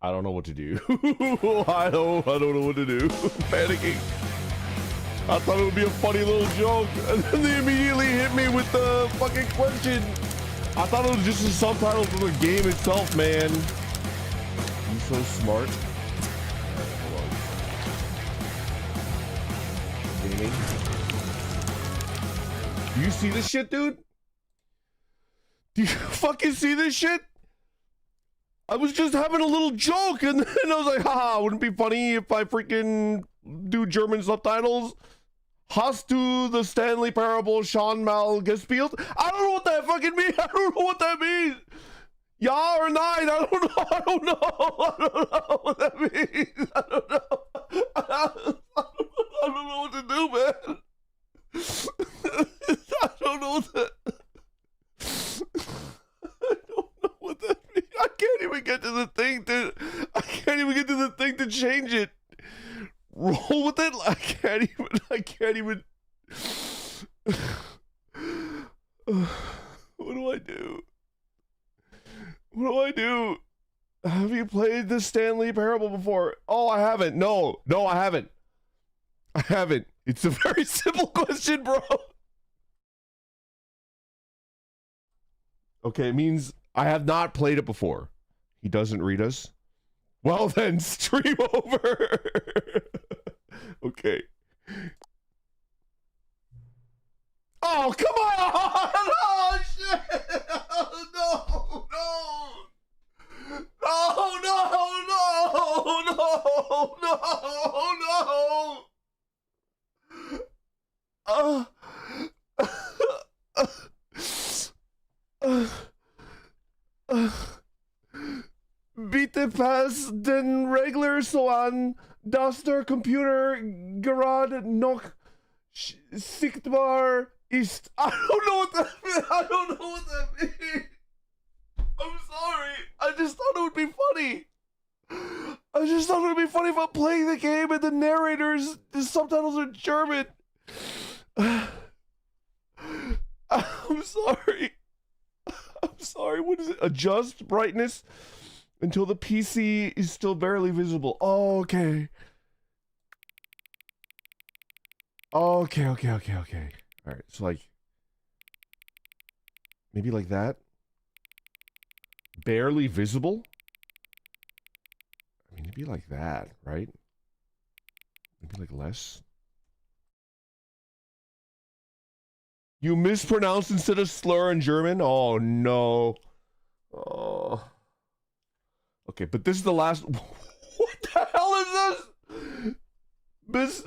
I don't know what to do. I don't know what to do. Panicking. I thought it would be a funny little joke, and then they immediately hit me with the fucking question. I thought it was just the subtitles of the game itself, man. You so smart. Gaming. Do you see this shit, dude? Do you fucking see this shit? I was just having a little joke, and then I was like, haha, wouldn't it be funny if I freaking do German subtitles? Hast du the Stanley Parable Sean Mal gespielt? I don't know what that fucking means. I don't know what that means. Ja or nein? I don't know. I don't know. I don't know what that means. I don't know. I don't know what to do, man. I don't know what that. I don't know what that means. I can't even get to the thing to. I can't even get to the thing to change it. Roll with it. I can't even. What do I do? What do I do? Have you played the Stanley Parable before? Oh, I haven't. No, I haven't. I haven't. It's a very simple question, bro. Okay, it means I have not played it before. He doesn't read us. Well then, stream over. Okay. Oh, come on! Oh, shit! No! Bitte pass den Regler so an, dass der Computer gerade noch sichtbar ist. I don't know what that means. I don't know what that means. I'm sorry. I just thought it would be funny. I just thought it would be funny if I'm playing the game and the narrators, the subtitles are German. I'm sorry. I'm sorry. What is it? Adjust brightness until the PC is still barely visible. Oh, okay. Okay. All right. So like, maybe like that. Barely visible. I mean, it'd be like that, right? Maybe like less. You mispronounced instead of slur in German? Oh, no. Oh. Okay, but this is the last... What the hell is this?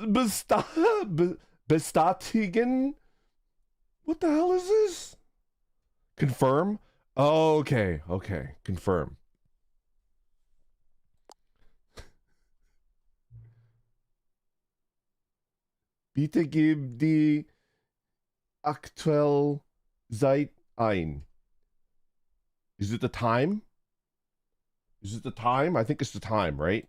Bestatigen? What the hell is this? Confirm? Oh, okay. Confirm. Bitte gib die aktuell Zeit ein. Is it the time? Is it the time? I think it's the time, right?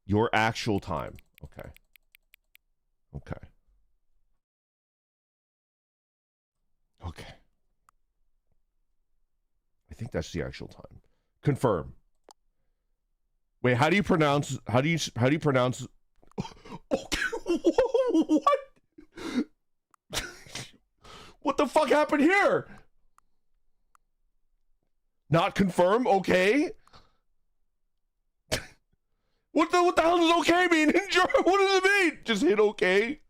Your actual time. Okay. I think that's the actual time. Confirm. Wait, how do you pronounce okay, what? What the fuck happened here? Not confirm, okay. What the hell does okay mean in German? What does it mean? Just hit okay.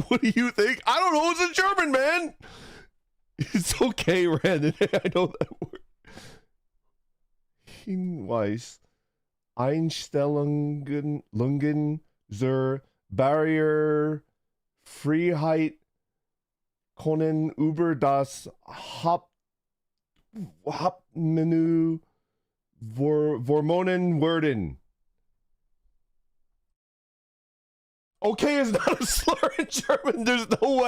What do you think? I don't know. It's in German, man. It's okay, Brandon. I know that word. Hinweis. Einstellungen zur Barrierefreiheit können über das Hauptmenü vorgenommen werden. Okay is not a slur in German. There's no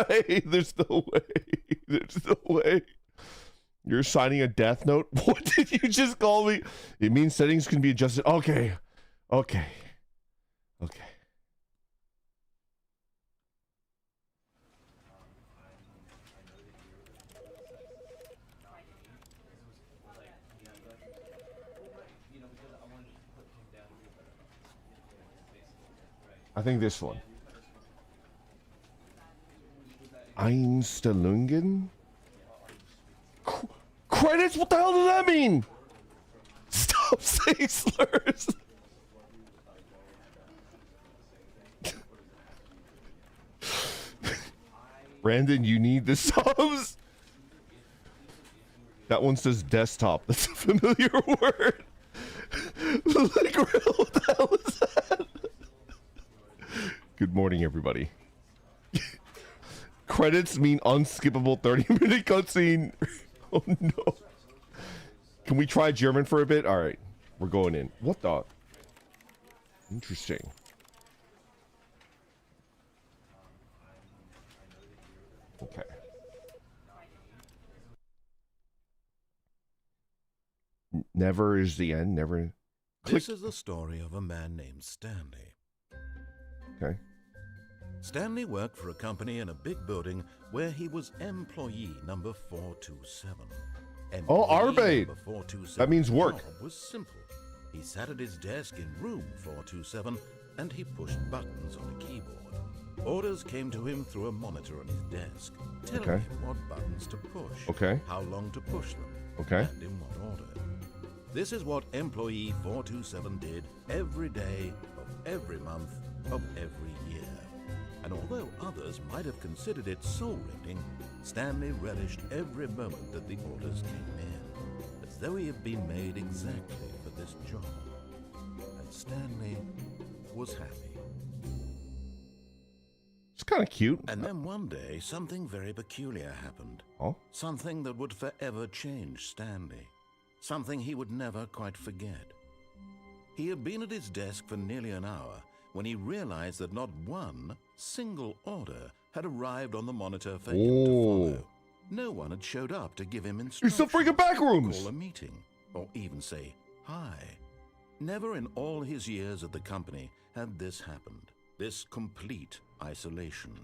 way. You're signing a death note? What did you just call me? It means settings can be adjusted. Okay. Okay. Okay. I think this one. Einstellungen? Credits? What the hell does that mean? Stop saying slurs. Brandon, you need the subs. That one says desktop. That's a familiar word. Like, what the hell is that? Good morning, everybody. Credits mean unskippable 30-minute cutscene. Oh no. Can we try German for a bit? All right, we're going in. What the? Interesting. Okay. Never is the end. Never. This is the story of a man named Stanley. Okay. Stanley worked for a company in a big building where he was employee number 427. Oh, Arbeit. Number 427 That means work. job was simple. He sat at his desk in room 427 and he pushed buttons on a keyboard. Orders came to him through a monitor on his desk, telling him what buttons to push, how long to push them, and in what order. This is what employee 427 did every day of every month of every year. And although others might have considered it soul-rending, Stanley relished every moment that the orders came in, as though he had been made exactly for this job. And Stanley was happy. It's kind of cute. And then one day, something very peculiar happened. Oh? Something that would forever change Stanley. Something he would never quite forget. He had been at his desk for nearly an hour when he realized that not one single order had arrived on the monitor for him to follow. No one had showed up to give him instructions. It's the freaking back rooms! Call a meeting, or even say hi. Never in all his years at the company had this happened. This complete isolation.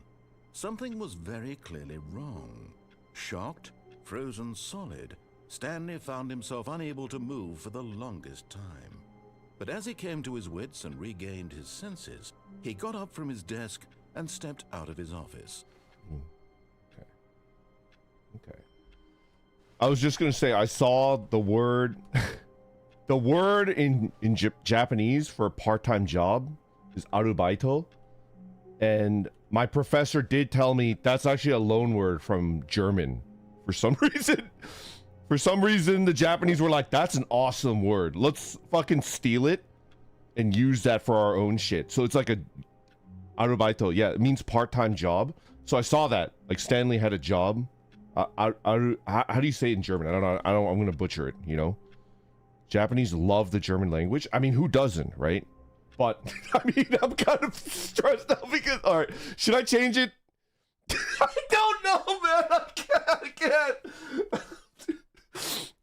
Something was very clearly wrong. Shocked, frozen solid, Stanley found himself unable to move for the longest time. But as he came to his wits and regained his senses, he got up from his desk and stepped out of his office. Okay. I was just gonna say, I saw the word, the word in Japanese for a part-time job is arubaito, and my professor did tell me that's actually a loan word from German for some reason. For some reason, the Japanese were like, that's an awesome word. Let's fucking steal it and use that for our own shit. So it's like a arubaito. Yeah, it means part-time job. So I saw that. Like, Stanley had a job. How do you say it in German? I don't know. I'm going to butcher it, you know? Japanese love the German language. I mean, who doesn't, right? But, I mean, I'm kind of stressed out because... All right, should I change it? I don't know, man. I can't.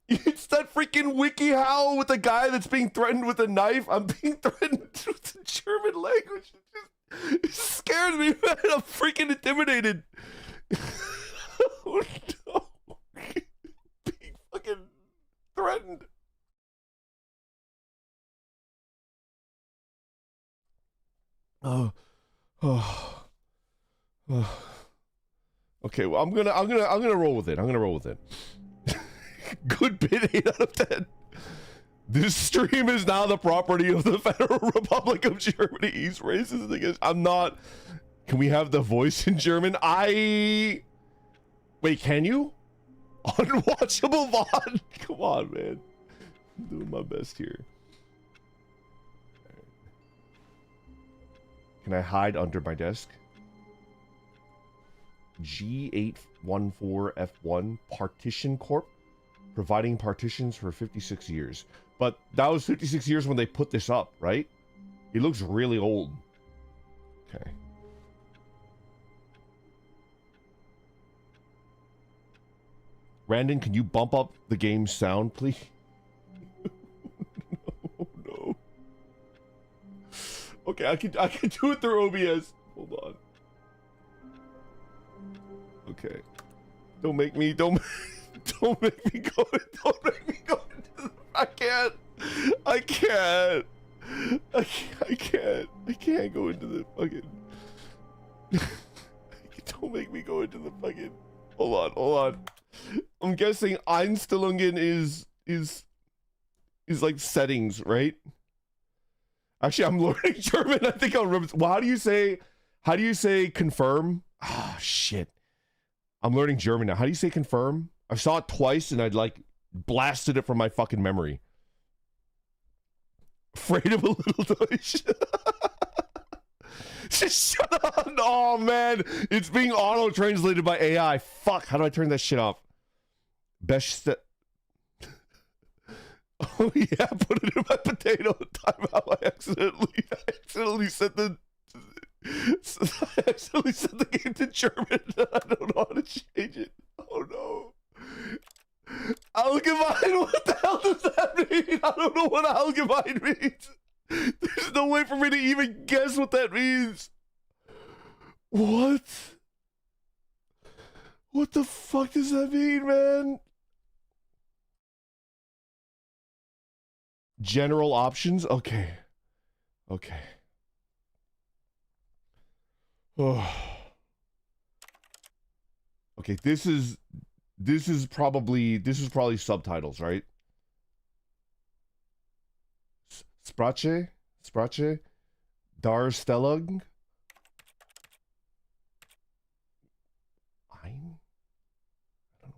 It's that freaking WikiHow with the guy that's being threatened with a knife. I'm being threatened with the German language. It scares me, man. I'm freaking intimidated. Oh no. Being fucking threatened. Oh. Okay, well, I'm gonna roll with it. I'm gonna roll with it. Good bit, 8 out of 10. This stream is now the property of the Federal Republic of Germany. He's racist against. I'm not. Can we have the voice in German? Wait, can you? Unwatchable VOD? Come on, man. I'm doing my best here. Can I hide under my desk? G814F1 Partition Corp. Providing partitions for 56 years. But that was 56 years when they put this up, right? It looks really old. Okay. Brandon, can you bump up the game's sound, please? No. Okay, I can do it through OBS. Hold on. Okay. Don't make me go. Don't make me go into the, I can't go into the fucking. Don't make me go into the fucking. Hold on. I'm guessing Einstellungen is like settings, right? Actually, I'm learning German. I think I'll remember. Well, how do you say confirm? Ah, shit. I'm learning German now. How do you say confirm? I saw it twice and I'd like blasted it from my fucking memory. Afraid of a little Deutsch. Just shut up. Oh man, it's being auto-translated by AI. Fuck, how do I turn that shit off? Best. Oh yeah, put it in my potato timeout. I accidentally set the game to German. I don't know how to change it. Oh no. Allgemein, what the hell does that mean? I don't know what allgemein means. There's no way for me to even guess what that means. What? What the fuck does that mean, man? General options? Okay. Okay. Oh. Okay, this is probably subtitles, right? Sprache? Darstellung? I don't know.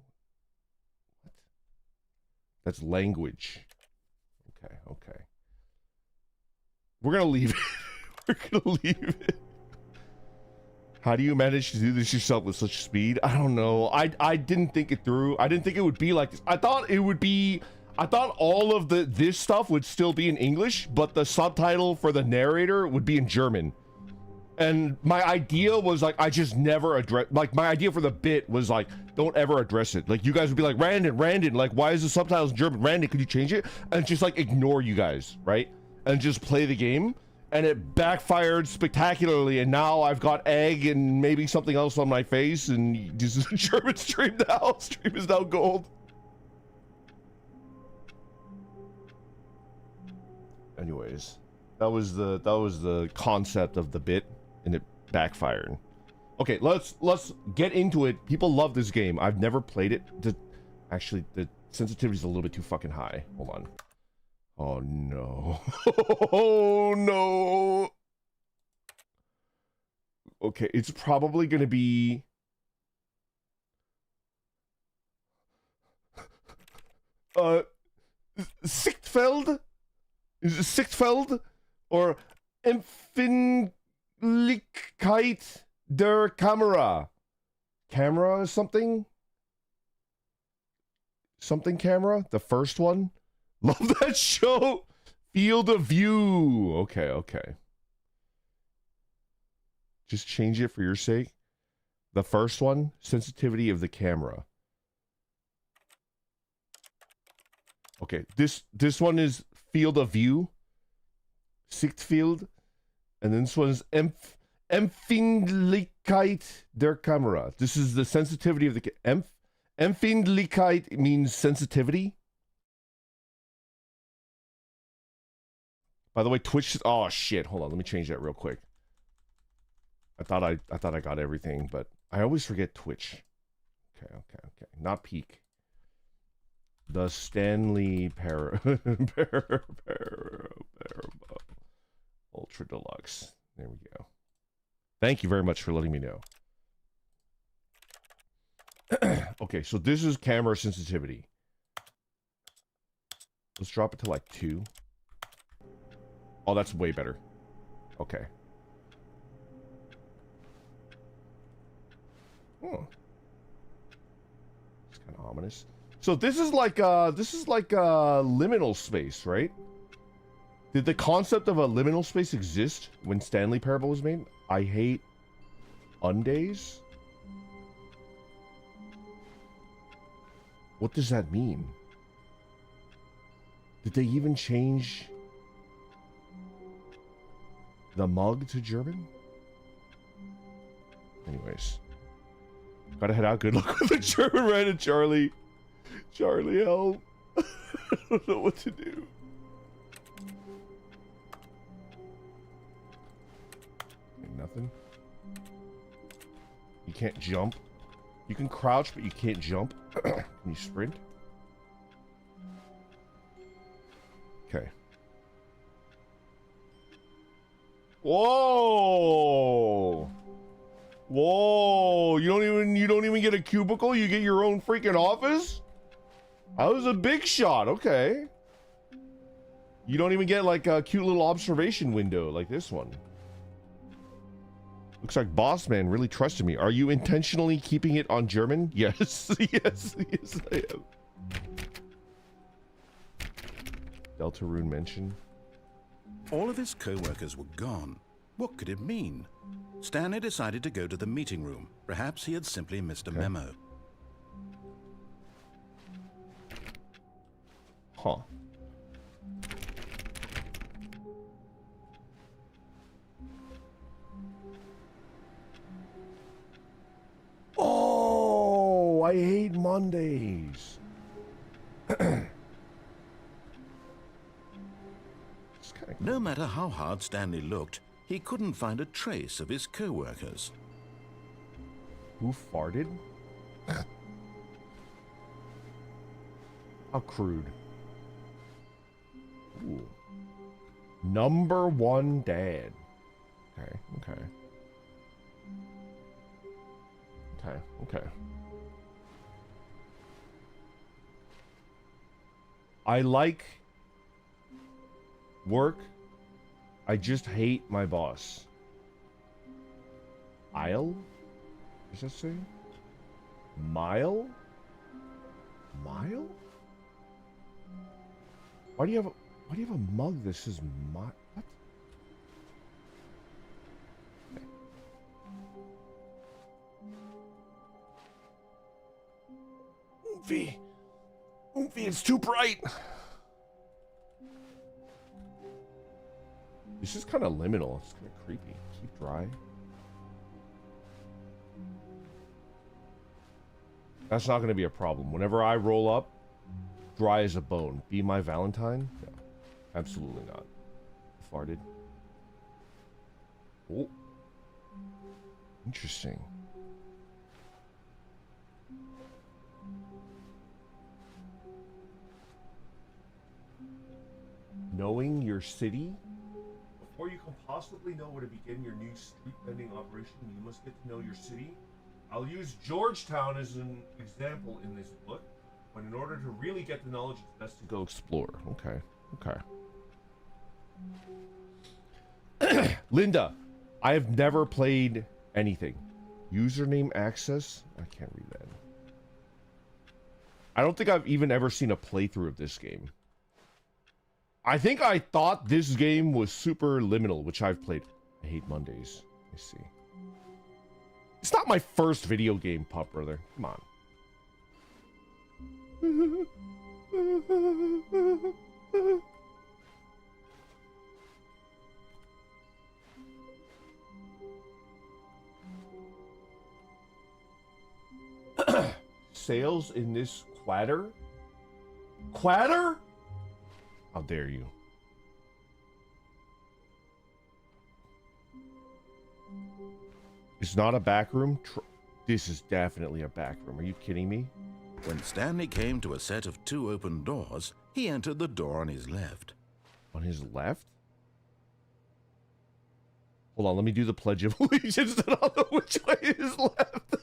What? That's language. Okay. We're gonna leave it. How do you manage to do this yourself with such speed? I don't know. I didn't think it through. I didn't think it would be like this. I thought all of this stuff would still be in English, but the subtitle for the narrator would be in German. And my idea was like, I just never address, like my idea for the bit was like, don't ever address it. Like you guys would be like, Randon, like why is the subtitles in German? Randon, could you change it? And just like ignore you guys, right? And just play the game. And it backfired spectacularly, and now I've got egg and maybe something else on my face, and this is a German stream now. Stream is now gold. Anyways, that was the concept of the bit, and it backfired. Okay, let's get into it. People love this game. I've never played it. Actually, the sensitivity is a little bit too fucking high. Hold on. Oh no. Oh no. Okay, it's probably gonna be Sichtfeld? Is it Sichtfeld? Or Empfindlichkeit der Kamera? Camera or something? Something camera? The first one? Love that show. Field of View. Okay. Just change it for your sake. The first one, sensitivity of the camera. Okay, this one is Field of View. Sichtfeld. And then this one is Empfindlichkeit der Kamera. This is the sensitivity of the Empfindlichkeit means sensitivity. By the way, Twitch. Oh shit! Hold on, let me change that real quick. I thought I got everything, but I always forget Twitch. Okay. Not peak. The Stanley Parable Ultra Deluxe. There we go. Thank you very much for letting me know. Okay, so this is camera sensitivity. Let's drop it to like 2. Oh, that's way better. Okay. Oh. It's kind of ominous. So this is like liminal space, right? Did the concept of a liminal space exist when Stanley Parable was made? I hate undays. What does that mean? Did they even change the mug to German? Anyways. Gotta head out. Good luck with the German Reddit, Charlie. Charlie, help. I don't know what to do. Nothing. You can't jump. You can crouch, but you can't jump. Can you sprint? Okay. Whoa! Whoa! You don't even get a cubicle. You get your own freaking office. That was a big shot. Okay. You don't even get like a cute little observation window like this one. Looks like Boss Man really trusted me. Are you intentionally keeping it on German? Yes, yes, yes, I am. Deltarune mentioned. All of his co-workers were gone. What could it mean? Stanley decided to go to the meeting room. Perhaps he had simply missed a memo. Huh. Oh, I hate Mondays. No matter how hard Stanley looked, he couldn't find a trace of his co-workers. Who farted? How crude. Ooh. Number one dad. Okay, okay. Okay, okay. I like work. I just hate my boss. Isle? Does that say? Mile? Mile? Why do you have a mug that says what? Oomphy, it's too bright. This is kind of liminal. It's kind of creepy. Keep dry. That's not going to be a problem. Whenever I roll up, dry as a bone. Be my Valentine? No, absolutely not. Farted. Oh, interesting. Knowing your city? Before you can possibly know where to begin your new street vending operation, you must get to know your city. I'll use Georgetown as an example in this book, but in order to really get the knowledge, it's best to go explore. Okay, okay. Linda, I have never played anything. Username access? I can't read that. I don't think I've even ever seen a playthrough of this game. I think I thought this game was super liminal, which I've played. I hate Mondays. Let me see. It's not my first video game, pup, brother. Come on. Sales in this quatter? Quatter? How dare you? It's not a back room. This is definitely a back room. Are you kidding me? When Stanley came to a set of 2 open doors, he entered the door on his left. On his left? Hold on, let me do the Pledge of Allegiance. I don't know which way is left.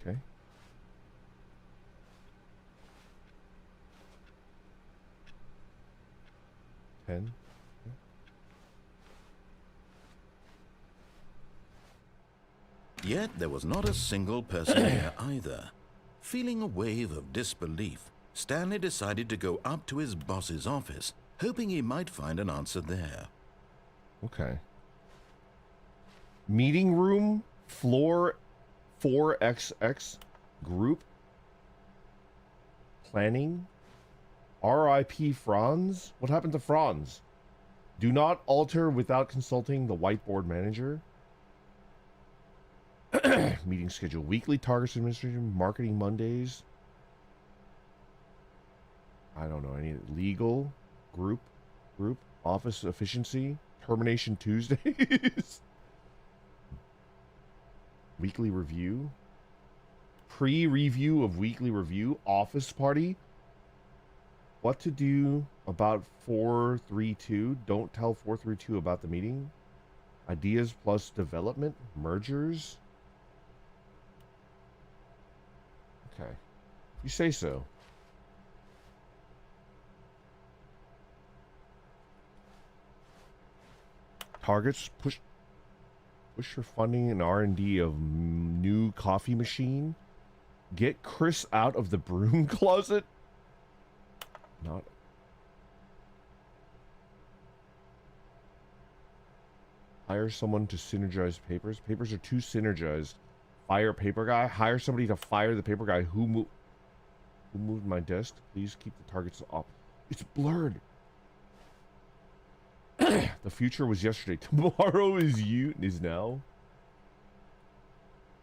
Okay. Ten. Yet there was not a single person here either. Feeling a wave of disbelief, Stanley decided to go up to his boss's office, hoping he might find an answer there. Okay. Meeting room, floor 4XX, group, planning, RIP Franz. What happened to Franz? Do not alter without consulting the whiteboard manager. Meeting schedule, weekly targets administration, marketing Mondays. I don't know any legal group, office efficiency, termination Tuesdays. Weekly review, pre-review of weekly review, office party. What to do about 432? Don't tell 432 about the meeting. Ideas plus development, mergers. Okay, you say so. Targets, push for funding and R&D of new coffee machine. Get Chris out of the broom closet. Not. Hire someone to synergize papers. Papers are too synergized. Fire paper guy. Hire somebody to fire the paper guy. Who moved my desk? Please keep the targets off. It's blurred. The future was yesterday. Tomorrow is now.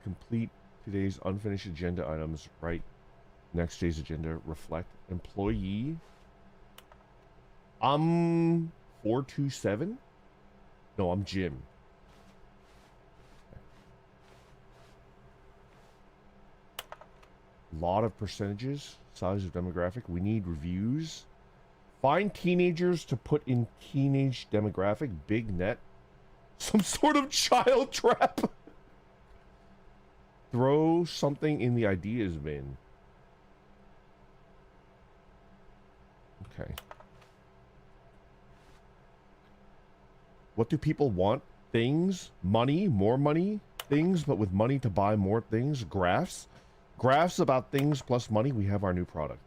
Complete today's unfinished agenda items. Right. Next day's agenda. Reflect. Employee. 427. No, I'm Jim. Lot of percentages. Size of demographic. We need reviews. Find teenagers to put in teenage demographic. Big net. Some sort of child trap. Throw something in the ideas bin. Okay. What do people want? Things, money, more money, things, but with money to buy more things. Graphs. Graphs about things plus money. We have our new product.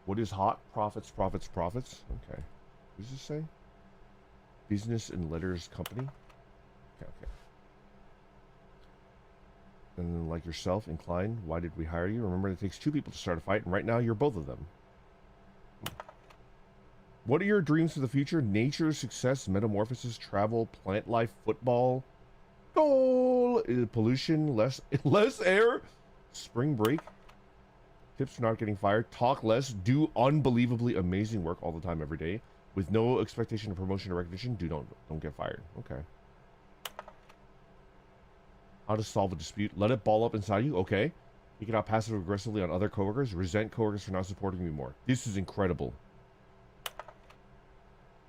What is hot? Profits, profits, profits. Okay. What does this say? Business and letters company. Okay, okay. And then, like yourself, inclined. Why did we hire you? Remember, it takes two people to start a fight, and right now you're both of them. What are your dreams for the future? Nature, success, metamorphosis, travel, plant life, football. Goal. Pollution, less air. Spring break. Tips for not getting fired. Talk less. Do unbelievably amazing work all the time, every day, with no expectation of promotion or recognition. Don't get fired. Okay. How to solve a dispute. Let it ball up inside you. Okay. You cannot passive aggressively on other coworkers. Resent coworkers for not supporting me more. This is incredible.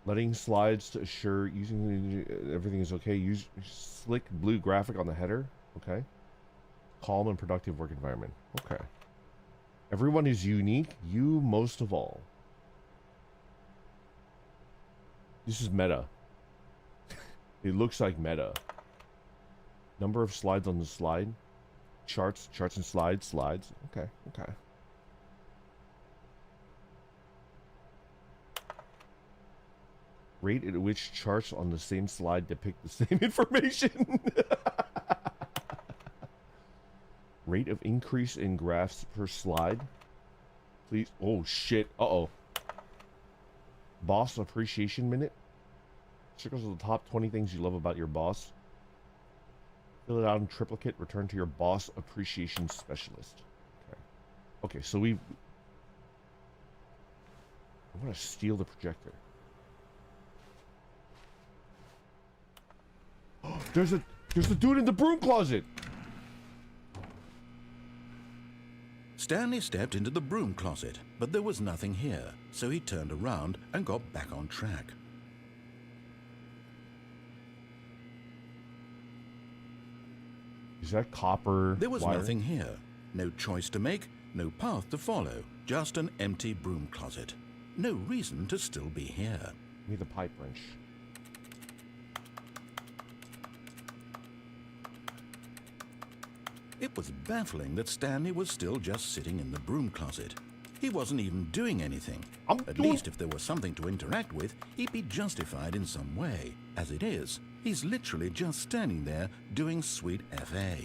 Letting slides to assure using everything is okay. Use slick blue graphic on the header. Okay. Calm and productive work environment. Okay. Everyone is unique. You most of all. This is meta. It looks like meta. Number of slides on the slide. Charts and slides. Okay, okay. Rate at which charts on the same slide depict the same information. Rate of increase in graphs per slide. Please. Oh, shit. Uh-oh. Boss appreciation minute. Circles of the top 20 things you love about your boss. Fill it out in triplicate. Return to your boss appreciation specialist. Okay. Okay, so I want to steal the projector. There's a dude in the broom closet. Stanley stepped into the broom closet, but there was nothing here, so he turned around and got back on track. Is that copper There was wire? nothing here. No choice to make, no path to follow, just an empty broom closet. No reason to still be here. Give me the pipe wrench. It was baffling that Stanley was still just sitting in the broom closet. He wasn't even doing anything. At least if there was something to interact with, he'd be justified in some way. As it is, he's literally just standing there doing sweet FA.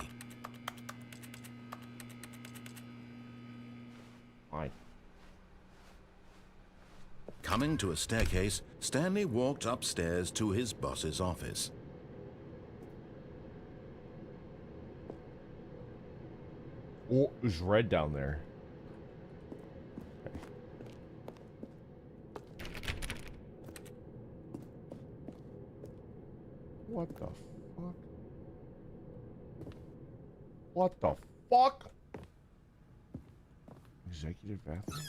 Fine. Coming to a staircase, Stanley walked upstairs to his boss's office. Oh, there's red down there. Okay. What the fuck? What the fuck? Executive bathroom?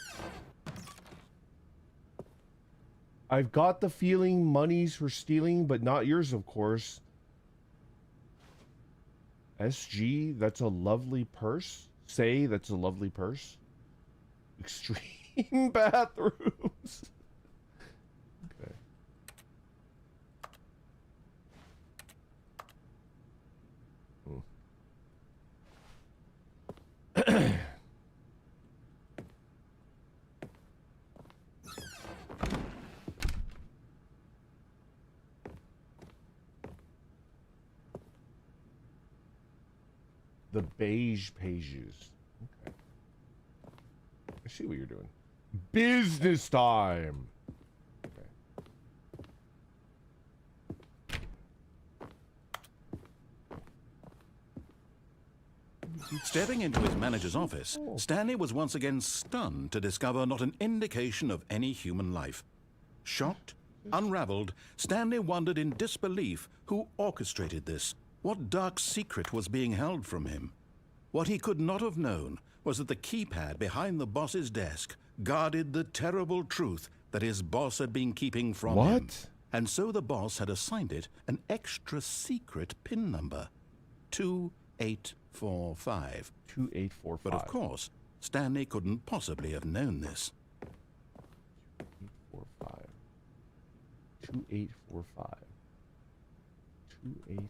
I've got the feeling money's for stealing, but not yours, of course. SG, that's a lovely purse. Say, that's a lovely purse. Extreme bathrooms. Okay. The beige pages. Okay. I see what you're doing. Business time. Okay. Stepping into his manager's office, Stanley was once again stunned to discover not an indication of any human life. Shocked, unraveled, Stanley wondered in disbelief who orchestrated this. What dark secret was being held from him? What he could not have known was that the keypad behind the boss's desk guarded the terrible truth that his boss had been keeping from him. And so the boss had assigned it an extra secret PIN number. 2845. 2845. But of course, Stanley couldn't possibly have known this. 2845. 2845. 2845.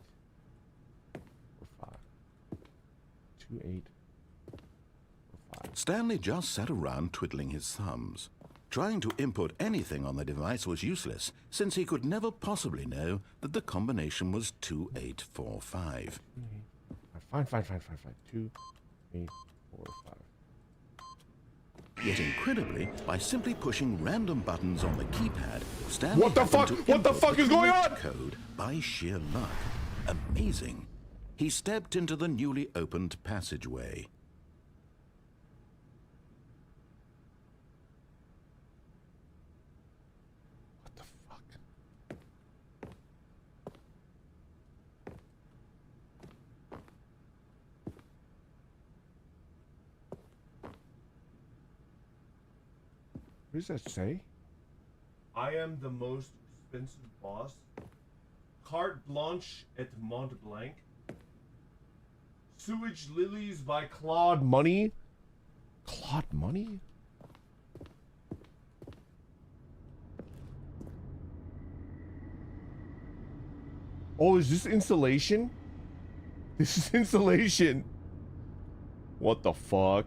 Stanley just sat around twiddling his thumbs. Trying to input anything on the device was useless, since he could never possibly know that the combination was 2845. Fine. 2845. Yet incredibly, by simply pushing random buttons on the keypad, Stanley What the fuck? What the fuck is going on? Code by sheer luck. Amazing. He stepped into the newly opened passageway. What the fuck? What does that say? I am the most expensive boss. Carte blanche et Mont Blanc. Sewage Lilies by Claude Money. Claude Money? Oh, is this insulation? This is insulation. What the fuck?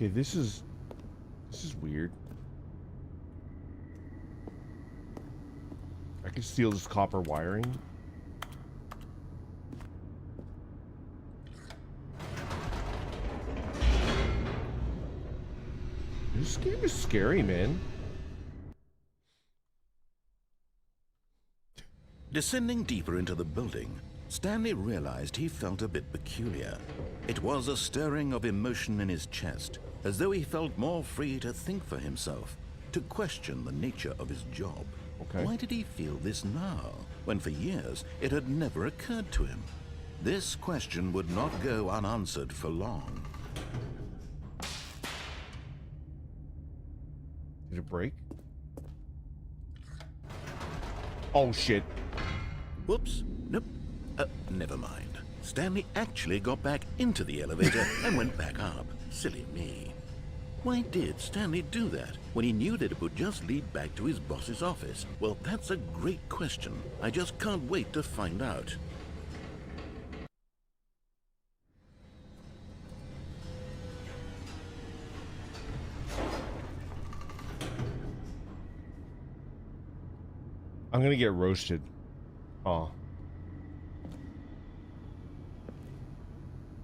Okay, this is weird. I can steal this copper wiring. This game is scary, man. Descending deeper into the building, Stanley realized he felt a bit peculiar. It was a stirring of emotion in his chest, as though he felt more free to think for himself, to question the nature of his job. Okay. Why did he feel this now, when for years it had never occurred to him? This question would not go unanswered for long. Did it break? Oh shit. Whoops. Nope. Never mind. Stanley actually got back into the elevator and went back up. Silly me. Why did Stanley do that when he knew that it would just lead back to his boss's office? Well, that's a great question. I just can't wait to find out. I'm gonna get roasted. Oh.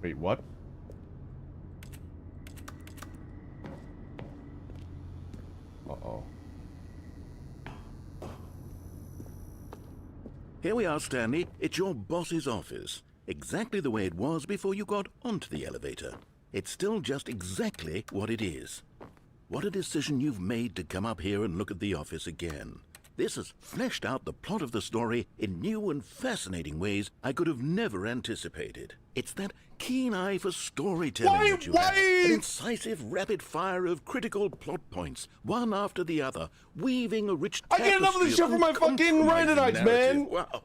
Wait, what? Uh-oh. Here we are, Stanley. It's your boss's office. Exactly the way it was before you got onto the elevator. It's still just exactly what it is. What a decision you've made to come up here and look at the office again. This has fleshed out the plot of the story in new and fascinating ways I could have never anticipated. It's that keen eye for storytelling that you have. An incisive rapid fire of critical plot points, one after the other, weaving a rich tapestry. I get enough of this shit for my fucking Randomites, man! Wow.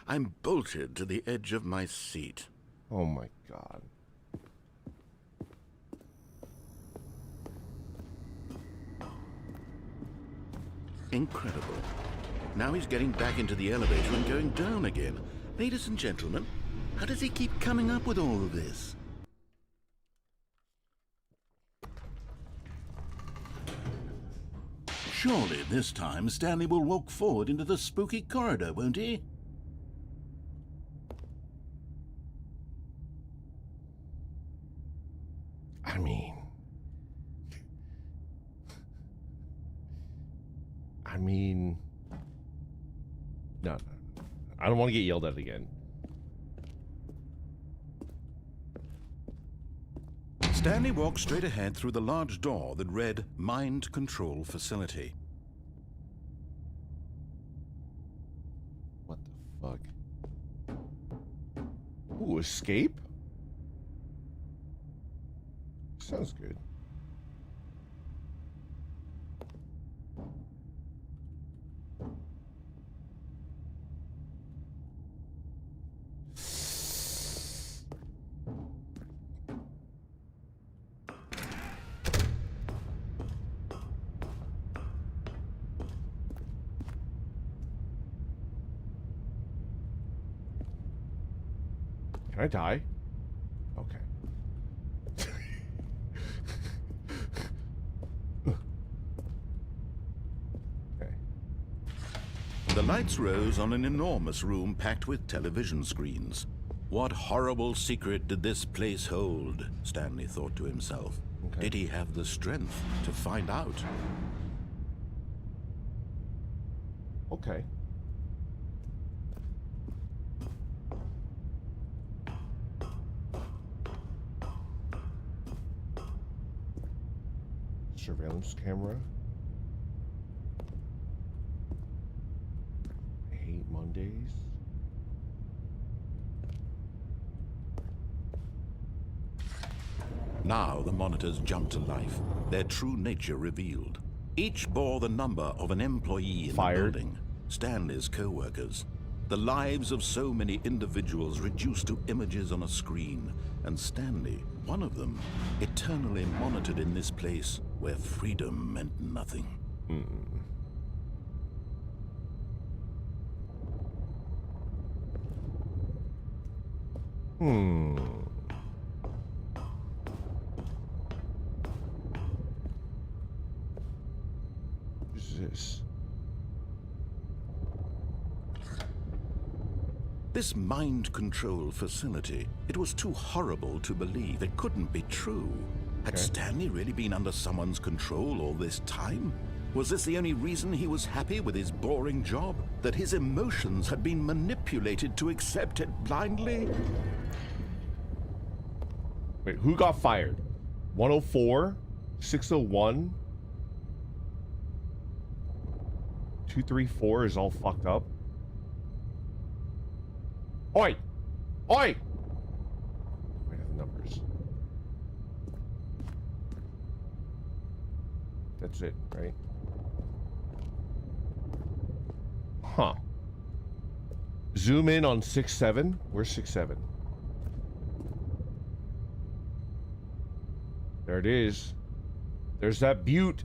I'm bolted to the edge of my seat. Oh my god. Incredible. Now he's getting back into the elevator and going down again. Ladies and gentlemen, how does he keep coming up with all of this? Surely this time Stanley will walk forward into the spooky corridor, won't he? I mean, no. I don't want to get yelled at again. Stanley walked straight ahead through the large door that read Mind Control Facility. What the fuck? Ooh, escape? Sounds good. Can I die? Okay. Okay. The lights rose on an enormous room packed with television screens. What horrible secret did this place hold? Stanley thought to himself. Okay. Did he have the strength to find out? Okay. Surveillance camera. I hate Mondays. Now the monitors jumped to life, their true nature revealed. Each bore the number of an employee in Fired. the building, Stanley's co-workers. The lives of so many individuals reduced to images on a screen, and Stanley, one of them, eternally monitored in this place where freedom meant nothing. What is this? This mind control facility, it was too horrible to believe. It couldn't be true. Had Okay. Stanley really been under someone's control all this time? Was this the only reason he was happy with his boring job? That his emotions had been manipulated to accept it blindly? Wait, who got fired? 104? 601? 234 is all fucked up. Oi! Oi! Wait, the numbers. That's it, right? Huh. Zoom in on 6-7. Where's 6-7? There it is. There's that butte.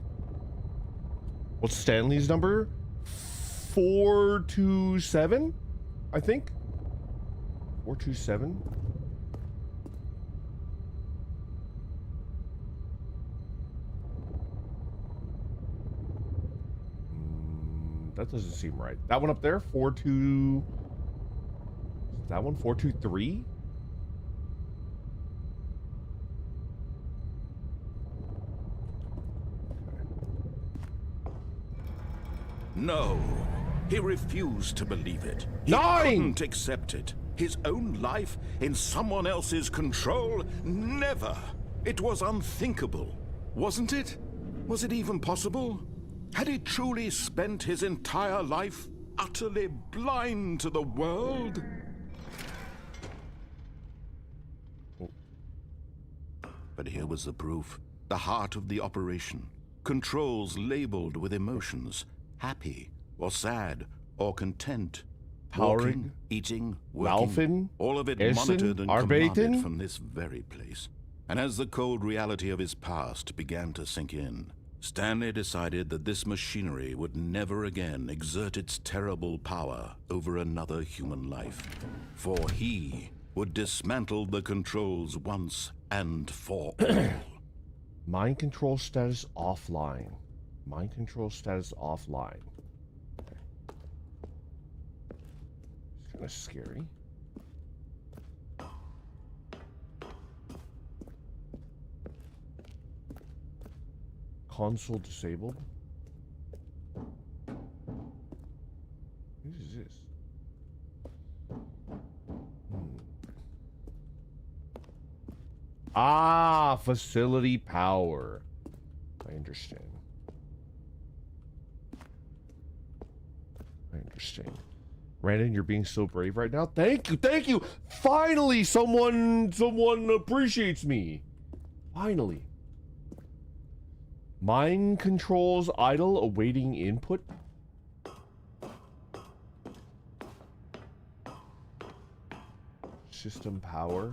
What's Stanley's number? 427, I think. 427. That doesn't seem right. That one up there, 42. That one, 423. No, he refused to believe it. He 9! couldn't accept it. His own life in someone else's control? Never. It was unthinkable, wasn't it? Was it even possible? Had he truly spent his entire life utterly blind to the world? But here was the proof. The heart of the operation. Controls labeled with emotions. Happy, or sad, or content. Powering, walking, eating, working, Laufen, all of it Essen, monitored and Arbeiten? commanded from this very place. And as the cold reality of his past began to sink in, Stanley decided that this machinery would never again exert its terrible power over another human life. For he would dismantle the controls once and for all. Mind control status offline. Mind control status offline. Okay. It's kind of scary. Console disabled. What is this? Ah, facility power. I understand. I understand. Brandon, you're being so brave right now. Thank you, thank you. Finally, someone appreciates me. Finally. Mind controls idle, awaiting input. System power.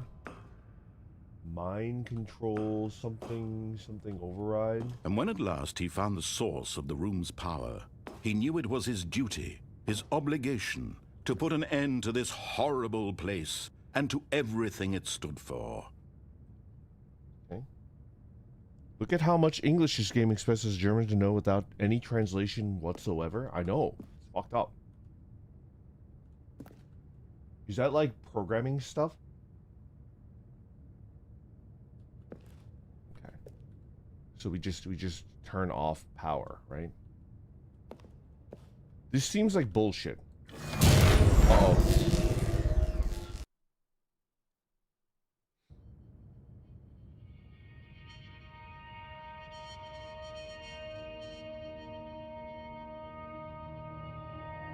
Mind control something override. And when at last he found the source of the room's power, he knew it was his duty, his obligation, to put an end to this horrible place and to everything it stood for. Okay. Look at how much English this game expects us Germans to know without any translation whatsoever. I know. It's fucked up. Is that like programming stuff? Okay. So we just turn off power, right? This seems like bullshit. Uh-oh.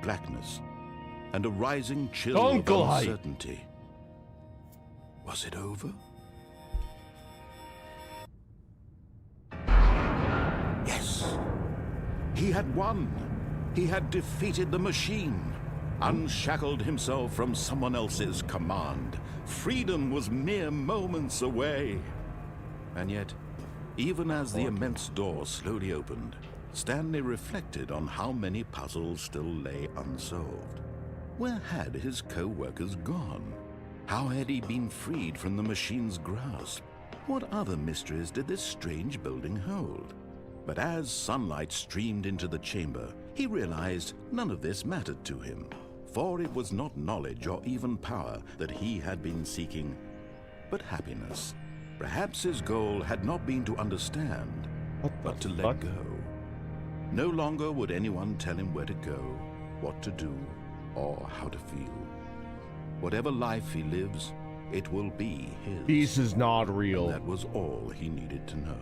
Blackness and a rising chill Uncle of Hyde. uncertainty. Was it over? Yes. He had won. He had defeated the machine, unshackled himself from someone else's command. Freedom was mere moments away. And yet, even as the immense door slowly opened, Stanley reflected on how many puzzles still lay unsolved. Where had his co-workers gone? How had he been freed from the machine's grasp? What other mysteries did this strange building hold? But as sunlight streamed into the chamber, he realized none of this mattered to him, for it was not knowledge or even power that he had been seeking, but happiness. Perhaps his goal had not been to understand, but to let go. No longer would anyone tell him where to go, what to do, or how to feel. Whatever life he lives, it will be his. This is not real. And that was all he needed to know.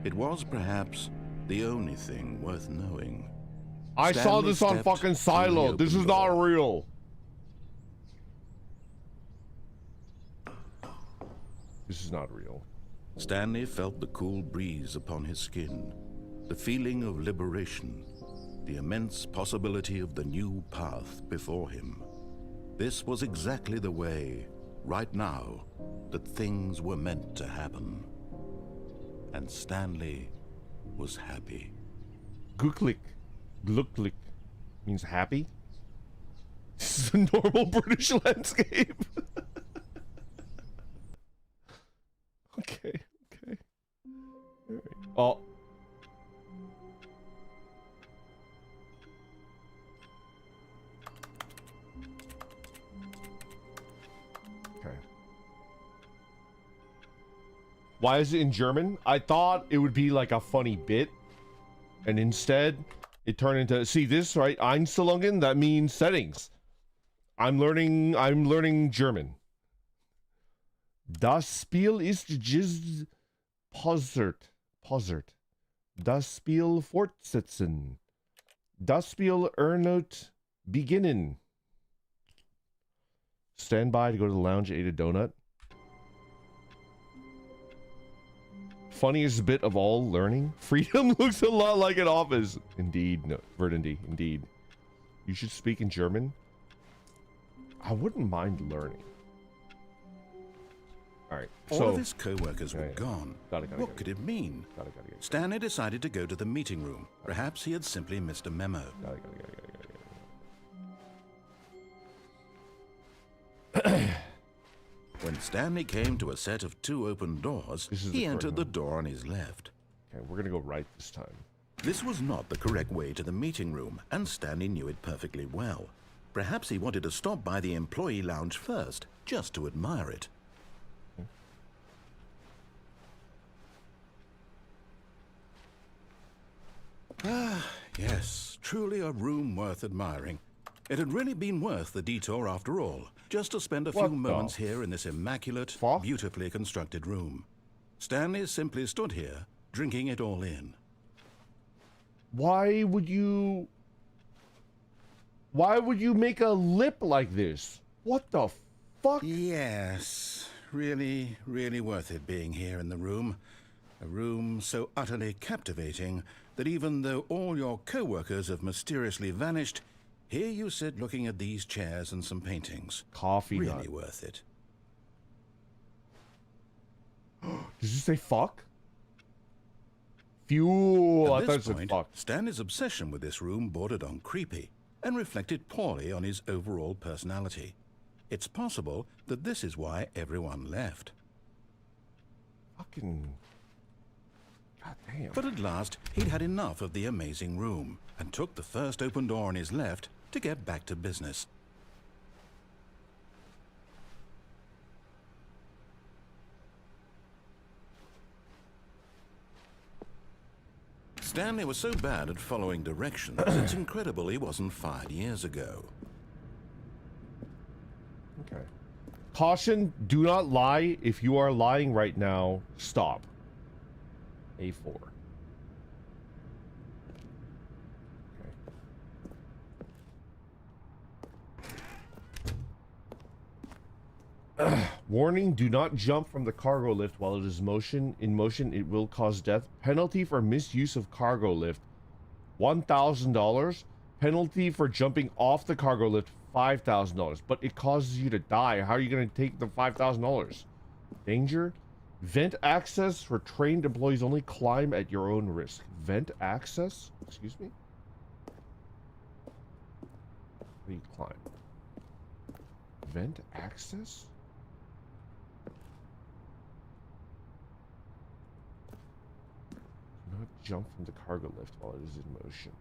It was perhaps the only thing worth knowing. I saw Stanley this on stepped fucking through the Silo. This open is not door. real. This is not real. Stanley felt the cool breeze upon his skin, the feeling of liberation, the immense possibility of the new path before him. This was exactly the way, right now, that things were meant to happen. And Stanley was happy. Glücklich. Glücklich means happy. This is a normal British landscape. Okay. All right. Oh. Okay. Why is it in German? I thought it would be like a funny bit, and instead it turned into, see this, right? Einstellungen, that means settings. I'm learning German. Das Spiel ist just pausert. Das Spiel fortsetzen. Das Spiel erneut beginnen. Stand by to go to the lounge, ate a donut. Funniest bit of all learning. Freedom looks a lot like an office. Indeed, no, Verdandy, indeed. You should speak in German. I wouldn't mind learning. All right. All of his co-workers were gone. Got it. What could it mean? Stanley decided to go to the meeting room. Perhaps he had simply missed a memo. When Stanley came to a set of 2 open doors, he entered the door on his left. Okay, we're gonna go right this time. This was not the correct way to the meeting room, and Stanley knew it perfectly well. Perhaps he wanted to stop by the employee lounge first, just to admire it. Ah, yes, truly a room worth admiring. It had really been worth the detour after all, just to spend a few moments here in this immaculate, beautifully constructed room. Stanley simply stood here, drinking it all in. Why would you make a lip like this? What the fuck? Yes, really, really worth it being here in the room. A room so utterly captivating that even though all your co-workers have mysteriously vanished, here you sit looking at these chairs and some paintings. Coffee really nut. Worth it. Did you say fuck? Fuel. I thought it said fuck. Stanley's obsession with this room bordered on creepy and reflected poorly on his overall personality. It's possible that this is why everyone left. Fucking... God damn. But at last, he'd had enough of the amazing room and took the first open door on his left to get back to business. Stanley was so bad at following directions, it's incredible he wasn't fired years ago. Okay. Caution, do not lie. If you are lying right now, stop. A4. Okay. Warning, do not jump from the cargo lift while it is in motion. It will cause death. Penalty for misuse of cargo lift, $1,000. Penalty for jumping off the cargo lift, $5,000. But it causes you to die. How are you going to take the $5,000? Danger. Vent access for trained employees only. Climb at your own risk. Vent access? Excuse me? How do you climb? Vent access? Do not jump from the cargo lift while it is in motion.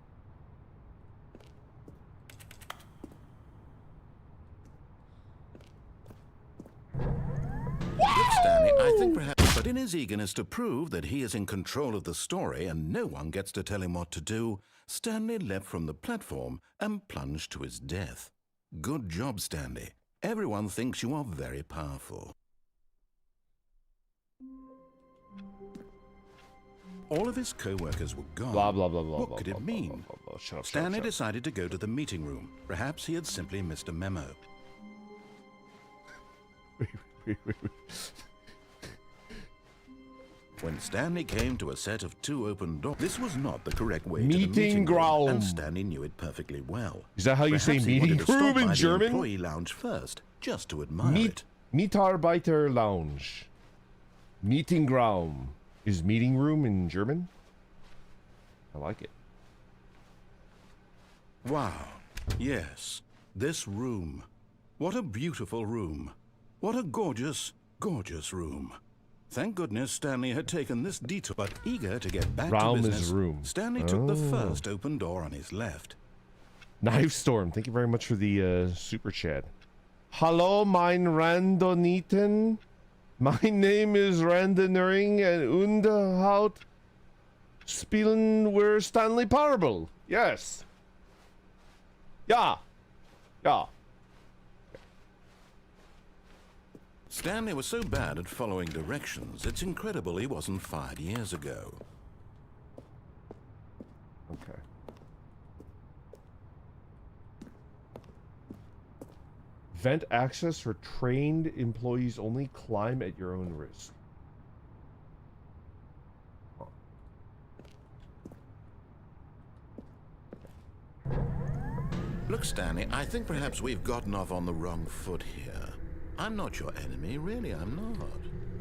Look, Stanley, I think perhaps, but in his eagerness to prove that he is in control of the story and no one gets to tell him what to do, Stanley leapt from the platform and plunged to his death. Good job, Stanley. Everyone thinks you are very powerful. All of his co-workers were gone. Blah, blah, blah, blah. What could it mean? Shut up, Stanley shut up. decided to go to the meeting room. Perhaps he had simply missed a memo. Wait. When Stanley came to a set of 2 open doors, this was not the correct way to Meeting the meeting room, room. and Stanley knew it perfectly well. Is that how you say Perhaps he meeting wanted to stop room by in the German? employee lounge first, just to admire it. Mitarbeiter Lounge. Meeting Raum. Is meeting room in German? I like it. Wow. Yes. This room. What a beautiful room. What a gorgeous, gorgeous room. Thank goodness Stanley had taken this detour, but eager to get back Raum to is business, room. Stanley took the first open door on his left. Knife Storm, thank you very much for the super chat. Hallo, mein Randoniten. My name is Randonering and Underhaut spielen wir Stanley Parable. Yes. Ja. Ja. Stanley was so bad at following directions, it's incredible he wasn't fired years ago. Okay. Vent access for trained employees only. Climb at your own risk. Look, Stanley, I think perhaps we've gotten off on the wrong foot here. I'm not your enemy, really, I'm not.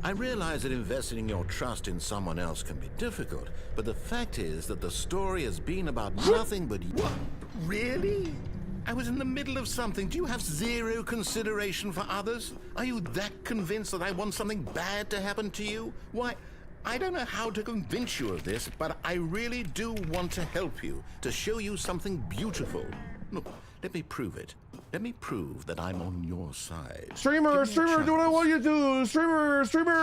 I realize that investing your trust in someone else can be difficult, but the fact is that the story has been about nothing but... What? Really? I was in the middle of something. Do you have zero consideration for others? Are you that convinced that I want something bad to happen to you? Why, I don't know how to convince you of this, but I really do want to help you, to show you something beautiful. Look, let me prove it. Let me prove that I'm on your side. Streamer, do what I want you to do. Streamer, stop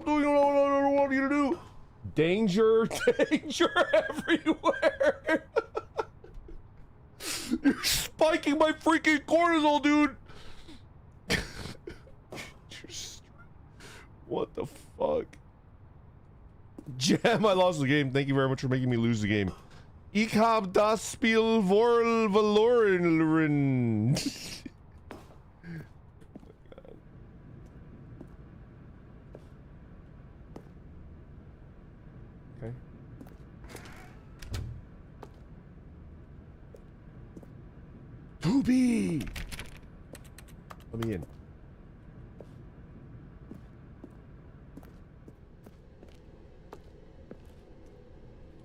doing what I want you to do. Danger everywhere. You're spiking my freaking cortisol, dude. What the fuck? Jam, I lost the game. Thank you very much for making me lose the game. Ich hab das Spiel wohl verloren. Okay. Booby! Let me in.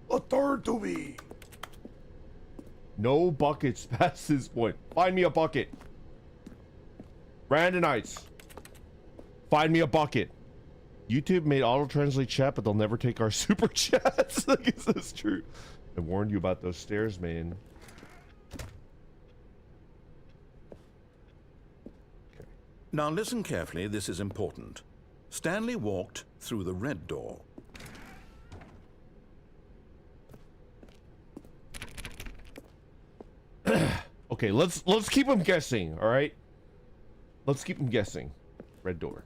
A third Booby! No buckets past this point. Find me a bucket. Brandonites. Find me a bucket. YouTube made auto-translate chat, but they'll never take our super chats. I guess that's true. I warned you about those stairs, man. Okay. Now listen carefully, this is important. Stanley walked through the red door. Okay, let's keep him guessing, all right? Let's keep him guessing. Red door.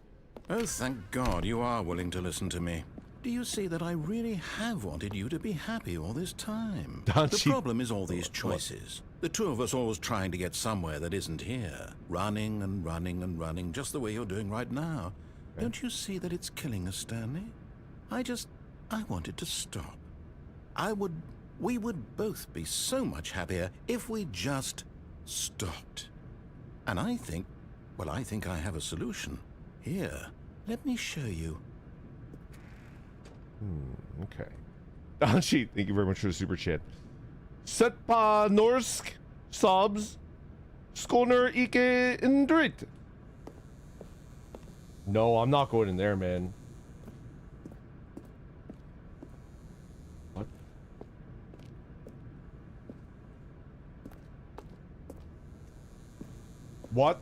Oh, thank God you are willing to listen to me. Do you see that I really have wanted you to be happy all this time? The problem is all these choices. The two of us always trying to get somewhere that isn't here. Running and running and running, just the way you're doing right now. Okay. Don't you see that it's killing us, Stanley? I wanted to stop. We would both be so much happier if we just stopped. And I think I have a solution. Here, let me show you. Okay. Donchi, thank you very much for the super chat. Setpa Norsk subs Skolner Ike Indrit. No, I'm not going in there, man. What? What?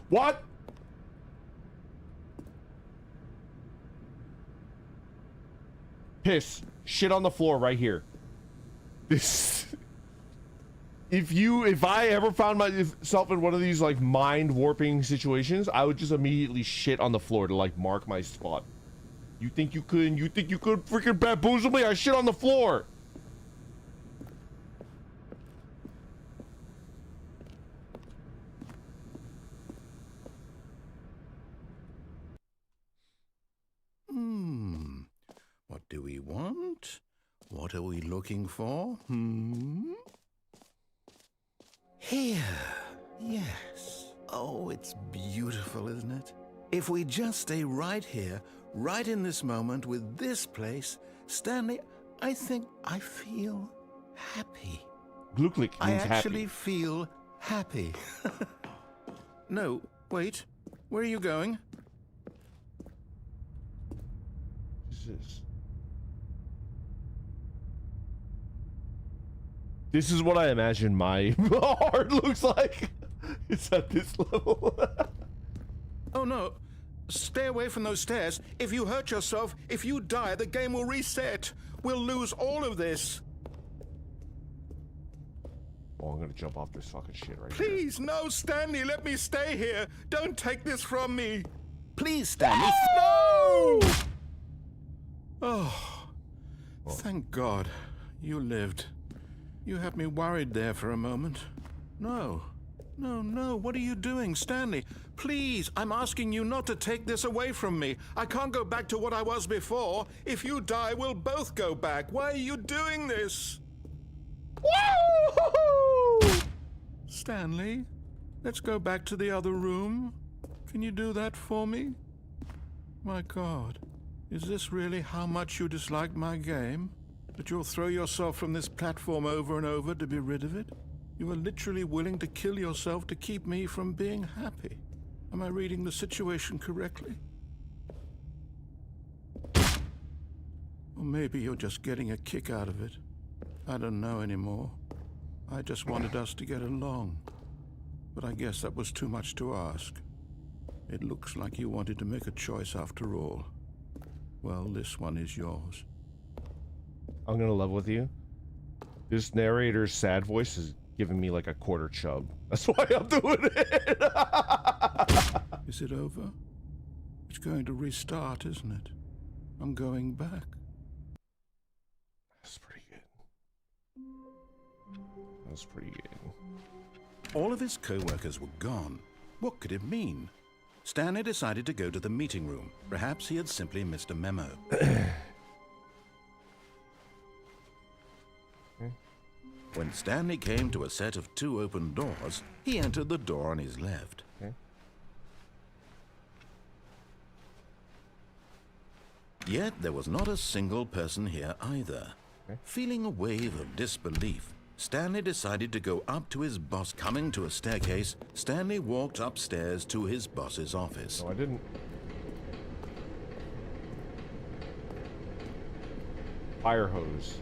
What? Piss. Shit on the floor right here. This. If I ever found myself in one of these like mind warping situations, I would just immediately shit on the floor to like mark my spot. You think you could freaking bamboozle me? I shit on the floor. What are we looking for? Here. Yes. Oh, it's beautiful, isn't it? If we just stay right here, right in this moment with this place, Stanley, I think I feel happy. Glücklich I means actually happy. feel happy. No, wait. Where are you going? This is what I imagine my heart looks like. It's at this level. Oh no. Stay away from those stairs. If you hurt yourself, if you die, the game will reset. We'll lose all of this. Oh, I'm gonna jump off this fucking shit right Please, no, Stanley, let me stay here. Don't take this from me. Please, Stanley. No! Oh, thank God you lived. You had me worried there for a moment. No, what are you doing, Stanley? Please, I'm asking you not to take this away from me. I can't go back to what I was before. If you die, we'll both go back. Why are you doing this? Woo! Stanley, let's go back to the other room. Can you do that for me? My God, is this really how much you dislike my game? That you'll throw yourself from this platform over and over to be rid of it? You are literally willing to kill yourself to keep me from being happy. Am I reading the situation correctly? Or maybe you're just getting a kick out of it. I don't know anymore. I just wanted us to get along. But I guess that was too much to ask. It looks like you wanted to make a choice after all. Well, this one is yours. I'm gonna level with you. This narrator's sad voice is giving me like a quarter chub. That's why I'm doing it. Is it over? It's going to restart, isn't it? I'm going back. That's pretty good. That's pretty good. All of his co-workers were gone. What could it mean? Stanley decided to go to the meeting room. Perhaps he had simply missed a memo. When Stanley came to a set of 2 open doors, he entered the door on his left. Okay. Yet there was not a single person here either. Okay. Feeling a wave of disbelief, Stanley decided to go up to his boss. Coming to a staircase, Stanley walked upstairs to his boss's office. No, I didn't. Fire hose.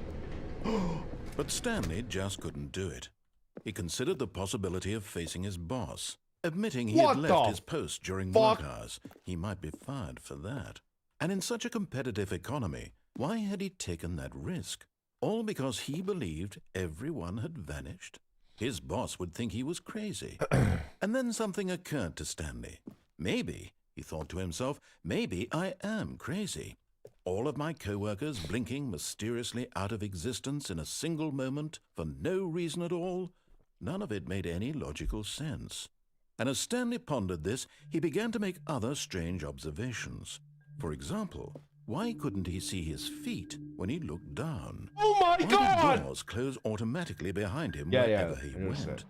But Stanley just couldn't do it. He considered the possibility of facing his boss. Admitting he What had the left his post during fuck? work hours, he might be fired for that. And in such a competitive economy, why had he taken that risk? All because he believed everyone had vanished? His boss would think he was crazy. And then something occurred to Stanley. Maybe, he thought to himself, maybe I am crazy. All of my co-workers blinking mysteriously out of existence in a single moment for no reason at all? None of it made any logical sense. And as Stanley pondered this, he began to make other strange observations. For example, why couldn't he see his feet when he looked down? Oh my Why God! did doors close automatically behind him Yeah, wherever I he noticed went? that.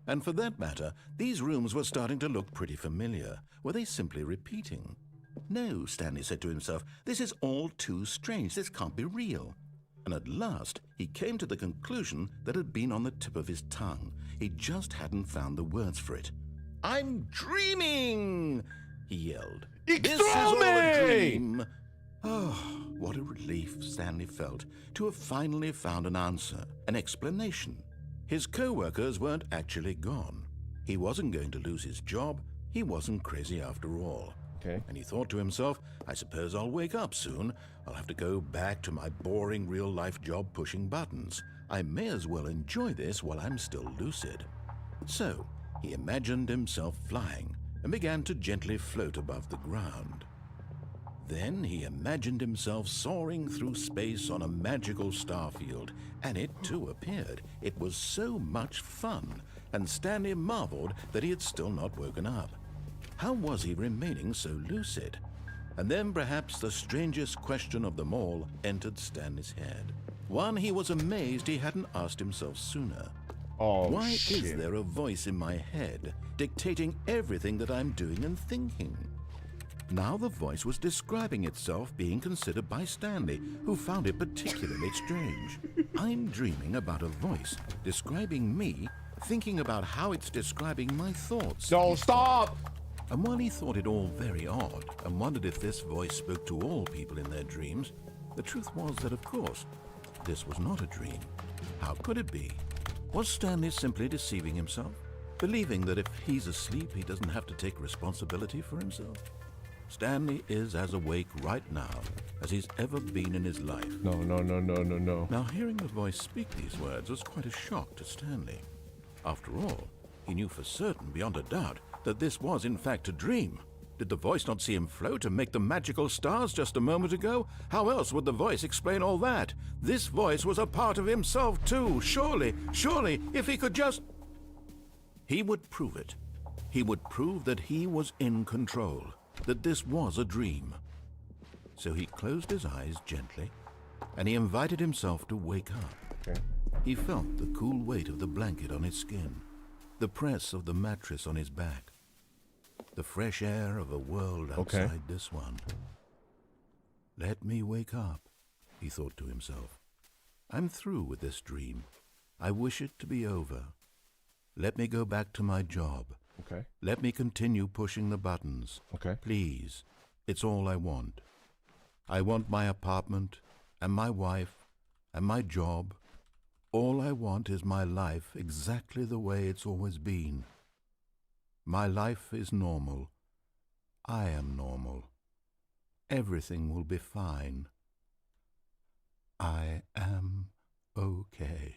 And for that matter, these rooms were starting to look pretty familiar. Were they simply repeating? No, Stanley said to himself, this is all too strange. This can't be real. And at last, he came to the conclusion that had been on the tip of his tongue. He just hadn't found the words for it. I'm dreaming, he yelled. This is all a dream. Oh, what a relief Stanley felt to have finally found an answer, an explanation. His co-workers weren't actually gone. He wasn't going to lose his job. He wasn't crazy after all. Okay. And he thought to himself, I suppose I'll wake up soon. I'll have to go back to my boring real-life job pushing buttons. I may as well enjoy this while I'm still lucid. So, he imagined himself flying and began to gently float above the ground. Then he imagined himself soaring through space on a magical starfield, and it too appeared. It was so much fun, and Stanley marveled that he had still not woken up. How was he remaining so lucid? And then perhaps the strangest question of them all entered Stanley's head. One he was amazed he hadn't asked himself sooner. Oh, Why shit. is there a voice in my head dictating everything that I'm doing and thinking? Now the voice was describing itself being considered by Stanley, who found it particularly strange. I'm dreaming about a voice describing me, thinking about how it's describing my thoughts. Don't stop! And while he thought it all very odd and wondered if this voice spoke to all people in their dreams, the truth was that, of course, this was not a dream. How could it be? Was Stanley simply deceiving himself, believing that if he's asleep, he doesn't have to take responsibility for himself? Stanley is as awake right now as he's ever been in his life. No. Now, hearing the voice speak these words was quite a shock to Stanley. After all, he knew for certain, beyond a doubt, that this was in fact a dream. Did the voice not see him float and make the magical stars just a moment ago? How else would the voice explain all that? This voice was a part of himself too. Surely, if he could just... He would prove it. He would prove that he was in control, that this was a dream. So he closed his eyes gently, and he invited himself to wake up. Okay. He felt the cool weight of the blanket on his skin, the press of the mattress on his back, the fresh air of a world outside this one. Let me wake up, he thought to himself. I'm through with this dream. I wish it to be over. Let me go back to my job. Okay. Let me continue pushing the buttons. Okay. Please, it's all I want. I want my apartment, and my wife, and my job. All I want is my life exactly the way it's always been. My life is normal. I am normal. Everything will be fine. I am okay.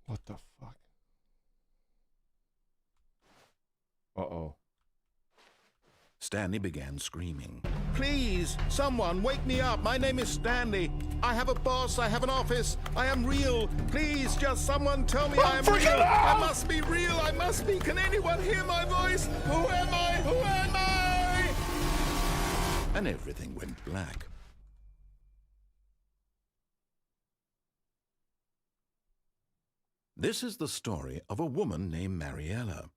What the fuck? Uh-oh. Stanley began screaming. Please, someone, wake me up. My name is Stanley. I have a boss. I have an office. I am real. Please, just someone tell me I am real. I must be real. I must be. Can anyone hear my voice? Who am I? Who am I? And everything went black. This is the story of a woman named Mariella.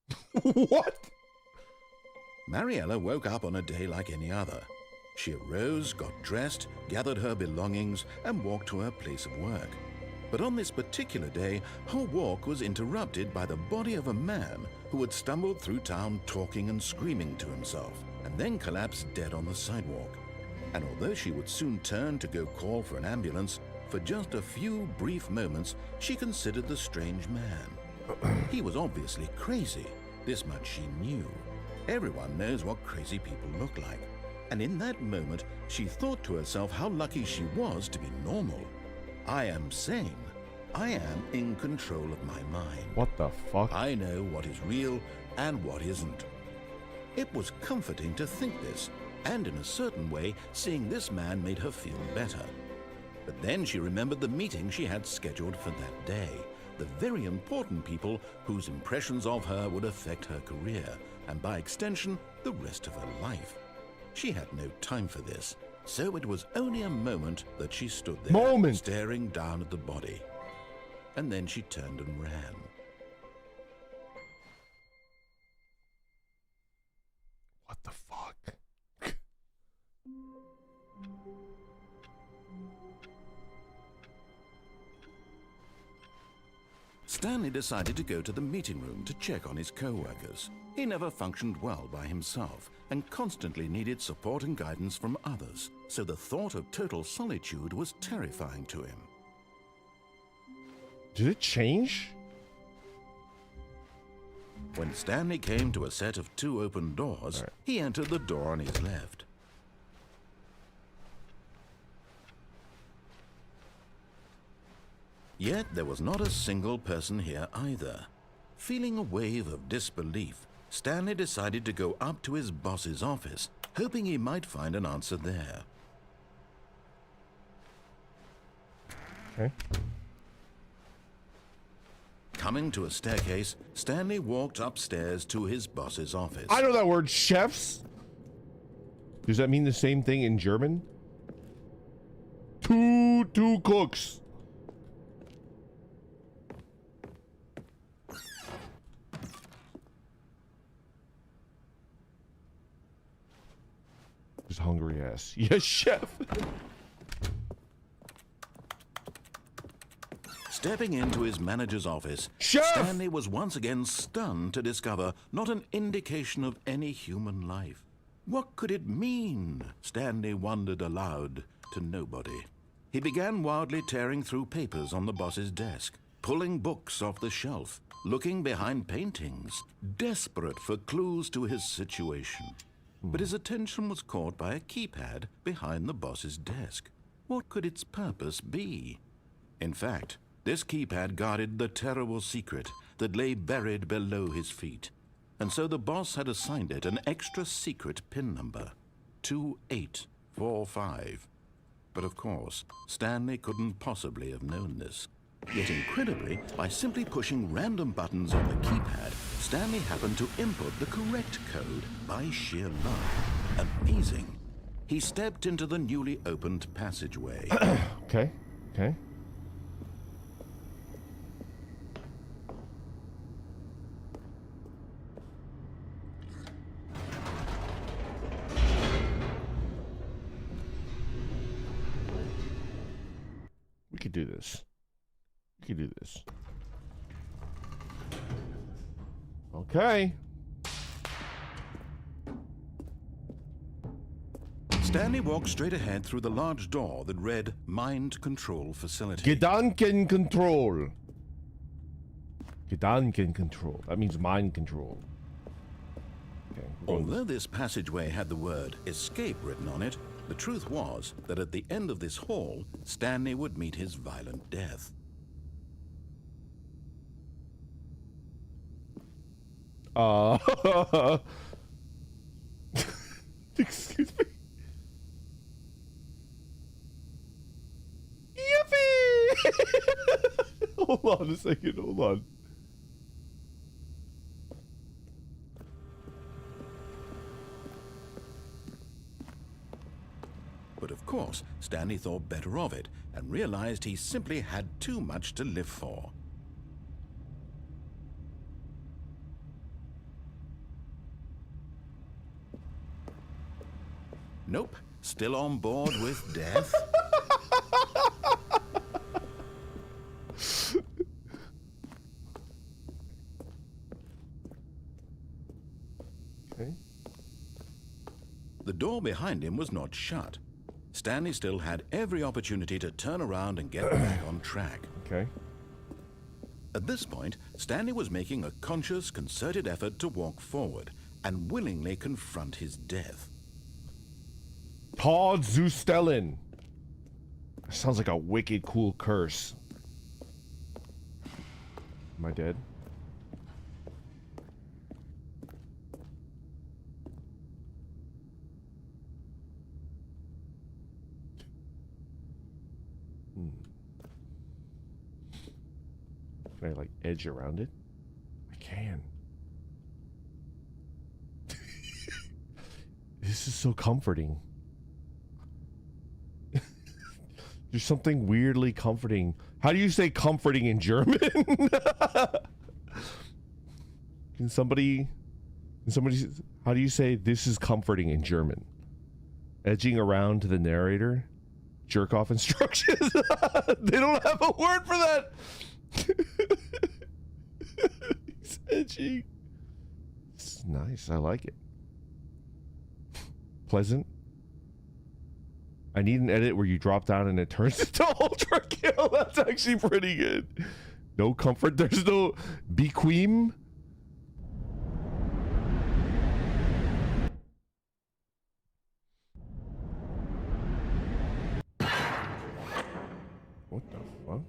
What? Mariella woke up on a day like any other. She arose, got dressed, gathered her belongings, and walked to her place of work. But on this particular day, her walk was interrupted by the body of a man who had stumbled through town talking and screaming to himself, and then collapsed dead on the sidewalk. And although she would soon turn to go call for an ambulance, for just a few brief moments, she considered the strange man. He was obviously crazy. This much she knew. Everyone knows what crazy people look like. And in that moment, she thought to herself how lucky she was to be normal. I am sane. I am in control of my mind. What the fuck? I know what is real and what isn't. It was comforting to think this, and in a certain way, seeing this man made her feel better. But then she remembered the meeting she had scheduled for that day, the very important people whose impressions of her would affect her career, and by extension, the rest of her life. She had no time for this, so it was only a moment that she stood there, staring down at the body. And then she turned and ran. What the fuck? Stanley decided to go to the meeting room to check on his co-workers. He never functioned well by himself and constantly needed support and guidance from others, so the thought of total solitude was terrifying to him. Did it change? When Stanley came to a set of 2 open doors, he entered the door on his left. Yet there was not a single person here either. Feeling a wave of disbelief, Stanley decided to go up to his boss's office, hoping he might find an answer there. Okay. Coming to a staircase, Stanley walked upstairs to his boss's office. I know that word, chefs. Does that mean the same thing in German? Two two cooks. Just hungry ass. Yes, chef. Stepping into his manager's office, Chef! Stanley was once again stunned to discover not an indication of any human life. What could it mean? Stanley wondered aloud to nobody. He began wildly tearing through papers on the boss's desk, pulling books off the shelf, looking behind paintings, desperate for clues to his situation. But his attention was caught by a keypad behind the boss's desk. What could its purpose be? In fact, this keypad guarded the terrible secret that lay buried below his feet. And so the boss had assigned it an extra secret PIN number, 2845. But of course, Stanley couldn't possibly have known this. Yet incredibly, by simply pushing random buttons on the keypad, Stanley happened to input the correct code by sheer luck. Amazing. He stepped into the newly opened passageway. Okay. Okay. We could do this. We could do this. Okay. Stanley walked straight ahead through the large door that read Mind Control Facility. Gedanken control. Gedanken control. That means mind control. Okay. Although this passageway had the word escape written on it, the truth was that at the end of this hall, Stanley would meet his violent death. Excuse me. Yippee! Hold on a second, hold on. But of course, Stanley thought better of it and realized he simply had too much to live for. Nope, still on board with death. Okay. The door behind him was not shut. Stanley still had every opportunity to turn around and get back on track. Okay. At this point, Stanley was making a conscious, concerted effort to walk forward and willingly confront his death. Todd Zustelin. Sounds like a wicked cool curse. Am I dead? Can I, like, edge around it? I can. This is so comforting. There's something weirdly comforting. How do you say comforting in German? Can somebody, how do you say this is comforting in German? Edging around to the narrator? Jerk off instructions? They don't have a word for that. He's edgy. It's nice. I like it. Pleasant. I need an edit where you drop down and it turns into ultra kill. That's actually pretty good. No comfort. There's no bequeam. What the fuck?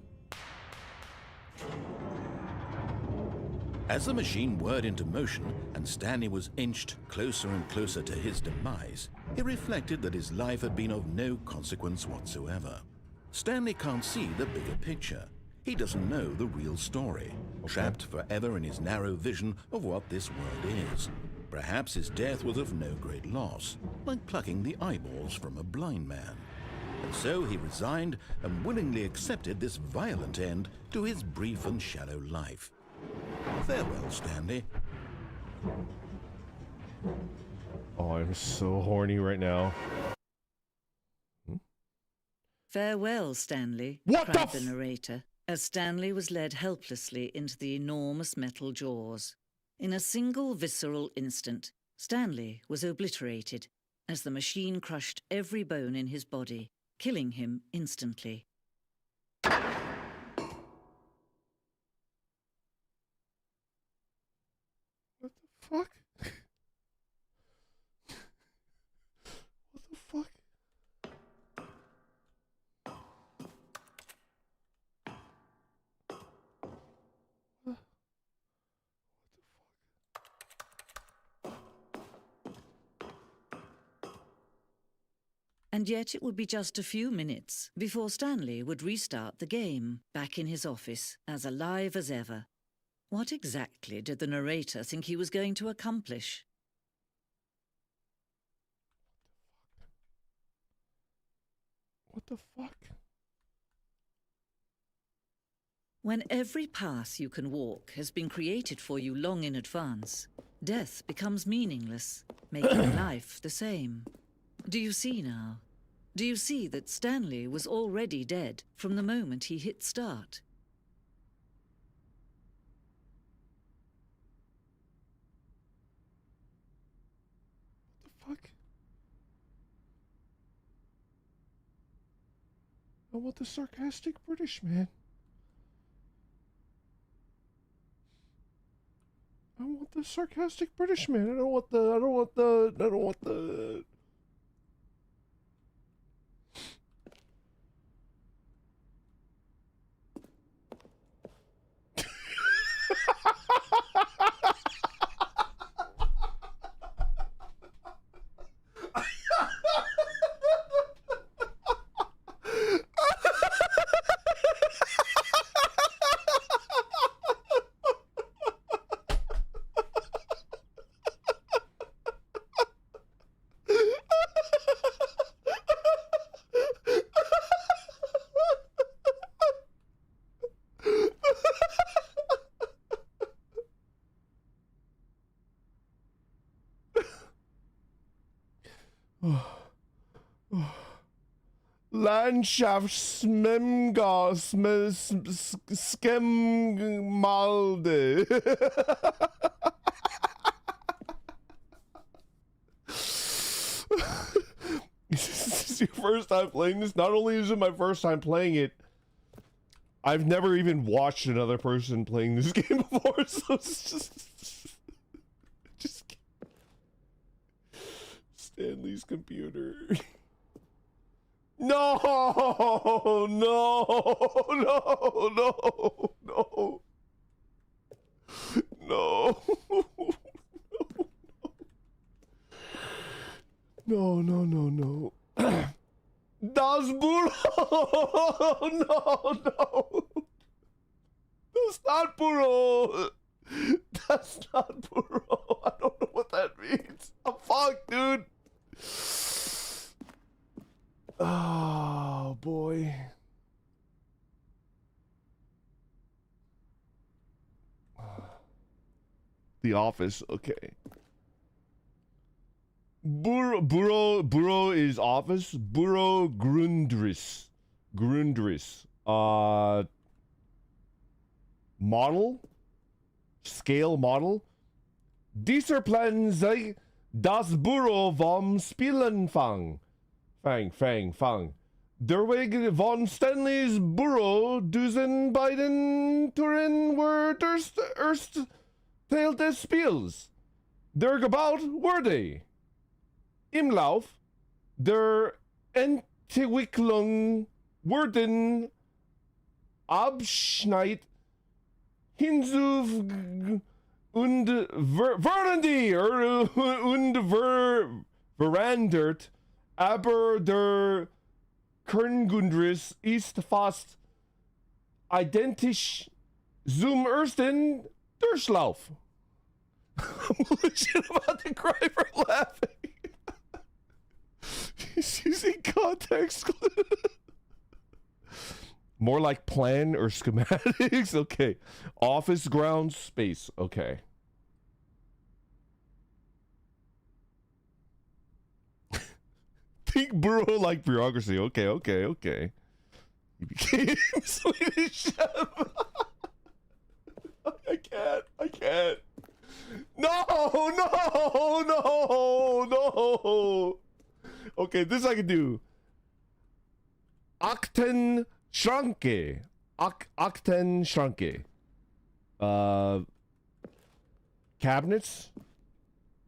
As the machine whirred into motion and Stanley was inched closer and closer to his demise, he reflected that his life had been of no consequence whatsoever. Stanley can't see the bigger picture. He doesn't know the real story, trapped forever in his narrow vision of what this world is. Perhaps his death was of no great loss, like plucking the eyeballs from a blind man. And so he resigned and willingly accepted this violent end to his brief and shallow life. Farewell, Stanley. Oh, I'm so horny right now. Farewell, Stanley, What cried the the narrator, as Stanley was led helplessly into the enormous metal jaws. In a single visceral instant, Stanley was obliterated as the machine crushed every bone in his body, killing him instantly. What the fuck? What the fuck? And yet it would be just a few minutes before Stanley would restart the game, back in his office, as alive as ever. What exactly did the narrator think he was going to accomplish? What the fuck? When every path you can walk has been created for you long in advance, death becomes meaningless, making life the same. Do you see now? Do you see that Stanley was already dead from the moment he hit start? What the fuck? I want the sarcastic British man. I want the sarcastic British man. I don't want the Landschaftsskemmalde. This is your first time playing this? Not only is it my first time playing it, I've never even watched another person playing this game before, so it's just Stanley's computer. No, no, no, no, no, no, no, no, no, no. Das Burro! No, no. That's not Burro. That's not Burro. I don't know what that means. I'm fucked, dude. Oh, boy. The Office, okay. Burro is office. Burro Grundris. Model? Scale model? Dieser Plan sei das Büro vom Spielenfang. Fang. Der Weg von Stanley's Büro duzen beiden Touren were erst Teil des Spiels. Der Gebaut wurde im Lauf der Entwicklung wurden Abschnitt hinzu und verandert, aber der Kerngundriss ist fast identisch zum ersten Durchlauf. I'm legit about to cry for laughing. He's using context clues. More like plan or schematics. Okay. Office ground space. Okay. Think bureau like bureaucracy. Okay, okay, okay. He became Swedish chef. I can't. No. Okay, this I can do. Akten Schranke. Akten Schranke. Cabinets.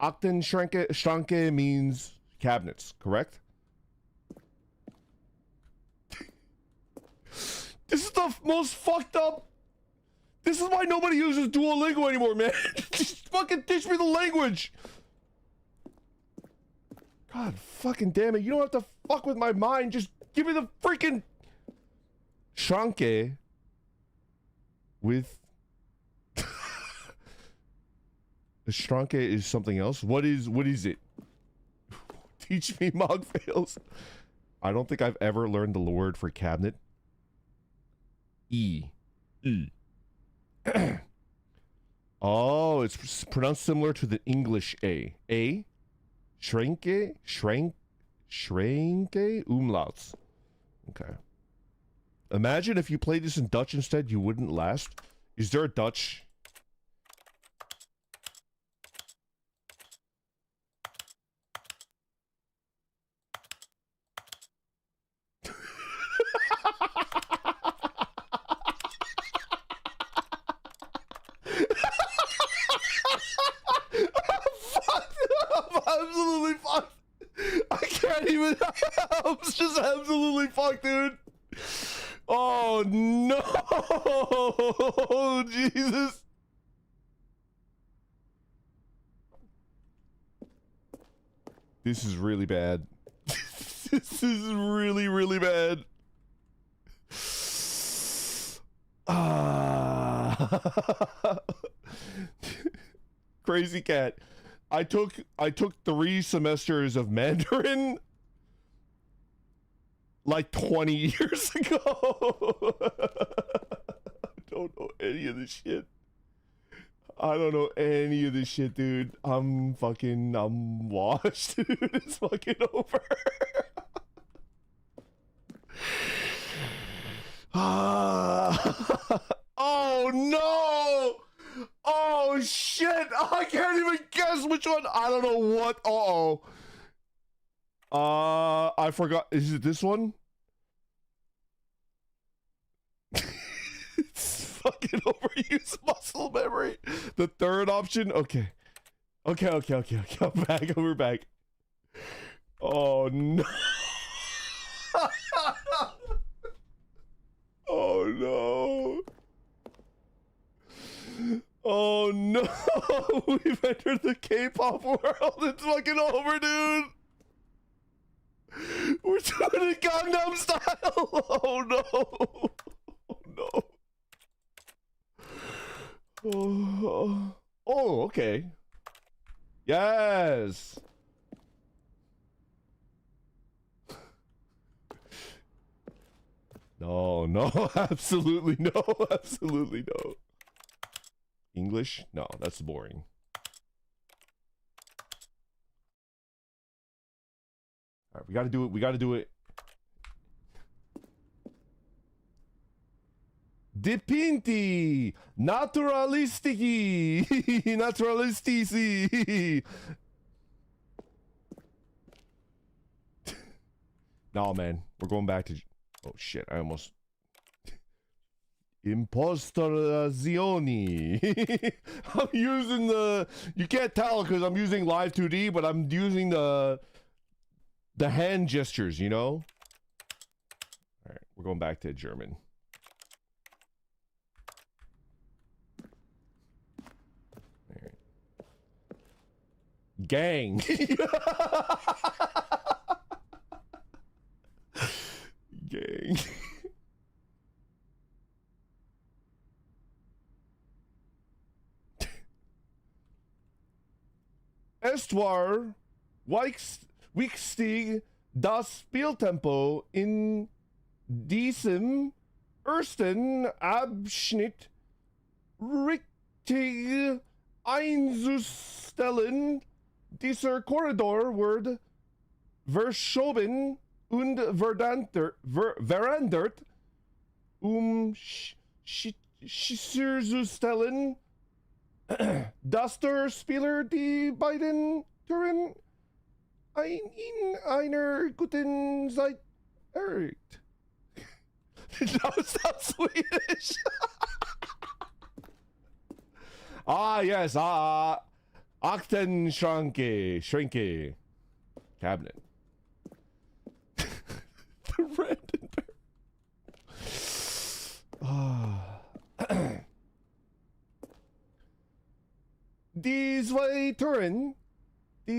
Akten Schranke means cabinets, correct? This is the most fucked up. This is why nobody uses Duolingo anymore, man. Just fucking teach me the language. God fucking damn it. You don't have to fuck with my mind. Just give me the freaking Schranke with the Schranke is something else. What is it? Teach me Mog fails. I don't think I've ever learned the word for cabinet. E. Oh, it's pronounced similar to the English A. A? Schranke? Schranke? Umlauts. Okay. Imagine if you played this in Dutch instead, you wouldn't last. Is there a Dutch? I'm absolutely fucked. I can't even. I'm just absolutely fucked, dude. Oh no, Jesus. This is really bad. This is really, really bad. Crazy cat. I took 3 semesters of Mandarin like 20 years ago. I don't know any of this shit. I don't know any of this shit, dude. I'm washed, dude. It's fucking over. Oh no! Oh shit! I can't even guess which one. I don't know what. I forgot. Is it this one? It's fucking overused muscle memory. The third option. Okay. I'm back. We're back. Oh no. Oh no. Oh no. We've entered the K-pop world. It's fucking over, dude. We're doing it Gangnam Style. Oh no. Oh no. Oh, okay. Yes. No, absolutely no, absolutely no. English? No, that's boring. All right, we gotta do it. Dipinti! Naturalistici! Naturalistici! No, man. We're going back to... Oh, shit. I almost... Impostazioni. I'm using the... You can't tell because I'm using Live 2D, but I'm using the hand gestures, you know? Alright, we're going back to German. Alright. Gang. Gang. Estuar, wichtig das Spieltempo in diesem ersten Abschnitt richtig einzustellen. Dieser Korridor wird verschoben und verändert, sicherzustellen, dass der Spieler die beiden Türen in einer guten Zeit erreicht. That was not Swedish. Yes. Aktenschranke. Cabinet. The random. Die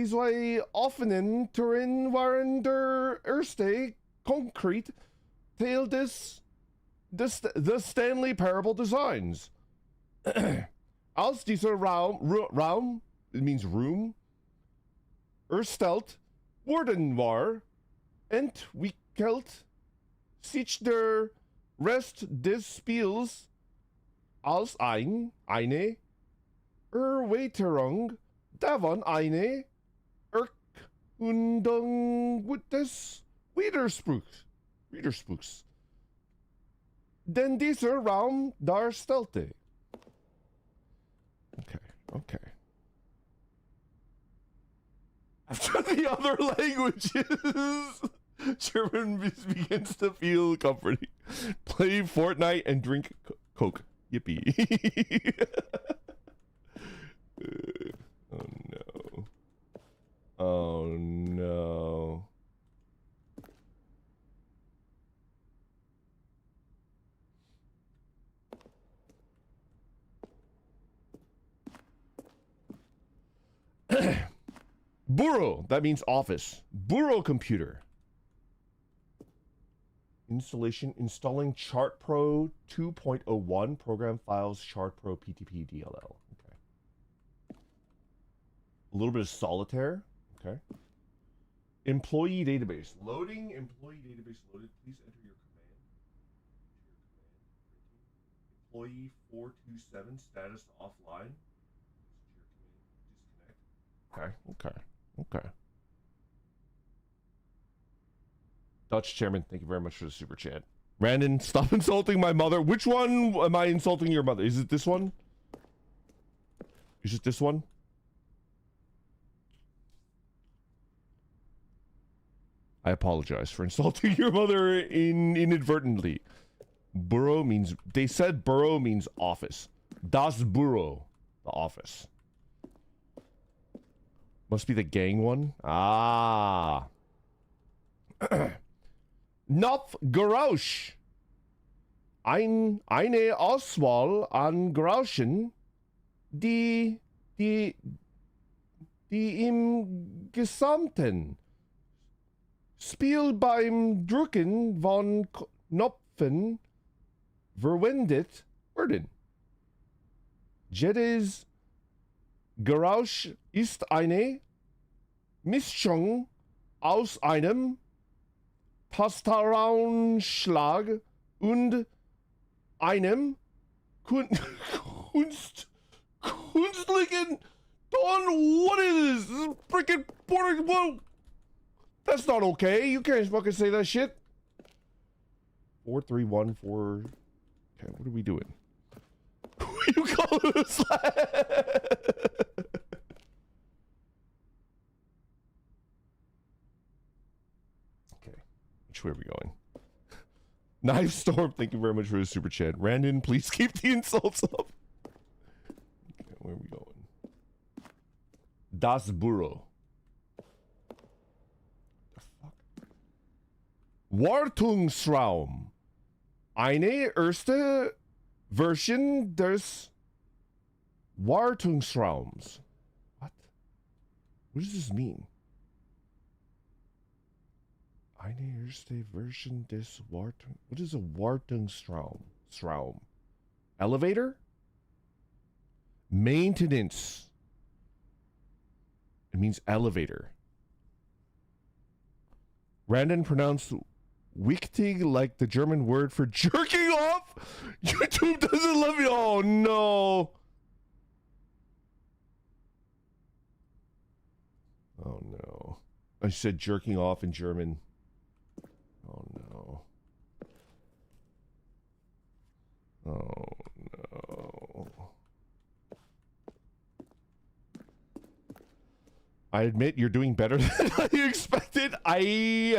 zwei offenen Türen waren der erste konkret Teil des the Stanley Parable designs. Als dieser Raum, it means room, erstellt worden war, entwickelt sich der Rest des Spiels als eine Erweiterung davon, eine Erkundung des Widerspruchs. Denn dieser Raum darstellte. Okay. After the other languages, German begins to feel comforting. Play Fortnite and drink Coke. Yippee. Oh no. Bureau, that means office. Bureau computer. Installing Chart Pro 2.01 program files Chart Pro PTP DLL. Okay. A little bit of solitaire. Okay. Employee database. Loading employee database loaded. Please enter your command. Employee 427 status offline. Disconnect. Okay. Dutch chairman, thank you very much for the super chat. Brandon, stop insulting my mother. Which one am I insulting your mother? Is it this one? Is it this one? I apologize for insulting your mother inadvertently. Bureau means, they said bureau means office. Das Büro, the office. Must be the gang one. Ah. Knopf Geräusch. Eine Auswahl an Geräuschen, die im gesamten Spiel beim Drücken von Knöpfen verwendet werden. Jedes Geräusch ist eine Mischung aus einem Tastaranschlag und einem künstlichen Ton. What is this? Freaking Puerto. Whoa. That's not okay. You can't fucking say that shit. 4314. Okay, what are we doing? You call it a slap? Okay, which way are we going? Knife Storm, thank you very much for the super chat. Randon, please keep the insults up. Okay, where are we going? Das Büro. The fuck? Wartungsraum. Eine erste Version des Wartungsraums. What? What does this mean? Eine erste Version des Wartung. What is a Wartungsraum? Elevator? Maintenance. It means elevator. Randon pronounced wichtig like the German word for jerking off. YouTube doesn't love you. Oh no. Oh no. I said jerking off in German. Oh no. Oh no. I admit you're doing better than I expected. I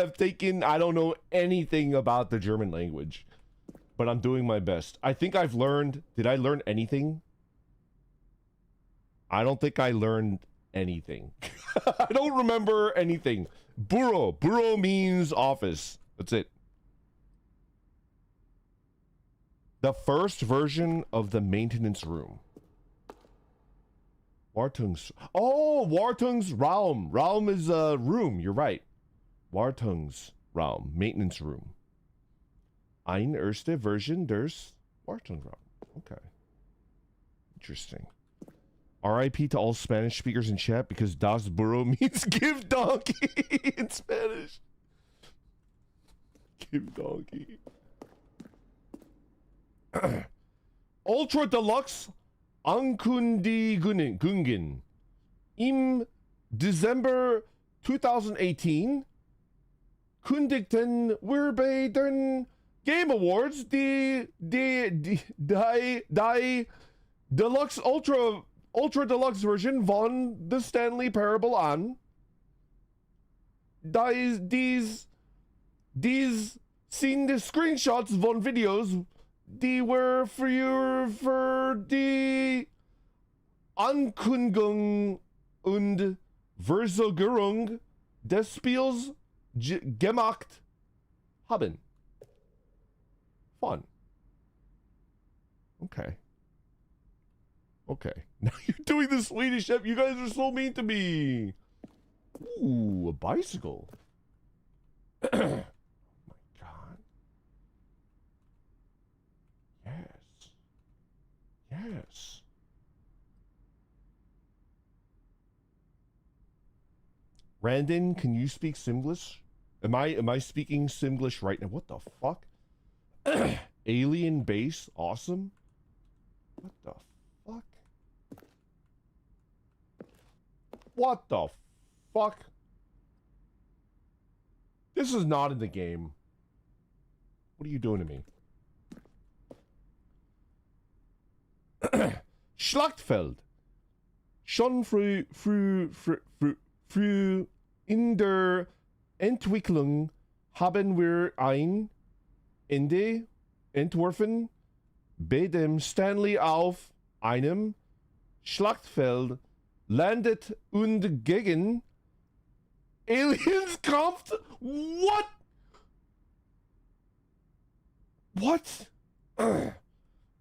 don't know anything about the German language, but I'm doing my best. I think I've learned, did I learn anything? I don't think I learned anything. I don't remember anything. Büro. Büro means office. That's it. The first version of the maintenance room. Wartungs. Oh, Wartungsraum. Raum is a room. You're right. Wartungsraum. Maintenance room. Eine erste Version des Wartungsraum. Okay. Interesting. RIP to all Spanish speakers in chat because das burro means give donkey in Spanish. Give donkey. Ultra Deluxe Ankündigungen. Im Dezember 2018 kündigten wir bei den Game Awards die Deluxe Ultra Deluxe Version von the Stanley Parable an. These sind die Screenshots von Videos, die were für die Ankündigung und Versorgung des Spiels gemacht haben. Fun. Okay. Okay. Now you're doing the Swedish app. You guys are so mean to me. Ooh, a bicycle. Oh my god. Yes. Yes. Randon, can you speak Simglish? Am I speaking Simglish right now? What the fuck? Alien base, awesome. What the fuck? What the fuck? This is not in the game. What are you doing to me? Schlachtfeld. Schon früh in der Entwicklung haben wir ein Ende entworfen, bei dem Stanley auf einem Schlachtfeld landet und gegen Aliens kämpft. What? What?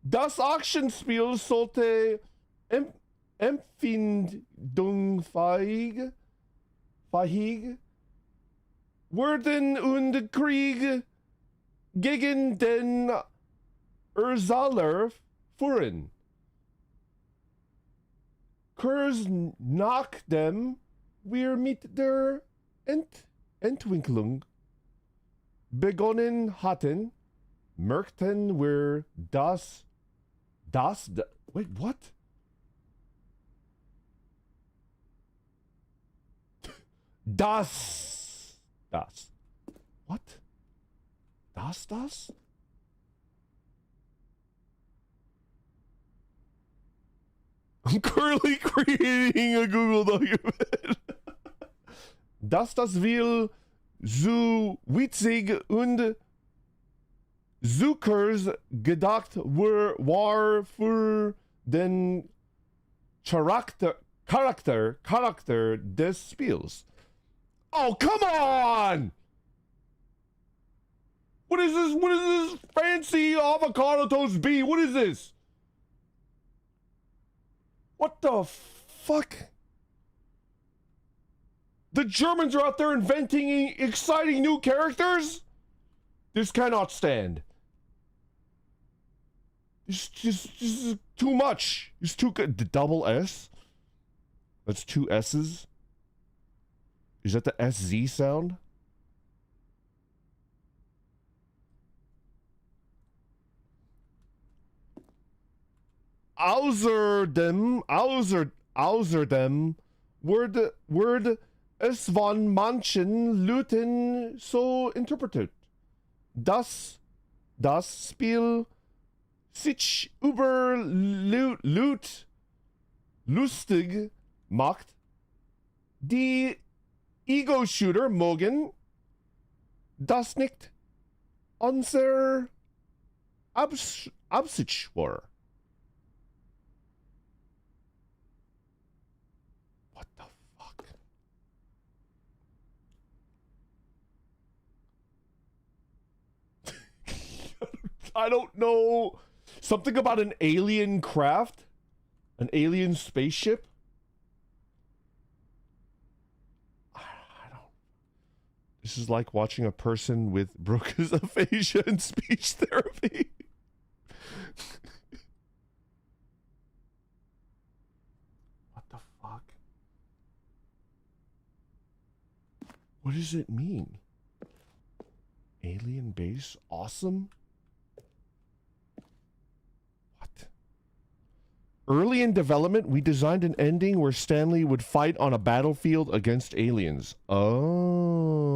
Das Actionspiel sollte empfindungsfähig werden und Krieg gegen den Ursaler führen. Kurz nachdem wir mit der Entwicklung begonnen hatten, merkten wir, wait, what? What? Das? I'm currently creating a Google document. Das will so witzig und Zuckers gedacht war für den Charakter des Spiels. Oh, come on! What is this? What is this fancy avocado toast bee? What is this? What the fuck? The Germans are out there inventing exciting new characters? This cannot stand. This is too much. It's too good. The double S? That's two S's? Is that the SZ sound? außerdem word es von manchen Leuten so interpreted, dass das Spiel sich über lustig macht. Die Ego-Shooter mögen das nicht unser Absicht war. What the fuck? I don't know. Something about an alien craft? An alien spaceship? I don't. This is like watching a person with Broca's aphasia and speech therapy. What the fuck? What does it mean? Alien base? Awesome? Early in development, we designed an ending where Stanley would fight on a battlefield against aliens. Oh.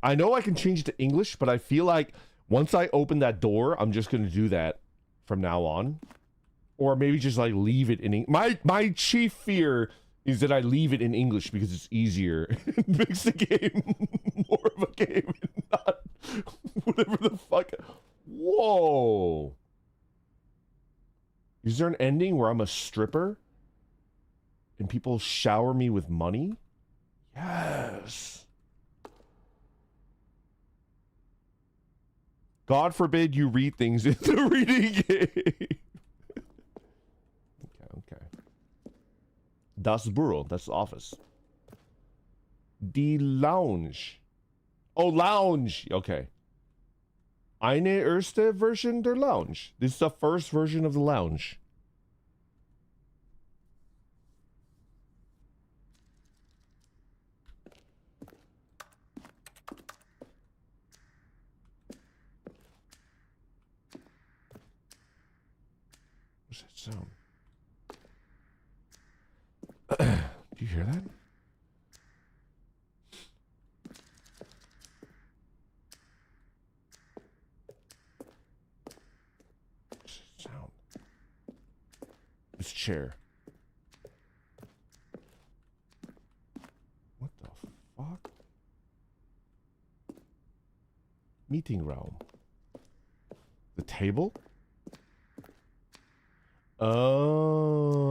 I know I can change it to English, but I feel like once I open that door, I'm just going to do that from now on. Or maybe just like leave it in English. My chief fear is that I leave it in English because it's easier. It makes the game more of a game and not whatever the fuck. Whoa. Is there an ending where I'm a stripper and people shower me with money? Yes. God forbid you read things in the reading game. Okay. Das Büro, that's the office. Die Lounge. Oh, lounge. Okay. Eine erste Version der Lounge. This is the first version of the lounge. What's that sound? Do you hear that? Sound. This chair. What the fuck? Meeting room. The table? Oh.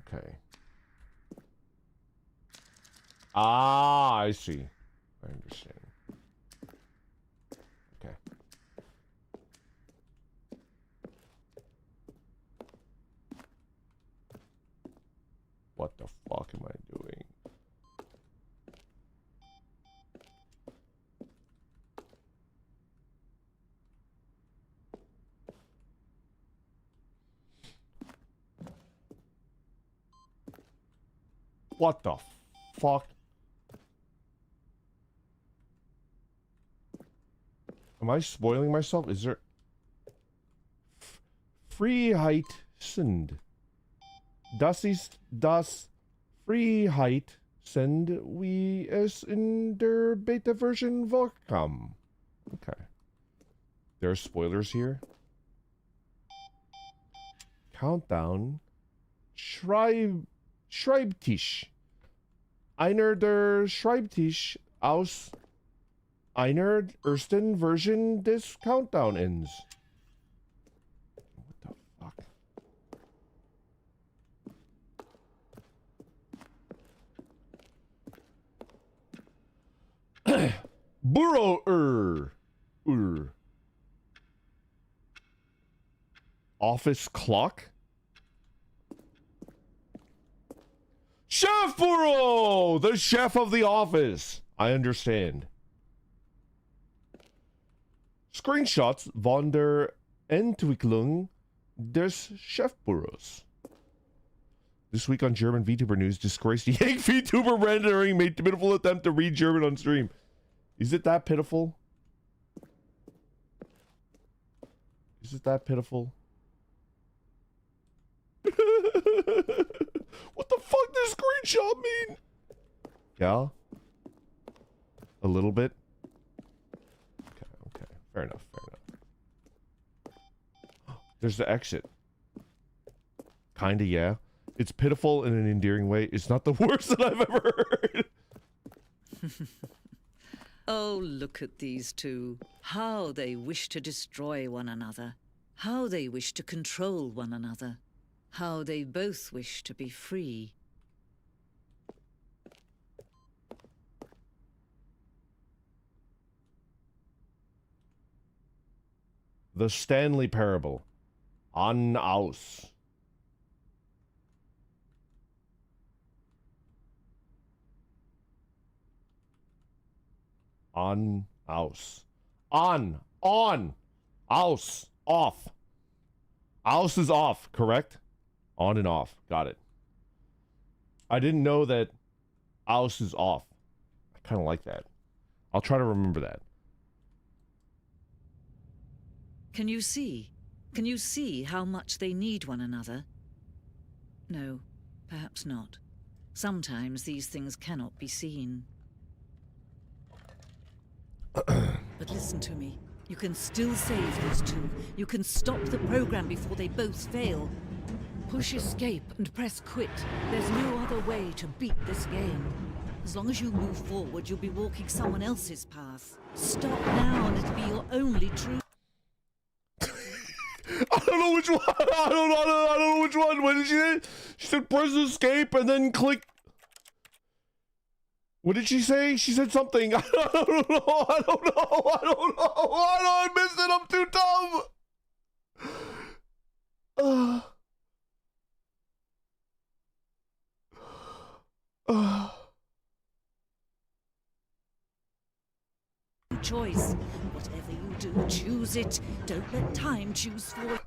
Okay. Ah, I see. I understand. Okay. What the fuck am I doing? What the fuck? Am I spoiling myself? Is there... Freiheit sind. Das ist das Freiheit sind, wie es in der Beta-Version vorkam. Okay. There are spoilers here. Countdown. Schreibtisch. Einer der Schreibtisch aus einer ersten Version des Countdown ends. What the fuck? Bureau Office clock? Chef Bureau! The chef of the office. I understand. Screenshots von der Entwicklung des Chefbüros. This week on German VTuber news, disgraced Yank VTuber rendering made pitiful attempt to read German on stream. Is it that pitiful? Is it that pitiful? What the fuck does screenshot mean? Yeah? A little bit? Okay. Fair enough. There's the exit. Kinda, yeah. It's pitiful in an endearing way. It's not the worst that I've ever heard. Oh, look at these two. How they wish to destroy one another. How they wish to control one another. How they both wish to be free. The Stanley Parable. An aus. On, aus. On, aus, off. Aus is off, correct? On and off. Got it. I didn't know that aus is off. I kind of like that. I'll try to remember that. Can you see? Can you see how much they need one another? No, perhaps not. Sometimes these things cannot be seen. But listen to me. You can still save these two. You can stop the program before they both fail. Push escape and press quit. There's no other way to beat this game. As long as you move forward, you'll be walking someone else's path. Stop now and it'll be your only true... I don't know which one. I don't know which one. What did she say? She said press escape and then click. What did she say? She said something. I don't know. I missed it. I'm too dumb. Choice. Whatever you do, choose it. Don't let time choose for you.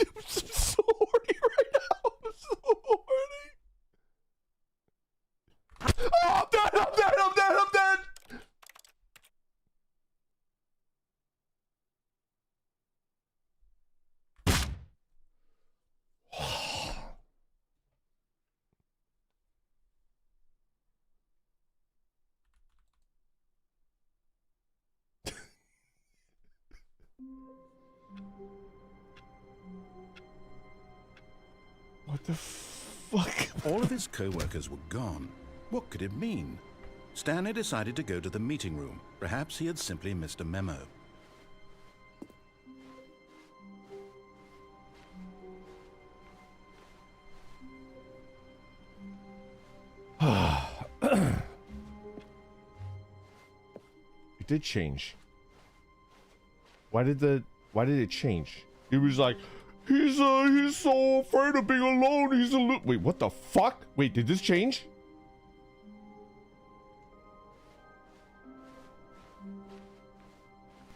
I'm so horny right now. I'm so horny. Oh, I'm dead. What the fuck? All of his co-workers were gone. What could it mean? Stanley decided to go to the meeting room. Perhaps he had simply missed a memo. It did change. Why did it change? He was like, he's so afraid of being alone. Wait, what the fuck? Wait, did this change?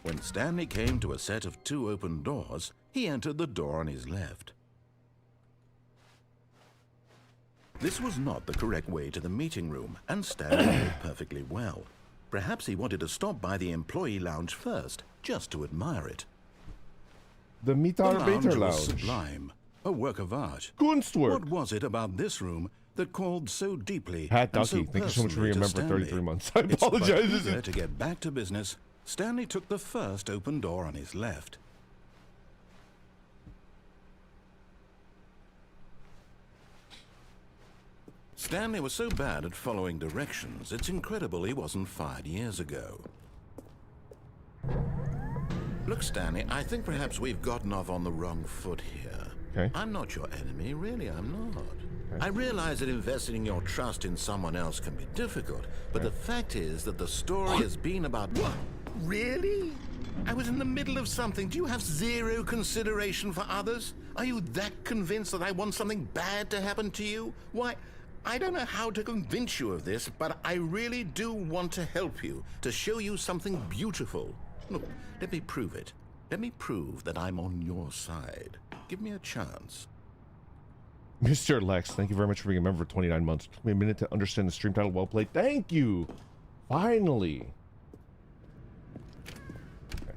When Stanley came to a set of 2 open doors, he entered the door on his left. This was not the correct way to the meeting room, and Stanley knew it perfectly well. Perhaps he wanted to stop by the employee lounge first, just to admire it. The Mitarbeiter was Lounge. Sublime, a work of art. Kunstwerk. What was it about this room that called so deeply Pat and Ducky, so thank you so much for personally to remembering Stanley? 33 months. I It's but apologize. eager to get back to business, Stanley took the first open door on his left. Stanley was so bad at following directions, it's incredible he wasn't fired years ago. Look, Stanley, I think perhaps we've gotten off on the wrong foot here. Okay. I'm not your enemy, really, I'm not. Okay. I realize that investing your trust in someone else can be difficult, but the fact is that the story has been about... What? Really? I was in the middle of something. Do you have zero consideration for others? Are you that convinced that I want something bad to happen to you? Why, I don't know how to convince you of this, but I really do want to help you, to show you something beautiful. Look, let me prove it. Let me prove that I'm on your side. Give me a chance. Mr. Lex, thank you very much for being a member for 29 months. Took me a minute to understand the stream title. Well played. Thank you. Finally. Okay.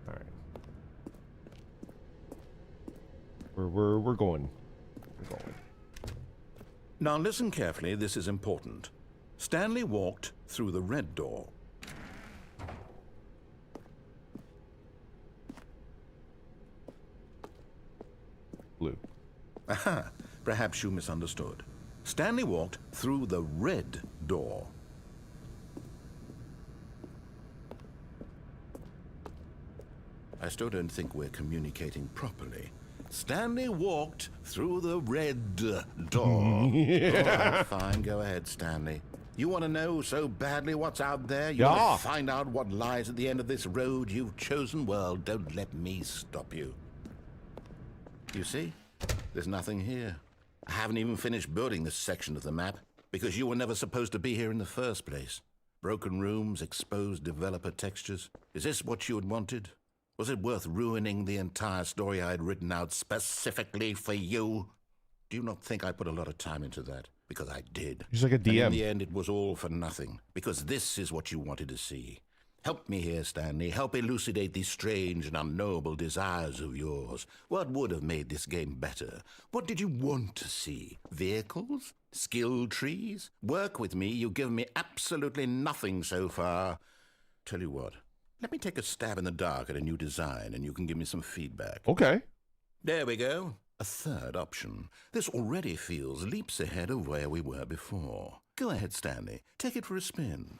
All right. We're going. We're going. Now listen carefully, this is important. Stanley walked through the red door. Blue. Aha, perhaps you misunderstood. Stanley walked through the red door. I still don't think we're communicating properly. Stanley walked through the red door. Yeah. All right, fine, go ahead, Stanley. You want to know so badly what's out there? You Yeah. want to find out what lies at the end of this road you've chosen? Well, don't let me stop you. You see? There's nothing here. I haven't even finished building this section of the map, because you were never supposed to be here in the first place. Broken rooms, exposed developer textures. Is this what you had wanted? Was it worth ruining the entire story I had written out specifically for you? Do you not think I put a lot of time into that? Because I did. He's like a And DM. in the end, it was all for nothing, because this is what you wanted to see. Help me here, Stanley. Help elucidate these strange and unknowable desires of yours. What would have made this game better? What did you want to see? Vehicles? Skill trees? Work with me. You've given me absolutely nothing so far. Tell you what. Let me take a stab in the dark at a new design, and you can give me some feedback. Okay. There we go. A third option. This already feels leaps ahead of where we were before. Go ahead, Stanley. Take it for a spin.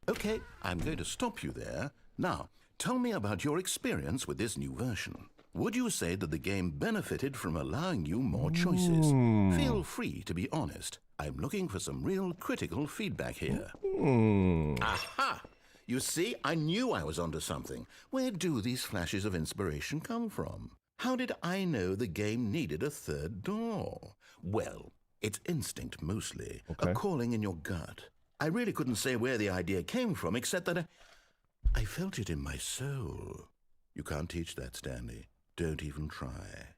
Okay, I'm going to stop you there. Now, tell me about your experience with this new version. Would you say that the game benefited from allowing you more choices? Feel free to be honest. I'm looking for some real critical feedback here. Aha! You see, I knew I was onto something. Where do these flashes of inspiration come from? How did I know the game needed a third door? Well, it's instinct mostly, Okay. a calling in your gut. I really couldn't say where the idea came from, except that I felt it in my soul. You can't teach that, Stanley. Don't even try.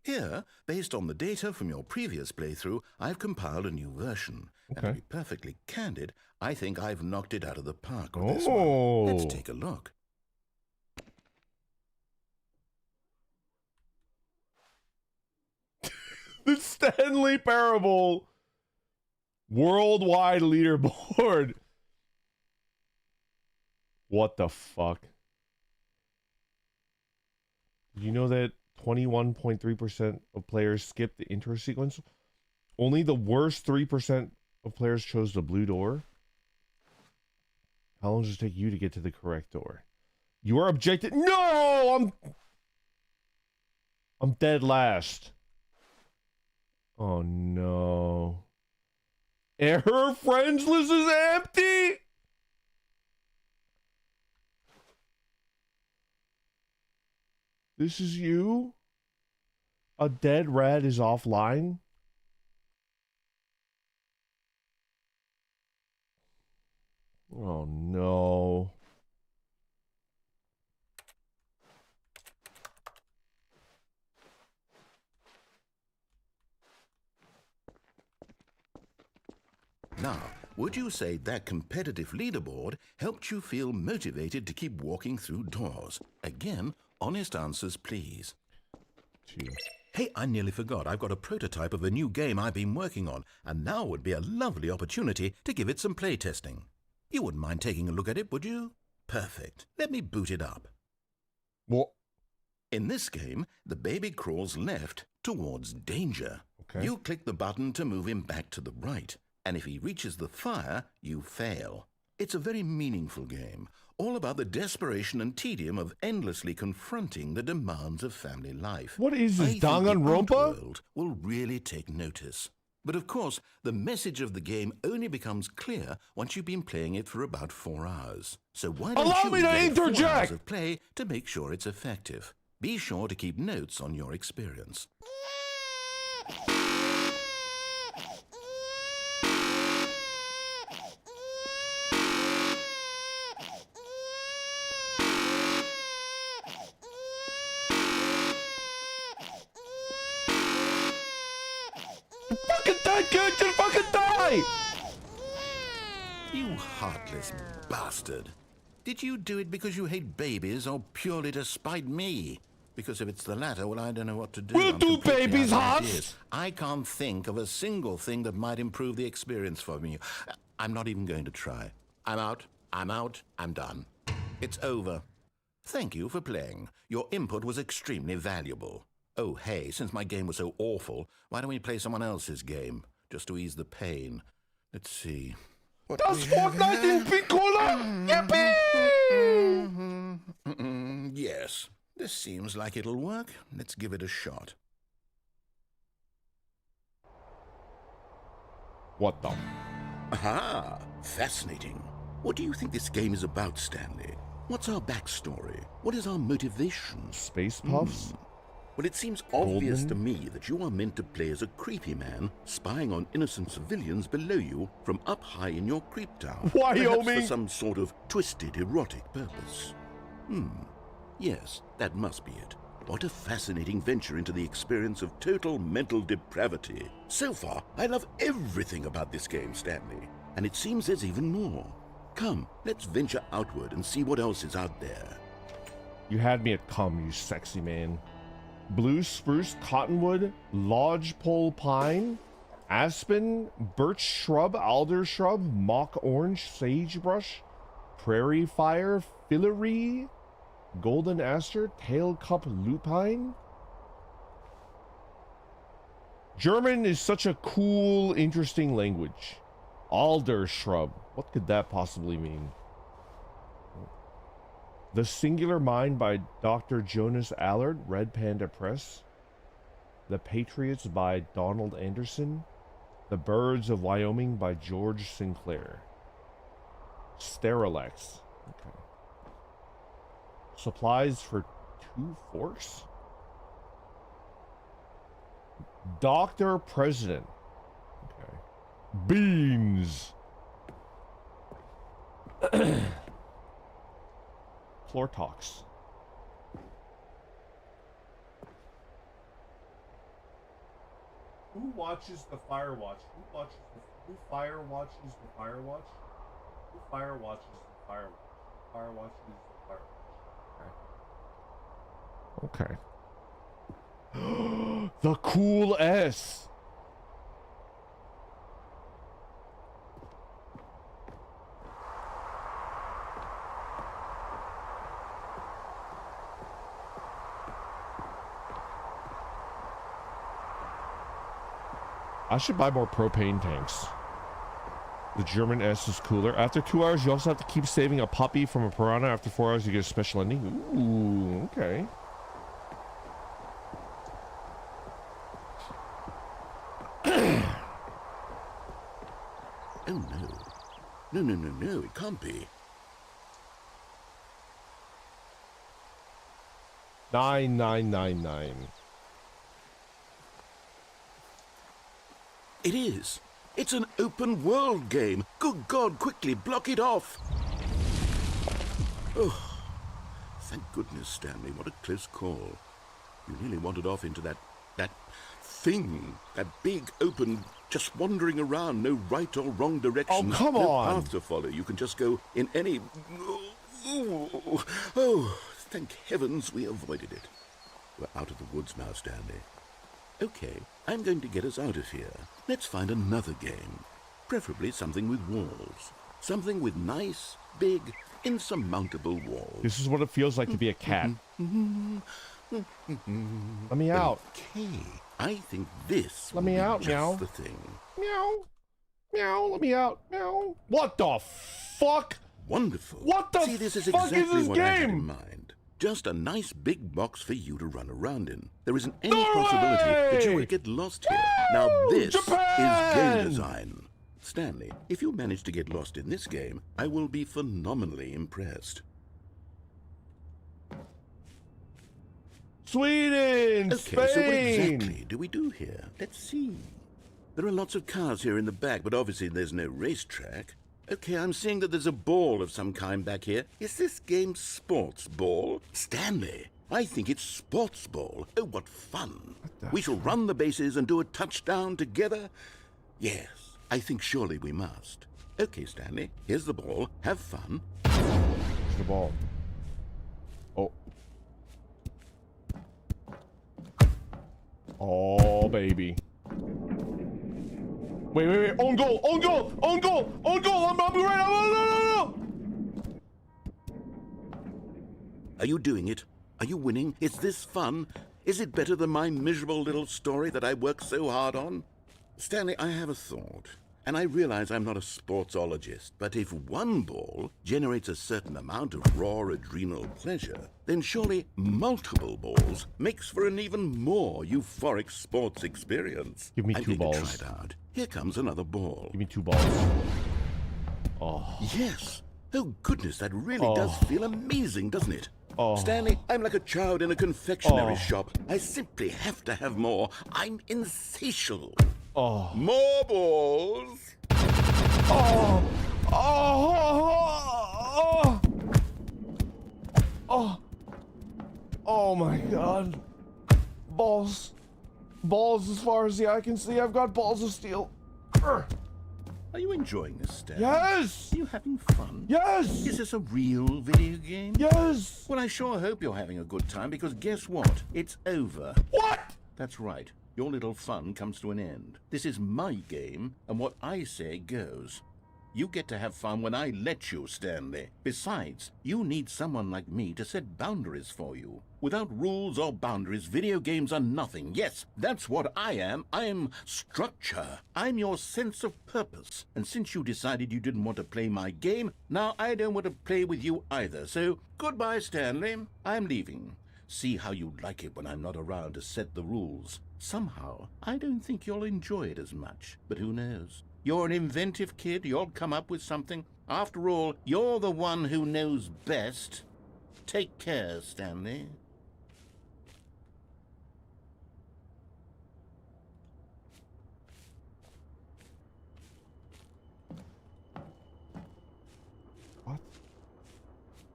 Here, based on the data from your previous playthrough, I've compiled a new version. And to Okay. be perfectly candid, I think I've knocked it out of the park with this Oh. one. Let's take a look. The Stanley Parable worldwide leaderboard. What the fuck? You know that 21.3% of players skipped the intro sequence? Only the worst 3% of players chose the blue door. How long does it take you to get to the correct door? You are objected. No! I'm dead last. Oh no. Error friends list is empty. This is you? A dead rat is offline? Oh no. Now, would you say that competitive leaderboard helped you feel motivated to keep walking through doors? Again, honest answers, please. Gee. Hey, I nearly forgot. I've got a prototype of a new game I've been working on, and now would be a lovely opportunity to give it some playtesting. You wouldn't mind taking a look at it, would you? Perfect. Let me boot it up. What? In this game, the baby crawls left towards danger. Okay. You click the button to move him back to the right, and if he reaches the fire, you fail. It's a very meaningful game, all about the desperation and tedium of endlessly confronting the demands of family life. What is I this, think the art Danganronpa? world will really take notice. But of course, the message of the game only becomes clear once you've been playing it for about 4 hours. So why don't Allow you me to give it 4 hours interject! of play to make sure it's effective? Be sure to keep notes on your experience. Fucking die, kid! Just fucking die! You heartless bastard. Did you do it because you hate babies or purely to spite me? Because if it's the latter, well, I don't know what to do. We'll I'm do completely babies, out of Hans. ideas. I can't think of a single thing that might improve the experience for me. I'm not even going to try. I'm out. I'm done. It's over. Thank you for playing. Your input was extremely valuable. Oh, hey, since my game was so awful, why don't we play someone else's game? Just to ease the pain. Let's see. Das Fortnite in Piccola! Yippee! Yes, this seems like it'll work. Let's give it a shot. What the? Aha! Fascinating. What do you think this game is about, Stanley? What's our backstory? What is our motivation? Space puffs? Well, it seems obvious Goldman? to me that you are meant to play as a creepy man spying on innocent civilians below you from up high in your creep tower. Perhaps Wyoming! for some sort of twisted erotic purpose. Yes, that must be it. What a fascinating venture into the experience of total mental depravity. So far, I love everything about this game, Stanley. And it seems there's even more. Come, let's venture outward and see what else is out there. You had me at come, you sexy man. Blue spruce, cottonwood, lodgepole pine, aspen, birch shrub, alder shrub, mock orange, sagebrush, prairie fire, fillory, golden aster, tail cup lupine. German is such a cool, interesting language. Alder shrub. What could that possibly mean? The Singular Mind by Dr. Jonas Allard, Red Panda Press. The Patriots by Donald Anderson. The Birds of Wyoming by George Sinclair. Sterilex. Okay. Supplies for 2 forks? Dr. President. Okay. Beans. Floor talks. Who watches the Fire Watch? Who fire watches the Fire Watch? Who fire watches the Fire Watch? Fire watches the Fire Watch. Okay. The cool S. I should buy more propane tanks. The German S is cooler. After 2 hours, you also have to keep saving a puppy from a piranha. After 4 hours, you get a special ending. Ooh, okay. Oh, no. No, it can't be. 9999. It is. It's an open world game. Good God, quickly block it off. Oh, thank goodness, Stanley. What a close call. You nearly wandered off into that thing. That big, open, just wandering around, no right or wrong direction. Oh, come no on. path to follow. You can just go in any... Oh, thank heavens we avoided it. We're out of the woods now, Stanley. Okay, I'm going to get us out of here. Let's find another game. Preferably something with walls. Something with nice, big, insurmountable walls. This is what it feels like to be a cat. Let me out. Okay, I think this Let will me be out, just meow. the thing. Meow. Meow. Let me out. Meow. What the fuck? Wonderful. What the See, this is fuck is exactly this what I had game? in mind. just a nice big box for you to run around in. There isn't any possibility that you would get lost here. Now this is game design. Stanley, if you manage to get lost in this game, I will be phenomenally impressed. Sweden, Okay, so what Spain. exactly do we do here? Let's see. There are lots of cars here in the back, but obviously there's no racetrack. Okay, I'm seeing that there's a ball of some kind back here. Is this game sports ball? Stanley, I think it's sports ball. Oh, what fun. We shall run the bases and do a touchdown together. Yes, I think surely we must. Okay, Stanley, here's the ball. Have fun. Here's the ball. Oh. Oh, baby. Wait. Own goal. I'm right. No. Are you doing it? Are you winning? Is this fun? Is it better than my miserable little story that I worked so hard on? Stanley, I have a thought. And I realize I'm not a sportsologist, but if one ball generates a certain amount of raw adrenal pleasure, then surely multiple balls makes for an even more euphoric sports experience. Give me I'm two going balls. to try it out. Here comes another ball. Give me 2 balls. Oh. Yes. Oh, goodness, that really does feel amazing, doesn't it? Oh. Stanley, I'm like a child in a confectionery shop. I simply have to have more. I'm insatiable. Oh. More balls. Oh. Oh my God. Balls as far as the eye can see. I've got balls of steel. Are you enjoying this, Stanley? Yes. Are you having fun? Yes. Is this a real video game? Yes. Well, I sure hope you're having a good time, because guess what? It's over. What? That's right. Your little fun comes to an end. This is my game, and what I say goes. You get to have fun when I let you, Stanley. Besides, you need someone like me to set boundaries for you. Without rules or boundaries, video games are nothing. Yes, that's what I am. I'm structure. I'm your sense of purpose. And since you decided you didn't want to play my game, now I don't want to play with you either. So, goodbye, Stanley. I'm leaving. See how you like it when I'm not around to set the rules. Somehow, I don't think you'll enjoy it as much. But who knows? You're an inventive kid. You'll come up with something. After all, you're the one who knows best. Take care, Stanley.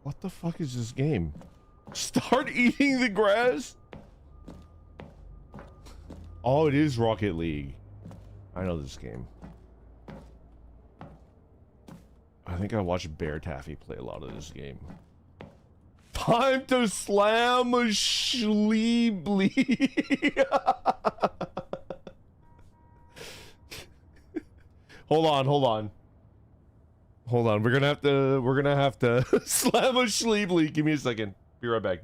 What the fuck is this game? Start eating the grass? Oh, it is Rocket League. I know this game. I think I watched Bear Taffy play a lot of this game. Time to slam a Schleebly. Hold on. We're gonna have to slam a Schleebly. Give me a second. Be right back.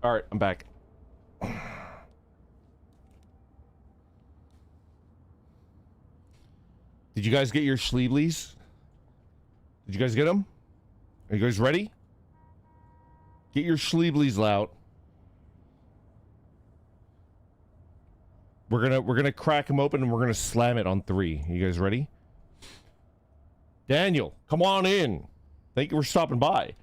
All right, I'm back. Did you guys get your Schleeblies? Did you guys get them? Are you guys ready? Get your Schleeblies out. We're gonna crack them open and we're gonna slam it on 3. You guys ready? Daniel, come on in. Thank you for stopping by.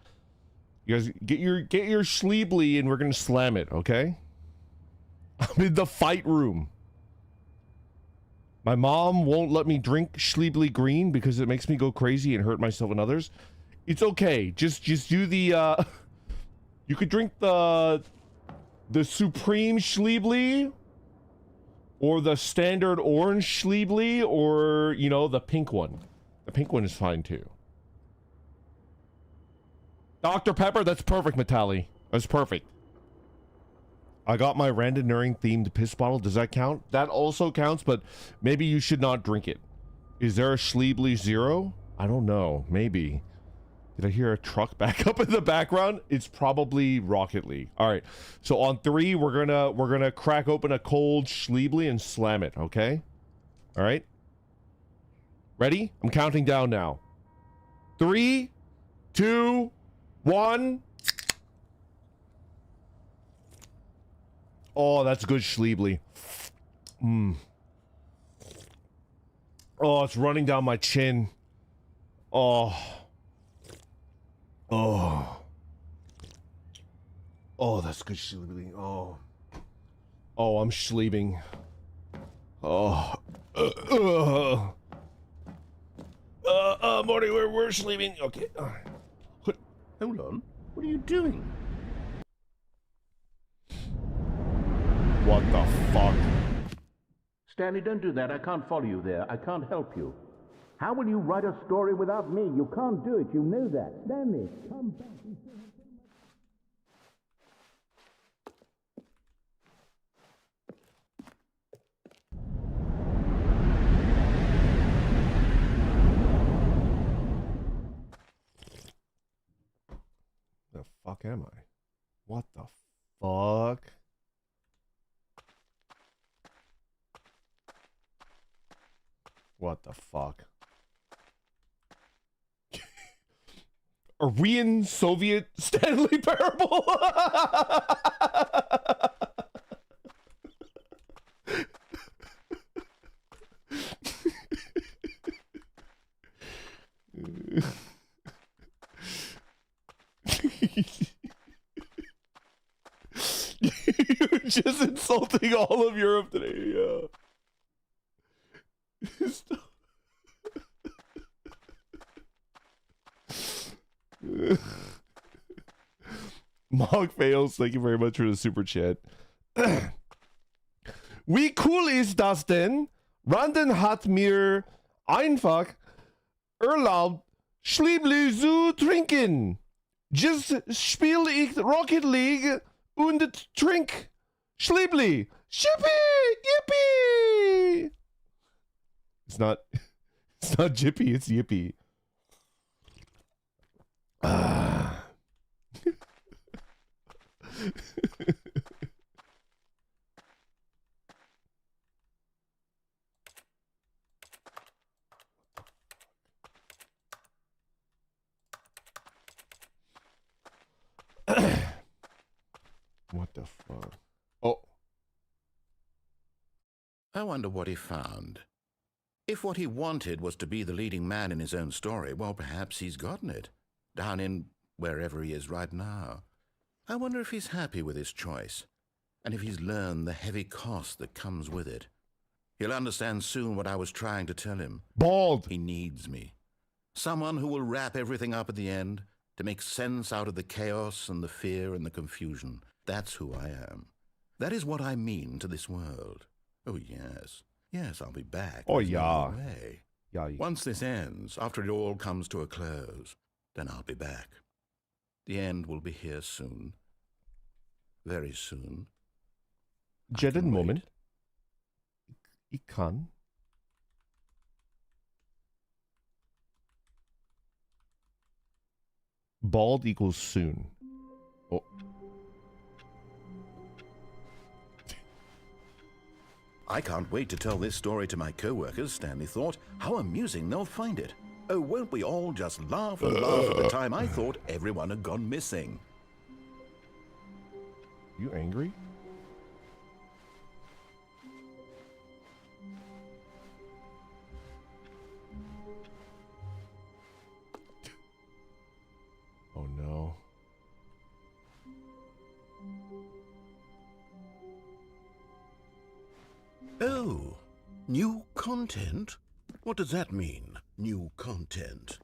You guys get your Schleebly and we're gonna slam it, okay? I'm in the fight room. My mom won't let me drink Schleebly Green because it makes me go crazy and hurt myself and others. It's okay. Just do the you could drink the Supreme Schliebly or the standard orange Schliebly, or you know, the pink one. The pink one is fine too. Dr. Pepper, that's perfect, Metali. That's perfect. I got my Randonering themed piss bottle. Does that count? That also counts, but maybe you should not drink it. Is there a Schliebly Zero? I don't know. Maybe. Did I hear a truck back up in the background? It's probably Rocket League. All right. So on 3, we're gonna crack open a cold Schliebly and slam it. Okay. All right. Ready? I'm counting down now. 3, 2, 1. Oh, that's good Schliebly. Oh, it's running down my chin. Oh. Oh. Oh, that's good Schliebly. Oh. Oh, I'm schliebing. Oh. Morty, we're schliebing. Okay. Hold on. What are you doing? What the fuck? Stanley, don't do that. I can't follow you there. I can't help you. How will you write a story without me? You can't do it. You know that. Stanley, come back. The fuck am I? What the fuck? What the fuck? Aryan Soviet Stanley Parable? You're just insulting all of Europe today, yeah. Mog fails. Thank you very much for the super chat. Wie cool ist das denn? Randon hat mir einfach erlaubt, Schliebli zu trinken. Just spiel ich Rocket League und trink Schliebli. Yippee! Yippee! It's not Jippy, it's Yippee. What the fuck? Oh. I wonder what he found. If what he wanted was to be the leading man in his own story, well, perhaps he's gotten it. Down in wherever he is right now. I wonder if he's happy with his choice, and if he's learned the heavy cost that comes with it. He'll understand soon what I was trying to tell him. Bald. He needs me. Someone who will wrap everything up at the end, to make sense out of the chaos and the fear and the confusion. That's who I am. That is what I mean to this world. Oh, yes. Yes, I'll be back. Oh, There's no yeah. other way. Yeah. Once this ends, after it all comes to a close, then I'll be back. The end will be here soon. Very soon. Jed een moment. Ik kan. Bald equals soon. Oh. I can't wait to tell this story to my co-workers, Stanley thought. How amusing they'll find it. Oh, won't we all just laugh and laugh at the time I thought everyone had gone missing. You angry? Oh no. Oh, new content? What does that mean, new content?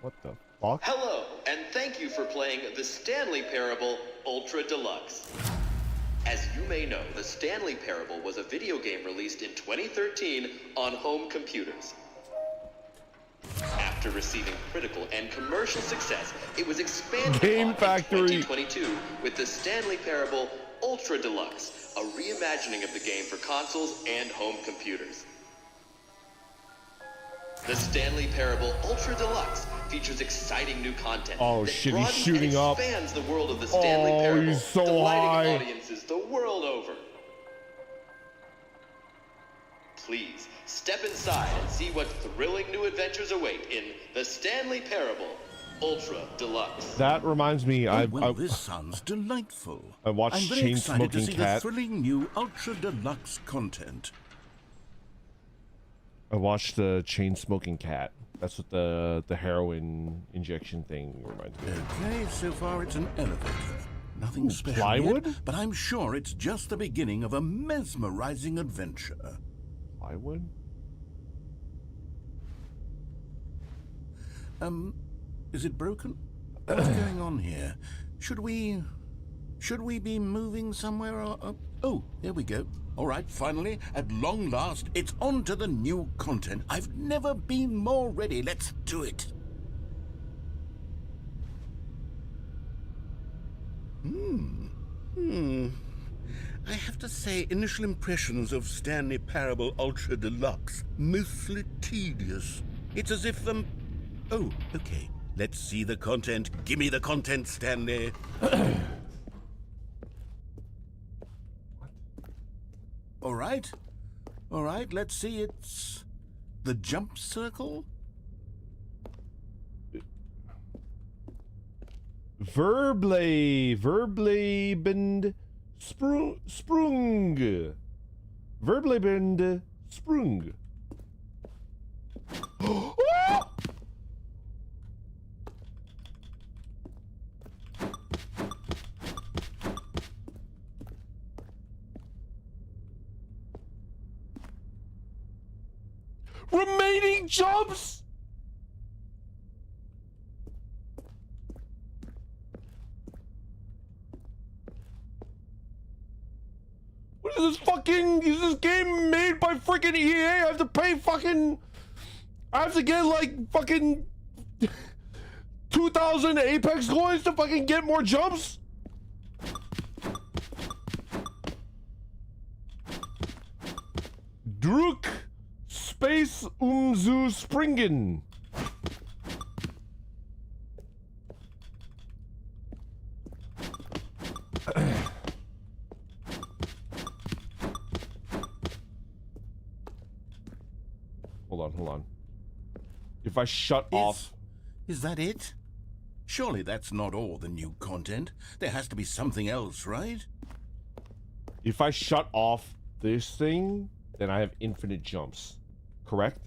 What the fuck? Hello, and thank you for playing the Stanley Parable Ultra Deluxe. As you may know, the Stanley Parable was a video game released in 2013 on home computers. After receiving critical and commercial success, it was expanded Game upon Factory. in 2022 with the Stanley Parable Ultra Deluxe, a reimagining of the game for consoles and home computers. The Stanley Parable Ultra Deluxe features exciting new content Oh, that shit, he's broadens shooting and up. expands the world of the Stanley Oh, Parable, he's so delighting high. audiences the world over. Please, step inside and see what thrilling new adventures await in the Stanley Parable Ultra Deluxe. That reminds me, Well, this sounds delightful. I watched I'm very Chain excited to Smoking see Cat. the thrilling new Ultra Deluxe content. I watched the Chain Smoking Cat. That's what the heroin injection thing reminds me of. Okay, so far it's an elevator. Nothing special plywood? yet, but I'm sure it's just the beginning of a mesmerizing adventure. Plywood? Is it broken? What's going on here? Should we be moving somewhere or... Oh, there we go. All right, finally, at long last, it's on to the new content. I've never been more ready. Let's do it. I have to say, initial impressions of Stanley Parable Ultra Deluxe, mostly tedious. It's as if Oh, okay. Let's see the content. Give me the content, Stanley. All right. All right, let's see. It's the jump circle? Verblebend Sprung. Verblebend Sprung. Remaining jumps? What is this fucking... Is this game made by freaking EA? I have to pay fucking... I have to get like fucking 2,000 Apex coins to fucking get more jumps? Druk Space Zu Springen. Hold on. If I shut off... Is that it? Surely that's not all the new content. There has to be something else, right? If I shut off this thing, then I have infinite jumps. Correct?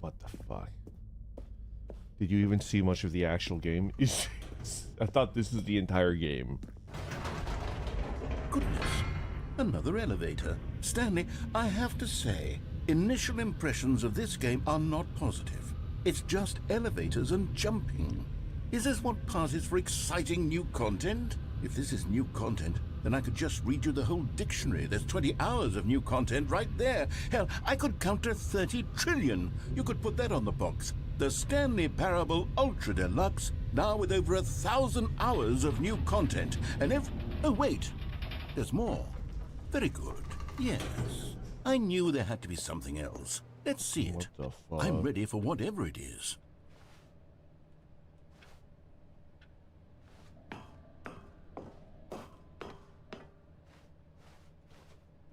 What the fuck? Did you even see much of the actual game? I thought this was the entire game. Goodness, another elevator. Stanley, I have to say, initial impressions of this game are not positive. It's just elevators and jumping. Is this what passes for exciting new content? If this is new content, then I could just read you the whole dictionary. There's 20 hours of new content right there. Hell, I could count to 30 trillion. You could put that on the box. The Stanley Parable Ultra Deluxe, now with over 1,000 hours of new content. And oh, wait. There's more. Very good. Yes. I knew there had to be something else. Let's see it. What the fuck? I'm ready for whatever it is.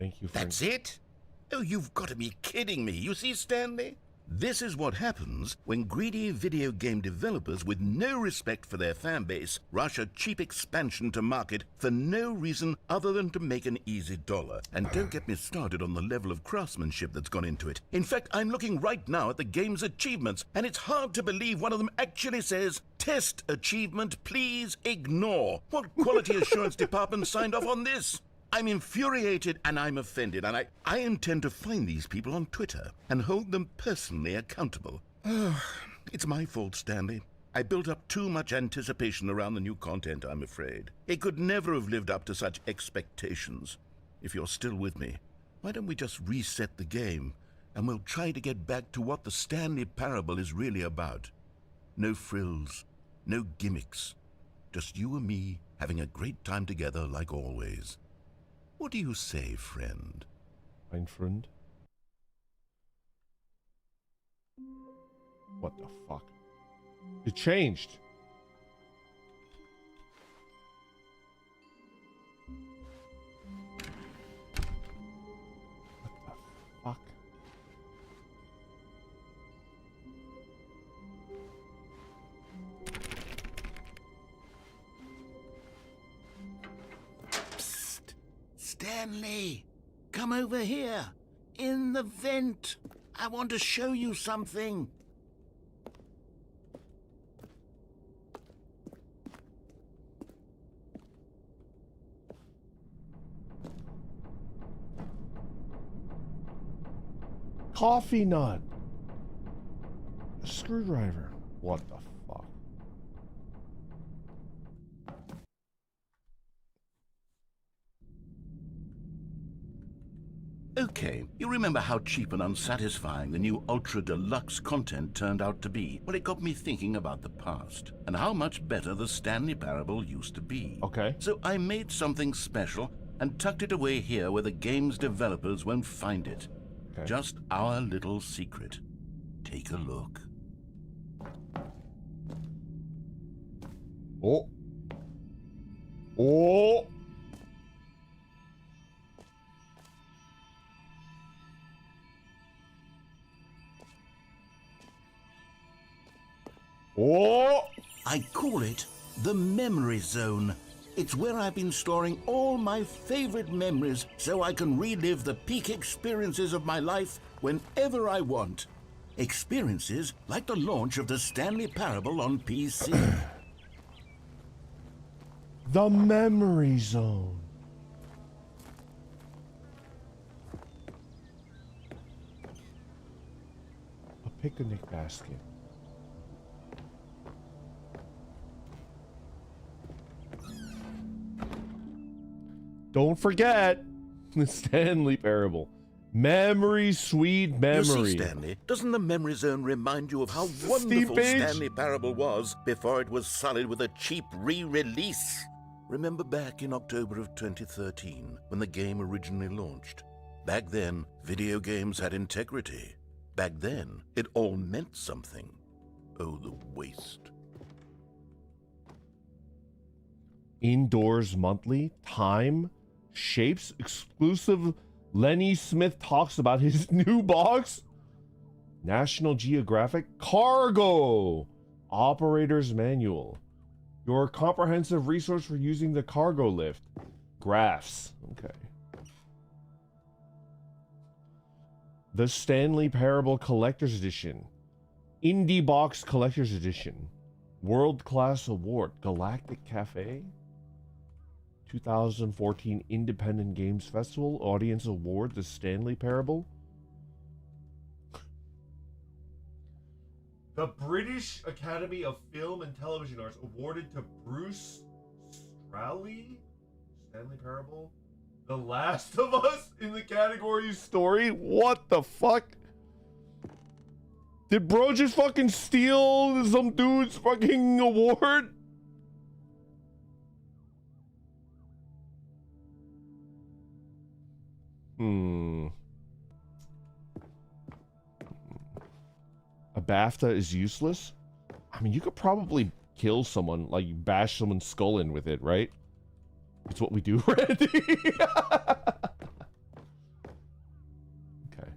Thank you for... That's it? Oh, you've got to be kidding me. You see, Stanley? This is what happens when greedy video game developers with no respect for their fan base rush a cheap expansion to market for no reason other than to make an easy dollar. And don't get me started on the level of craftsmanship that's gone into it. In fact, I'm looking right now at the game's achievements, and it's hard to believe one of them actually says, "Test achievement, please ignore." What quality assurance department signed off on this? I'm infuriated and I'm offended, and I intend to find these people on Twitter and hold them personally accountable. It's my fault, Stanley. I built up too much anticipation around the new content, I'm afraid. It could never have lived up to such expectations. If you're still with me, why don't we just reset the game, and we'll try to get back to what the Stanley Parable is really about. No frills, no gimmicks. Just you and me having a great time together like always. What do you say, friend? Mein friend. What the fuck? It changed. What the fuck? Stanley, come over here. In the vent. I want to show you something. Coffee nut. A screwdriver. What the fuck? Okay, you remember how cheap and unsatisfying the new Ultra Deluxe content turned out to be? Well, it got me thinking about the past and how much better the Stanley Parable used to be. Okay. So I made something special and tucked it away here where the game's developers won't find it. Okay. Just our little secret. Take a look. Oh. Oh. Oh! I call it the Memory Zone. It's where I've been storing all my favorite memories so I can relive the peak experiences of my life whenever I want. Experiences like the launch of the Stanley Parable on PC. The Memory Zone. A picnic basket. Don't forget the Stanley Parable. Memory, sweet memory. You see, Stanley, doesn't the Memory Zone remind you of how wonderful Page? Stanley Parable was before it was sullied with a cheap re-release? Remember back in October of 2013, when the game originally launched? Back then, video games had integrity. Back then, it all meant something. Oh, the waste. Indoors Monthly, Time, Shapes, exclusive. Lenny Smith talks about his new box. National Geographic, Cargo, Operator's Manual, your comprehensive resource for using the cargo lift. Graphs, okay. The Stanley Parable Collector's Edition, Indie Box Collector's Edition, World Class Award, Galactic Cafe, 2014 Independent Games Festival Audience Award, The Stanley Parable. The British Academy of Film and Television Arts awarded to Bruce Straley, Stanley Parable. The Last of Us in the category story. What the fuck? Did bro just fucking steal some dude's fucking award? A BAFTA is useless? I mean, you could probably kill someone, like bash someone's skull in with it, right? It's what we do, Randy. Okay.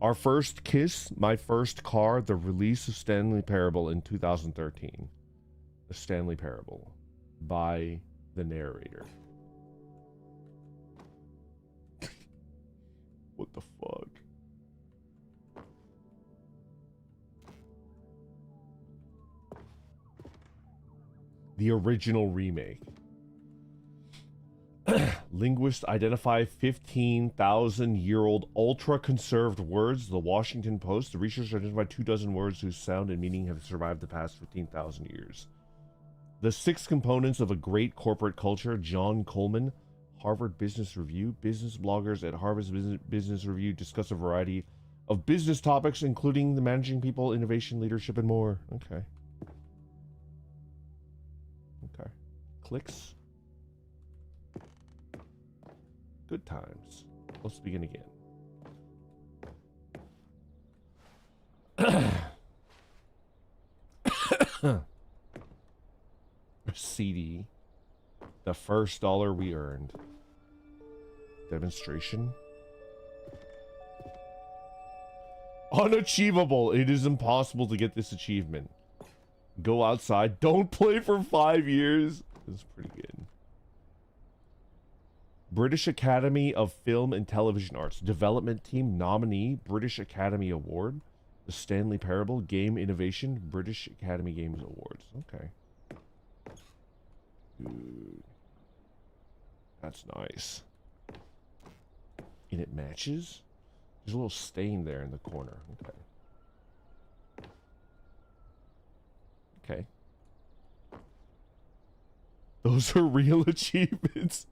Our First Kiss, My First Car, the release of Stanley Parable in 2013. The Stanley Parable by the narrator. What the fuck? The original remake. Linguists identify 15,000-year-old ultra-conserved words. The Washington Post. The researchers identified 24 words whose sound and meaning have survived the past 15,000 years. The 6 components of a great corporate culture. John Coleman, Harvard Business Review. Business bloggers at Harvard Business Review discuss a variety of business topics, including the managing people, innovation, leadership, and more. Okay. Okay. Clicks. Good times. Let's begin again. CD. The first dollar we earned. Demonstration. Unachievable. It is impossible to get this achievement. Go outside. Don't play for 5 years. That's pretty good. British Academy of Film and Television Arts. Development Team nominee. British Academy Award. The Stanley Parable. Game Innovation. British Academy Games Awards. Okay. Dude. That's nice. And it matches? There's a little stain there in the corner. Okay. Okay. Those are real achievements.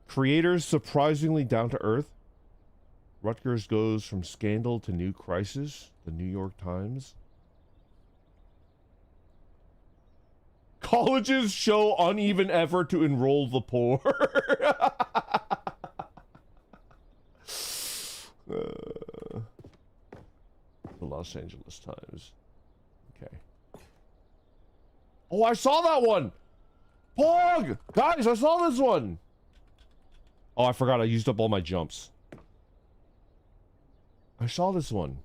Creators surprisingly down to earth. Rutgers goes from scandal to new crisis. The New York Times. Colleges show uneven effort to enroll the poor. The Los Angeles Times. Okay. Oh, I saw that one! Pog! Guys, I saw this one! Oh, I forgot I used up all my jumps. I saw this one.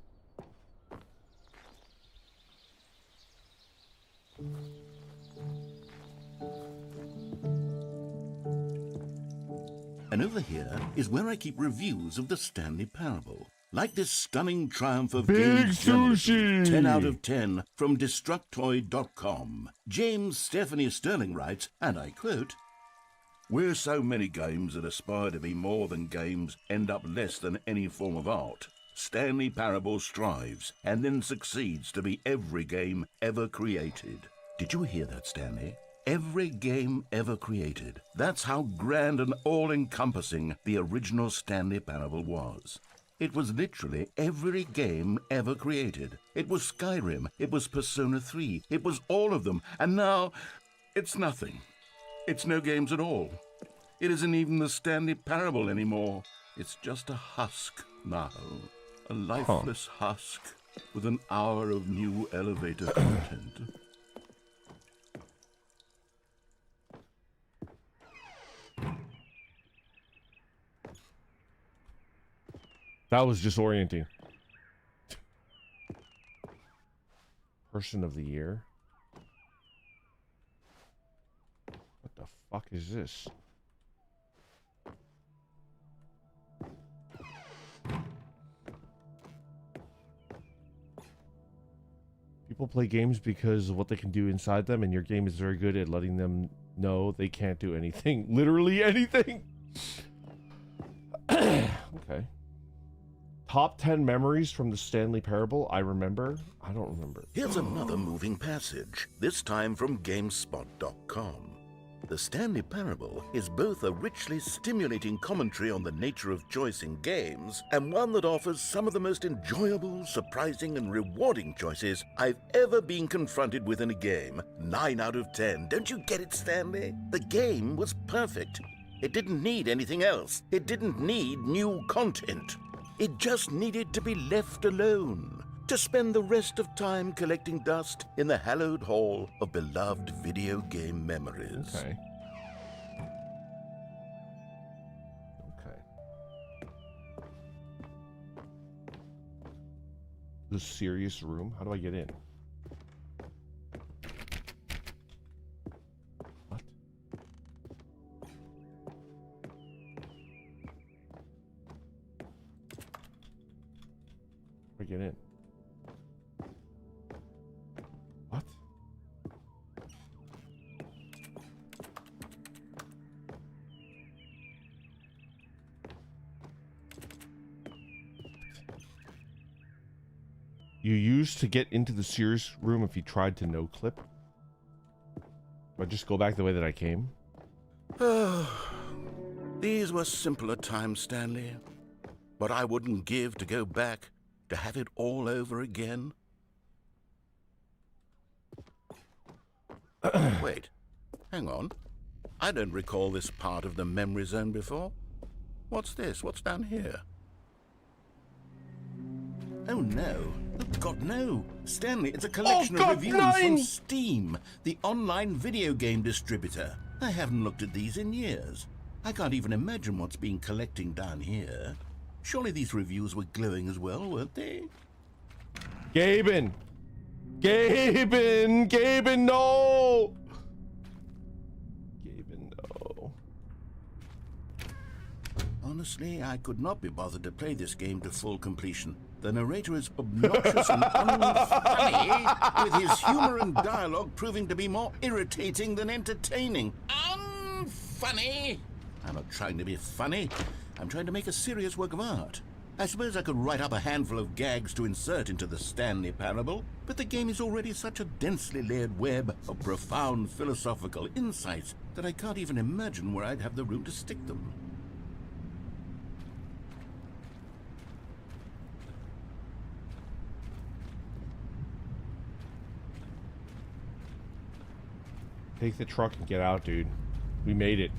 And over here is where I keep reviews of the Stanley Parable. Like this stunning triumph of Big games journalism, sushi! 10 out of 10 from Destructoid.com. James Stephanie Sterling writes, and I quote, "Where so many games that aspire to be more than games end up less than any form of art, Stanley Parable strives and then succeeds to be every game ever created." Did you hear that, Stanley? Every game ever created. That's how grand and all-encompassing the original Stanley Parable was. It was literally every game ever created. It was Skyrim, it was Persona 3, it was all of them, and now it's nothing. It's no games at all. It isn't even the Stanley Parable anymore. It's just a husk now. A lifeless husk with an hour of new elevator content. That was disorienting. Person of the Year. What the fuck is this? People play games because of what they can do inside them, and your game is very good at letting them know they can't do anything. Literally anything. Okay. Top 10 memories from the Stanley Parable. I remember. I don't remember. Here's another moving passage, this time from GameSpot.com. The Stanley Parable is both a richly stimulating commentary on the nature of choice in games, and one that offers some of the most enjoyable, surprising, and rewarding choices I've ever been confronted with in a game. 9 out of 10. Don't you get it, Stanley? The game was perfect. It didn't need anything else. It didn't need new content. It just needed to be left alone, to spend the rest of time collecting dust in the hallowed hall of beloved video game memories. Okay. Okay. The serious room? How do I get in? What? How do I get in? What? You used to get into the serious room if you tried to no clip. Do I just go back the way that I came? These were simpler times, Stanley. But I wouldn't give to go back to have it all over again. Wait, hang on. I don't recall this part of the memory zone before. What's this? What's down here? Oh no. Oh God, no. Stanley, it's a collection of reviews from Steam, the online video game distributor. I haven't looked at these in years. I can't even imagine what's been collecting down here. Surely these reviews were glowing as well, weren't they? Gaben! Gaben! Gaben, no! Gaben, no. Honestly, I could not be bothered to play this game to full completion. The narrator is obnoxious and unfunny, with his humor and dialogue proving to be more irritating than entertaining. Unfunny! I'm not trying to be funny. I'm trying to make a serious work of art. I suppose I could write up a handful of gags to insert into the Stanley Parable, but the game is already such a densely layered web of profound philosophical insights that I can't even imagine where I'd have the room to stick them. Take the truck and get out, dude. We made it.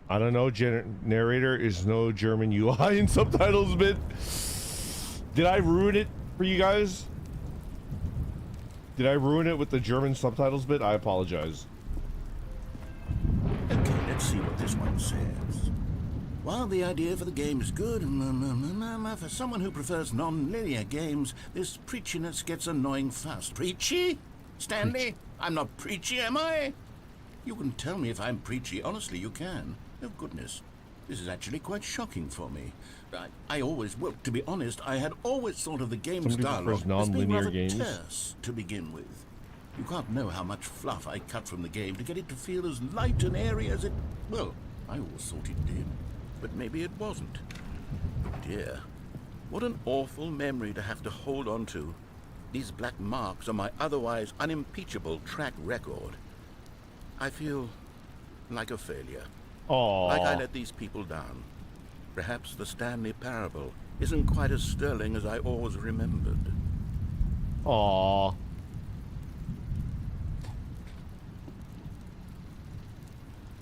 I don't know, narrator is no German UI and subtitles bit. Did I ruin it for you guys? Did I ruin it with the German subtitles bit? I apologize. Okay, let's see what this one says. While the idea for the game is good, for someone who prefers non-linear games, this preachiness gets annoying fast. Preachy? Stanley? I'm not preachy, am I? You can tell me if I'm preachy. Honestly, you can. Oh, goodness. This is actually quite shocking for me. I always, well, to be honest, I had always thought of the game's dialogue as being rather terse to begin with. You can't know how much fluff I cut from the game to get it to feel as light and airy as it... Well, I always thought it did. But maybe it wasn't. Dear, what an awful memory to have to hold on to. These black marks on my otherwise unimpeachable track record. I feel like a failure. Aww. Like I let these people down. Perhaps the Stanley Parable isn't quite as sterling as I always remembered. Aww.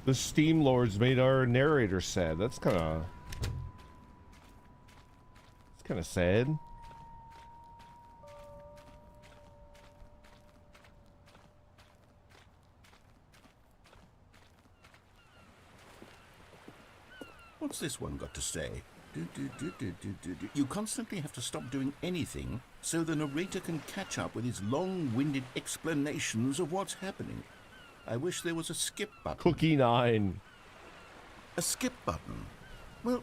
The Steam Lords made our narrator sad. That's kind of sad. What's this one got to say? You constantly have to stop doing anything so the narrator can catch up with his long-winded explanations of what's happening. I wish there was a skip button. Cookie 9. A skip button? Well,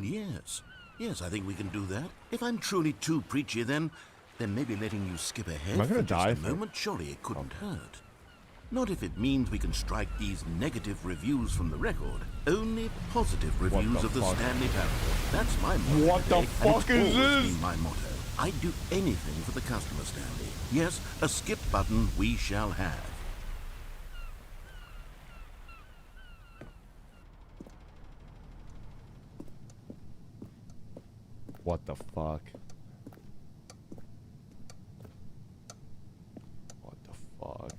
yes. Yes, I think we can do that. If I'm truly too preachy, then maybe letting you skip ahead Am I gonna for just die a for- moment, surely it couldn't hurt. Not if it means we can strike these negative reviews from the record. Only positive reviews of the fuck? Stanley Parable. That's my motto. What the today, and fuck it's is always this? been my motto. I'd do anything for the customer, Stanley. Yes, a skip button we shall have. What the fuck? What the fuck?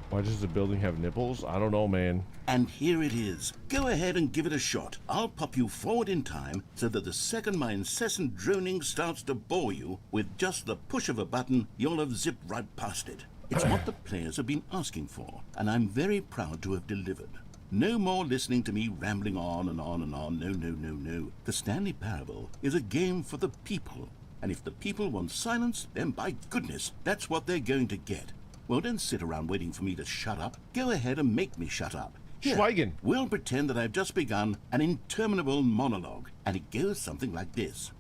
Why does the building have nipples? I don't know, man. And here it is. Go ahead and give it a shot. I'll pop you forward in time so that the second my incessant droning starts to bore you, with just the push of a button, you'll have zipped right past it. It's what the players have been asking for, and I'm very proud to have delivered. No more listening to me rambling on and on and on. No, no, no, no. The Stanley Parable is a game for the people. And if the people want silence, then by goodness, that's what they're going to get. Well, don't sit around waiting for me to shut up. Go ahead and make me shut up. Here, Schweigen. we'll pretend that I've just begun an interminable monologue, and it goes something like this.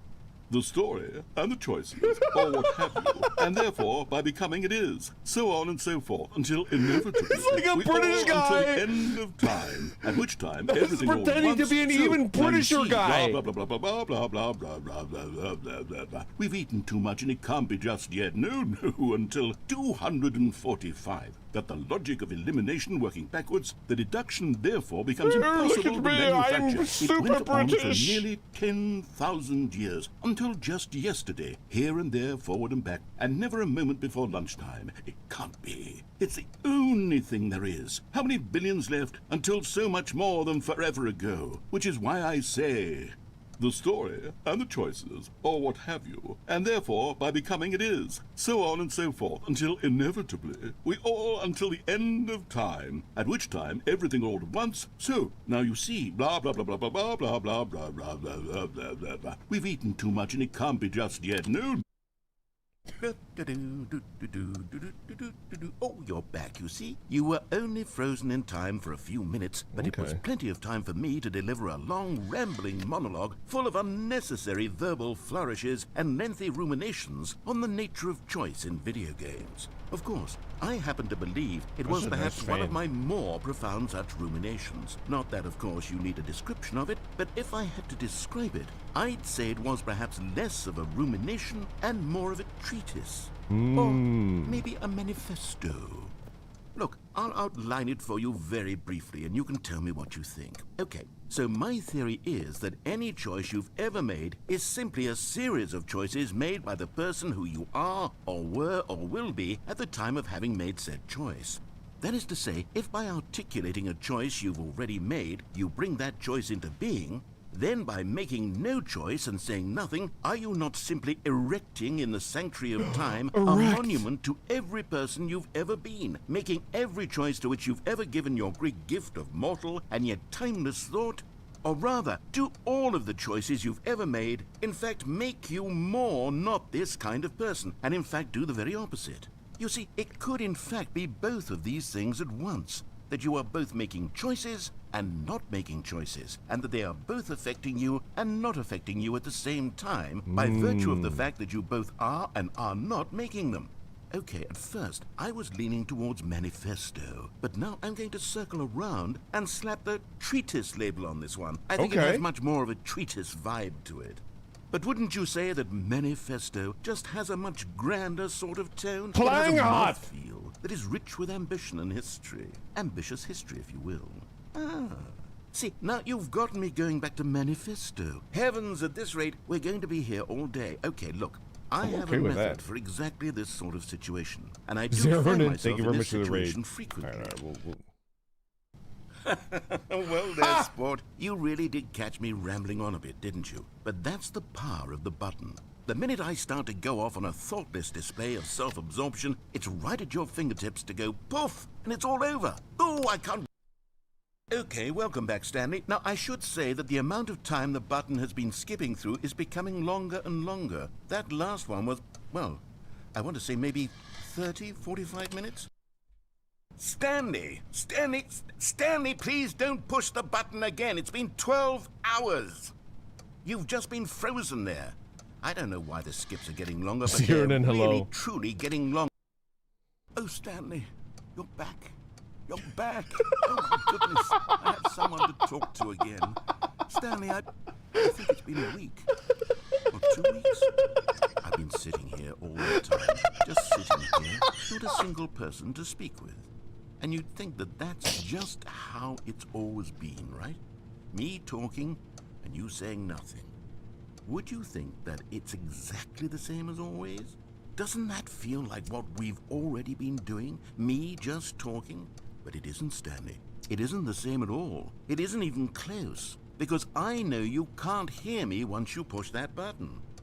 The story and the choices, or what have you, and therefore, by becoming it is, so on and so forth, until inevitably It's like a we British all guy. until the end of time, at which time This is everything all at pretending to once, be an so, even now you Britisher see, guy. Blah, blah, blah, blah, blah, blah, blah, blah, blah, blah, blah, blah, blah, blah. We've eaten too much and it can't be just yet. No, no, until 245. That the logic of elimination working backwards, the deduction therefore becomes Look impossible at to me, manufacture. I'm It super went on for British. nearly 10,000 years, until just yesterday, here and there, forward and back, and never a moment before lunchtime. It can't be. It's the only thing there is. How many billions left until so much more than forever ago? Which is why I say, the story and the choices, or what have you, and therefore, by becoming it is, so on and so forth, until inevitably, we all until the end of time, at which time everything all at once, so, now you see, blah, blah, blah, blah, blah, blah, blah, blah, blah, blah, blah, blah, blah, blah, blah. We've eaten too much and it can't be just yet, no. Oh, you're back, you see. You were only frozen in time for a few minutes, but it was Okay. plenty of time for me to deliver a long, rambling monologue full of unnecessary verbal flourishes and lengthy ruminations on the nature of choice in video games. Of course, I happen to believe it was That's a perhaps nice one of fan. my more profound such ruminations. Not that, of course, you need a description of it, but if I had to describe it, I'd say it was perhaps less of a rumination and more of a treatise. Or maybe a manifesto. Look, I'll outline it for you very briefly, and you can tell me what you think. Okay, so my theory is that any choice you've ever made is simply a series of choices made by the person who you are, or were, or will be at the time of having made said choice. That is to say, if by articulating a choice you've already made, you bring that choice into being, then by making no choice and saying nothing, are you not simply erecting in the sanctuary of time a Erect. monument to every person you've ever been, making every choice to which you've ever given your great gift of mortal and yet timeless thought? Or rather, do all of the choices you've ever made, in fact, make you more not this kind of person, and in fact do the very opposite? You see, it could in fact be both of these things at once. That you are both making choices and not making choices, and that they are both affecting you and not affecting you at the same time by virtue of the fact that you both are and are not making them. Okay, at first, I was leaning towards manifesto, but now I'm going to circle around and slap the treatise label on this one. I think it Okay. has much more of a treatise vibe to it. But wouldn't you say that manifesto just has a much grander sort of tone? It has Playing a hot. mouthfeel that is rich with ambition and history. Ambitious history, if you will. Ah. See, now you've gotten me going back to manifesto. Heavens, at this rate, we're going to be here all day. Okay, look, I I'm have okay a with method that. for exactly this sort of situation. And I do Zero find Vernon, myself thank you in very this much for the raid. situation All frequently. right, we'll Well there, sport. You really did catch me rambling on a bit, didn't you? But that's the power of the button. The minute I start to go off on a thoughtless display of self-absorption, it's right at your fingertips to go poof, and it's all over. Oh, I can't... Okay, welcome back, Stanley. Now, I should say that the amount of time the button has been skipping through is becoming longer and longer. That last one was, well, I want to say maybe 30, 45 minutes? Stanley, please don't push the button again. It's been 12 hours. You've just been frozen there. I don't know why the skips are getting longer, but they're Cyrano, hello. really, truly getting long. Oh, Stanley, you're back. You're back. Oh, my goodness. I have someone to talk to again. Stanley, I think it's been a week. Or 2 weeks. I've been sitting here all the time. Just sitting here, not a single person to speak with. And you'd think that that's just how it's always been, right? Me talking and you saying nothing. Would you think that it's exactly the same as always? Doesn't that feel like what we've already been doing? Me just talking? But it isn't, Stanley. It isn't the same at all. It isn't even close. Because I know you can't hear me once you push that button.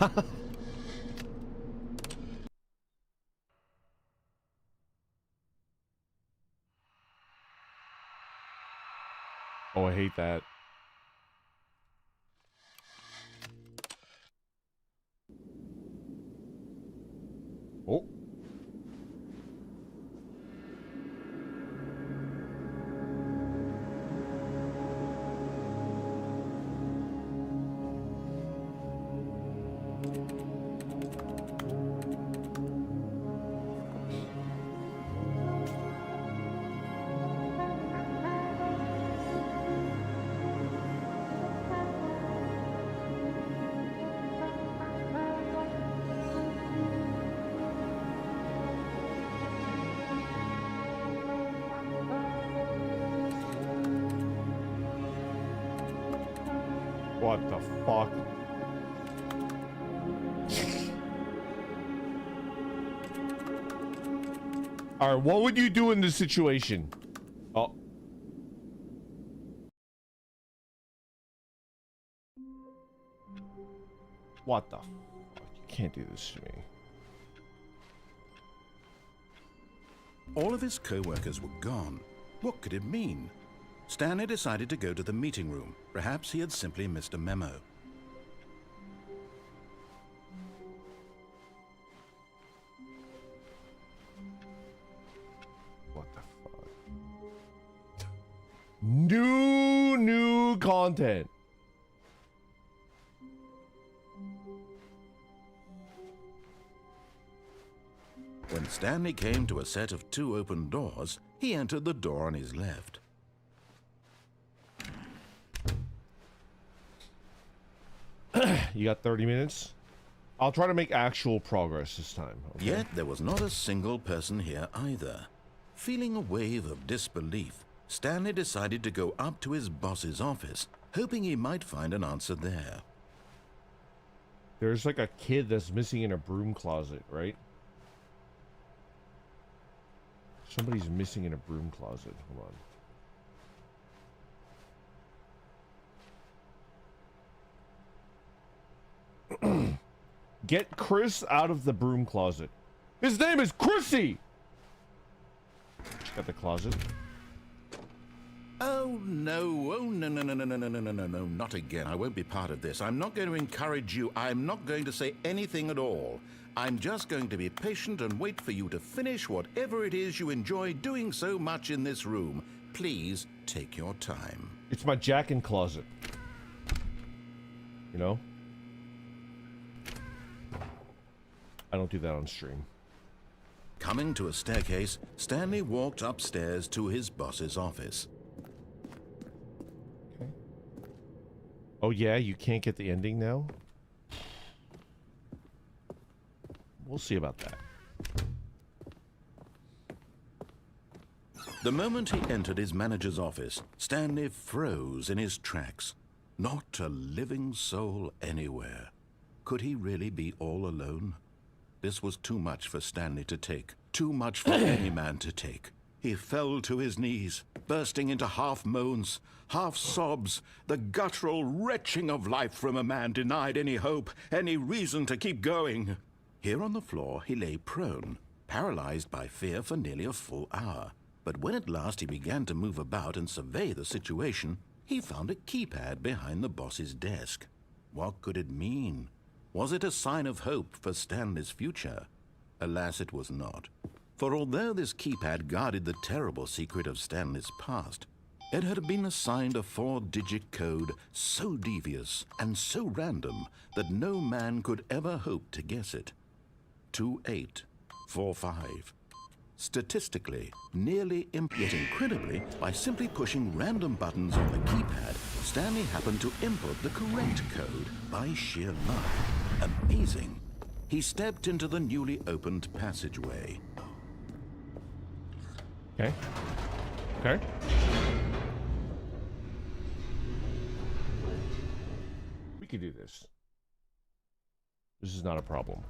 Oh, I hate that. Oh. What the fuck? Alright, what would you do in this situation? Oh. What the fuck? You can't do this to me. All of his co-workers were gone. What could it mean? Stanley decided to go to the meeting room. Perhaps he had simply missed a memo. What the fuck? New content. When Stanley came to a set of 2 open doors, he entered the door on his left. You got 30 minutes? I'll try to make actual progress this time. Okay? Yet there was not a single person here either. Feeling a wave of disbelief, Stanley decided to go up to his boss's office, hoping he might find an answer there. There's like a kid that's missing in a broom closet, right? Somebody's missing in a broom closet. Hold on. Get Chris out of the broom closet. His name is Chrissy! Got the closet. Oh no, no, not again. I won't be part of this. I'm not going to encourage you. I'm not going to say anything at all. I'm just going to be patient and wait for you to finish whatever it is you enjoy doing so much in this room. Please take your time. It's my jack-in closet. You know? I don't do that on stream. Coming to a staircase, Stanley walked upstairs to his boss's office. Okay. Oh yeah, you can't get the ending now? We'll see about that. The moment he entered his manager's office, Stanley froze in his tracks. Not a living soul anywhere. Could he really be all alone? This was too much for Stanley to take. Too much for any man to take. He fell to his knees, bursting into half moans, half sobs, the guttural retching of life from a man denied any hope, any reason to keep going. Here on the floor, he lay prone, paralyzed by fear for nearly a full hour. But when at last he began to move about and survey the situation, he found a keypad behind the boss's desk. What could it mean? Was it a sign of hope for Stanley's future? Alas, it was not. For although this keypad guarded the terrible secret of Stanley's past, it had been assigned a 4-digit code so devious and so random that no man could ever hope to guess it. 2845. Statistically, nearly yet incredibly, by simply pushing random buttons on the keypad, Stanley happened to input the correct code by sheer luck. Amazing. He stepped into the newly opened passageway. Okay. Okay. We can do this. This is not a problem.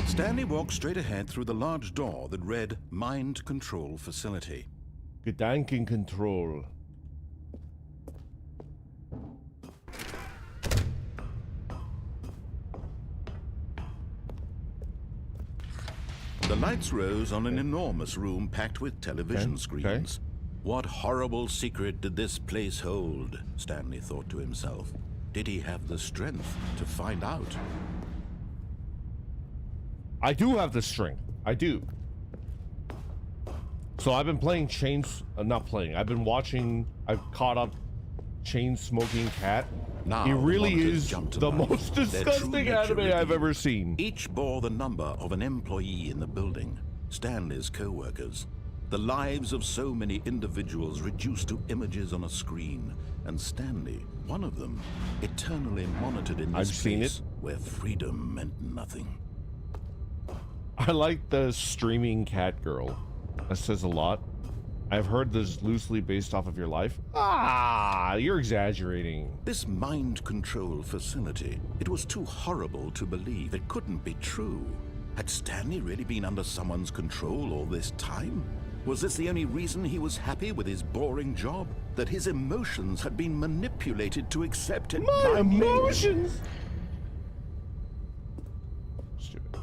Stanley walked straight ahead through the large door that read Mind Control Facility. Gedankencontrol. The lights rose on an enormous room packed with television Okay. screens. What horrible secret did this place hold? Stanley thought to himself. Did he have the strength to find out? I do have the strength. I do. So I've been playing not playing. I've been watching. I've caught up Chain Smoking Cat. Now He the really monitors is jumped to the life, most their true disgusting nature anime I've revealed. ever seen. Each bore the number of an employee in the building, Stanley's co-workers. The lives of so many individuals reduced to images on a screen, and Stanley, one of them, eternally monitored in this I've seen place it. where freedom meant nothing. I like the streaming cat girl. That says a lot. I've heard this loosely based off of your life. Ah, you're exaggerating. This mind control facility, it was too horrible to believe. It couldn't be true. Had Stanley really been under someone's control all this time? Was this the only reason he was happy with his boring job? That his emotions had been manipulated to accept it? My blindly? emotions. Stupid.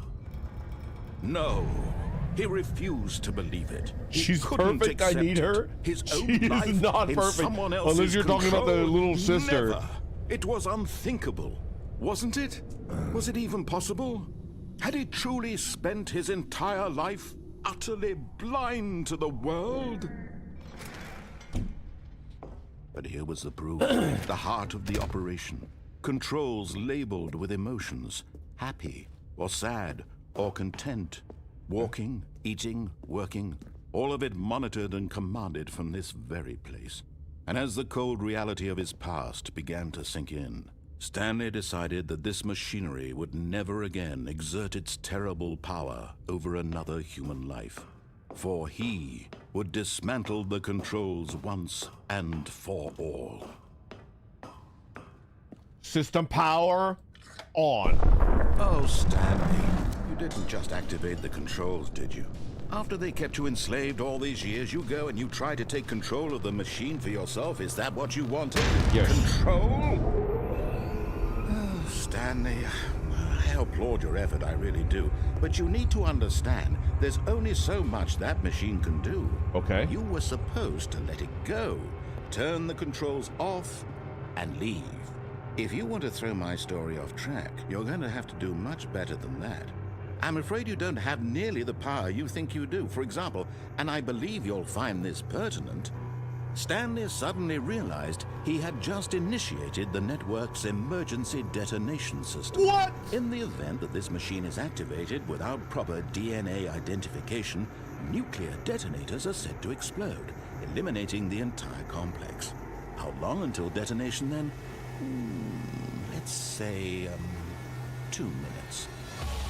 No. He refused to believe it. He She's couldn't perfect. I accept need it. her. His She own is life not in perfect. someone else's Unless you're talking about the control. little sister. Never. It was unthinkable, wasn't it? Was it even possible? Had he truly spent his entire life utterly blind to the world? But here was the proof, the heart of the operation. Controls labeled with emotions, happy or sad or content. Walking, eating, working, all of it monitored and commanded from this very place. And as the cold reality of his past began to sink in, Stanley decided that this machinery would never again exert its terrible power over another human life. For he would dismantle the controls once and for all. System power on. Oh, Stanley, you didn't just activate the controls, did you? After they kept you enslaved all these years, you go and you try to take control of the machine for yourself. Is that what you wanted? Yes. Control? Oh, Stanley, I applaud your effort, I really do. But you need to understand, there's only so much that machine can do. Okay. You were supposed to let it go, turn the controls off, and leave. If you want to throw my story off track, you're going to have to do much better than that. I'm afraid you don't have nearly the power you think you do. For example, and I believe you'll find this pertinent, Stanley suddenly realized he had just initiated the network's emergency detonation system. What? In the event that this machine is activated without proper DNA identification, nuclear detonators are said to explode, eliminating the entire complex. How long until detonation then? Let's say, 2 minutes.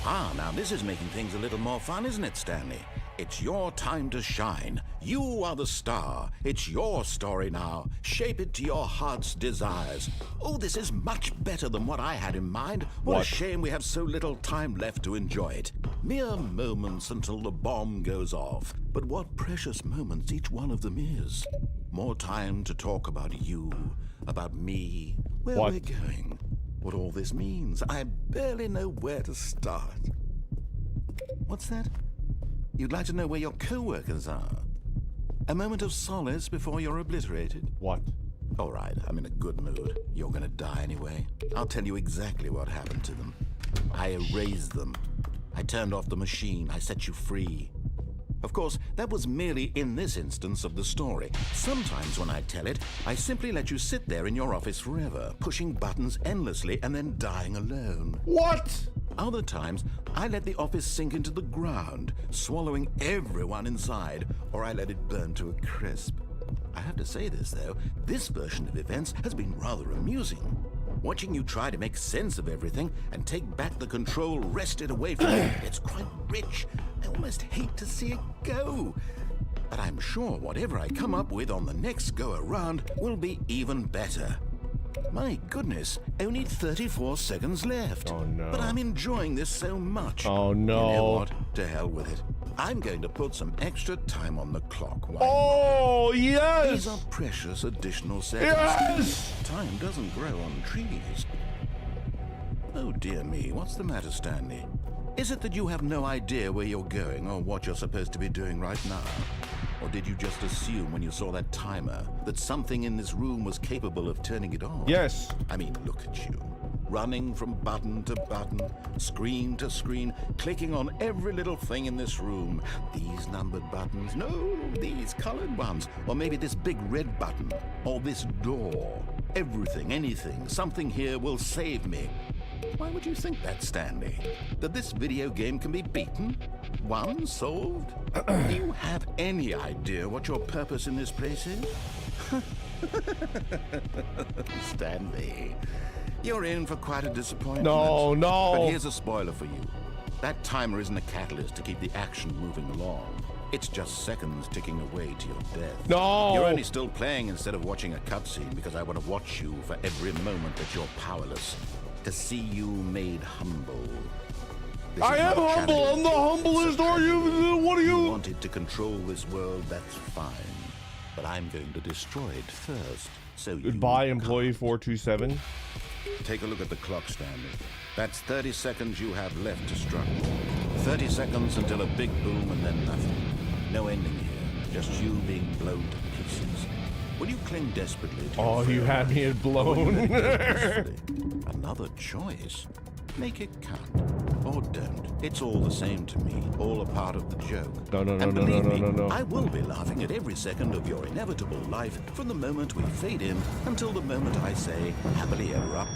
Ah, now this is making things a little more fun, isn't it, Stanley? It's your time to shine. You are the star. It's your story now. Shape it to your heart's desires. Oh, this is much better than what I had in mind. What a shame we have so little time left to enjoy it. Mere moments until the bomb goes off. But what precious moments each one of them is. More time to talk about you, about me, where we're going, what all this means. I barely know where to start. What's that? You'd like to know where your co-workers are? A moment of solace before you're obliterated? What? All right, I'm in a good mood. You're gonna die anyway. I'll tell you exactly what happened to them. I erased them. I turned off the machine. I set you free. Of course, that was merely in this instance of the story. Sometimes when I tell it, I simply let you sit there in your office forever, pushing buttons endlessly and then dying alone. What? Other times, I let the office sink into the ground, swallowing everyone inside, or I let it burn to a crisp. I have to say this, though, this version of events has been rather amusing. Watching you try to make sense of everything and take back the control wrested away from you, it's quite rich. I almost hate to see it go. But I'm sure whatever I come up with on the next go-around will be even better. My goodness, only 34 seconds left. Oh, no. But I'm enjoying this so much. Oh, no. You know what? To hell with it. I'm going to put some extra time on the clock. Why Oh, not? yes! These are precious additional seconds. Yes! Time doesn't grow on trees. Oh dear me, what's the matter, Stanley? Is it that you have no idea where you're going or what you're supposed to be doing right now? Or did you just assume when you saw that timer that something in this room was capable of turning it on? Yes. I mean, look at you. Running from button to button, screen to screen, clicking on every little thing in this room. These numbered buttons, no, these colored ones. Or maybe this big red button, or this door. Everything, anything, something here will save me. Why would you think that, Stanley? That this video game can be beaten? Won? Solved? Do you have any idea what your purpose in this place is? Stanley, you're in for quite a disappointment. No, no. But here's a spoiler for you. That timer isn't a catalyst to keep the action moving along. It's just seconds ticking away to your death. No. You're only still playing instead of watching a cutscene because I want to watch you for every moment that you're powerless. To see you made humble. This I is am not humble. challenging. I'm the humblest. Are you? What are You you? wanted to control this world, that's fine. But I'm going to destroy it first. So Goodbye, you employee 427. Take a look at the clock, Stanley. That's 30 seconds you have left to struggle. 30 seconds until a big boom and then nothing. No ending here, just you being blown to pieces. Will you cling desperately to Oh, your you frail had me life, at or will you blown. let it go peacefully? Another choice. Make it count. Or don't. It's all the same to me. All a part of the joke. No, no, no, And no, no, believe no, me, no, no. I will be laughing at every second of your inevitable life from the moment we fade in until the moment I say, happily ever up.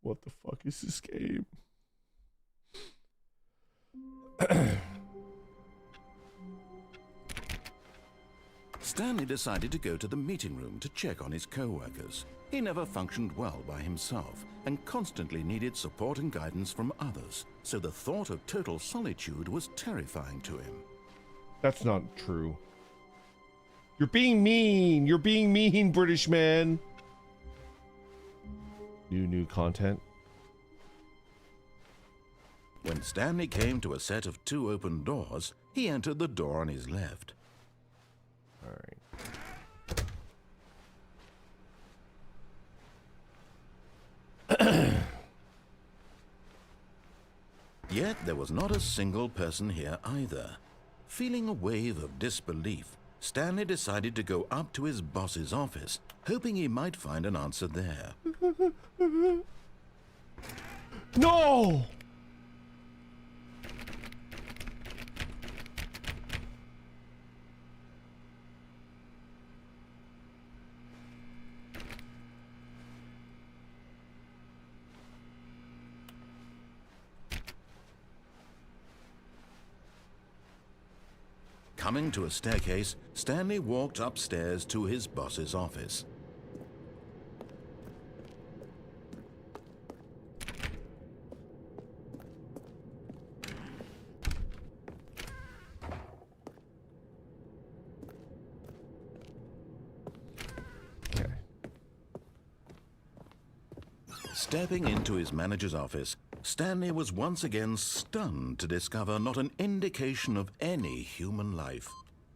What the fuck is this game? Stanley decided to go to the meeting room to check on his co-workers. He never functioned well by himself and constantly needed support and guidance from others, so the thought of total solitude was terrifying to him. That's not true. You're being mean. You're being mean, British man. New content. When Stanley came to a set of 2 open doors, he entered the door on his left. All right. Yet there was not a single person here either. Feeling a wave of disbelief, Stanley decided to go up to his boss's office, hoping he might find an answer there. No! Coming to a staircase, Stanley walked upstairs to his boss's office. Okay. Stepping into his manager's office, Stanley was once again stunned to discover not an indication of any human life.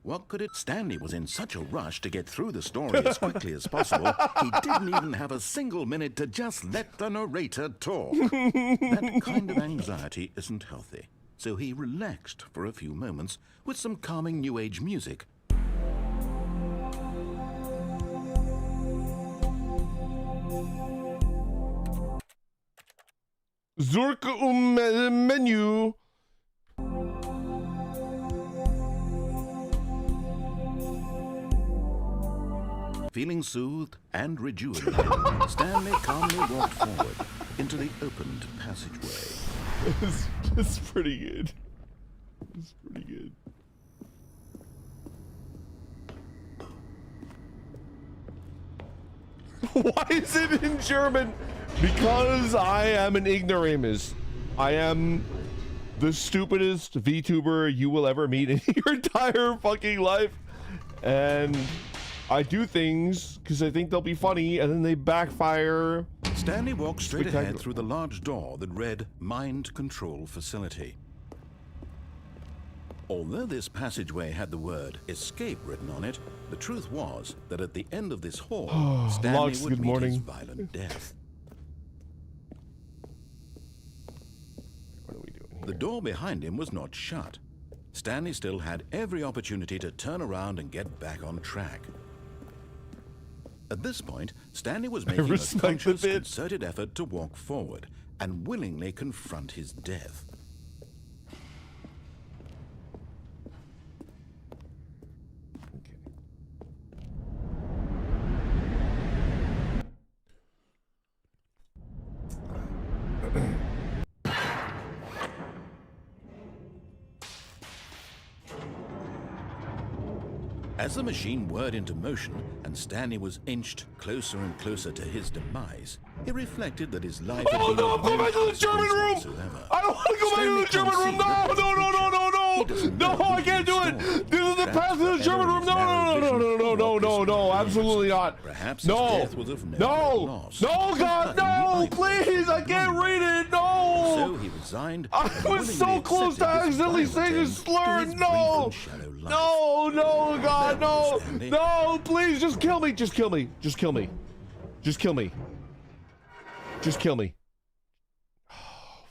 What could it? Stanley was in such a rush to get through the story as quickly as possible, he didn't even have a single minute to just let the narrator talk. That kind of anxiety isn't healthy, so he relaxed for a few moments with some calming New Age music. Zurk menu. Feeling soothed and rejuvenated, Stanley calmly walked forward into the opened passageway. It's pretty good. It's pretty good. Why is it in German? Because I am an ignoramus. I am the stupidest VTuber you will ever meet in your entire fucking life. And I do things because I think they'll be funny, and then they backfire. Stanley walked straight ahead Spectacular. through the large door that read Mind Control Facility. Although this passageway had the word escape written on it, the truth was that at the end of this hall, Stanley Lux, would good meet morning. his violent death. What are we doing here? The door behind him was not shut. Stanley still had every opportunity to turn around and get back on track. At this point, Stanley was making a respect the conscious, bit. concerted effort to walk forward and willingly confront his death. As the machine whirred into motion and Stanley was inched closer and closer to his demise, he reflected that his life had Oh been no, of go no back to the German room! whatsoever. I don't want to go back to the German room! No, no, no, no, no, no! No, I can't do it! This is the path to the German room! No, no, no, no, no, no, no, no, absolutely not! Perhaps his No! death was of no No! loss. No, God, no! Please, I can't read it! No! So he resigned. I and was willingly so close to accepted his accidentally violent saying a end slur! to his No! brief and shallow life. No, no, God, no! Stanley. No, please, just kill me! Just kill me! Just kill me! Just kill me! Just kill me!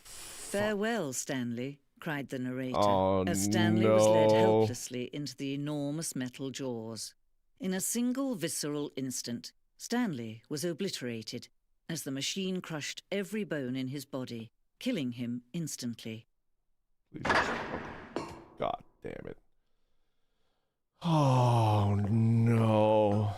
Farewell, Stanley, cried the narrator, Oh, as Stanley was led no. helplessly into the enormous metal jaws. In a single visceral instant, Stanley was obliterated as the machine crushed every bone in his body, killing him instantly. Please just- God damn it. Oh, no.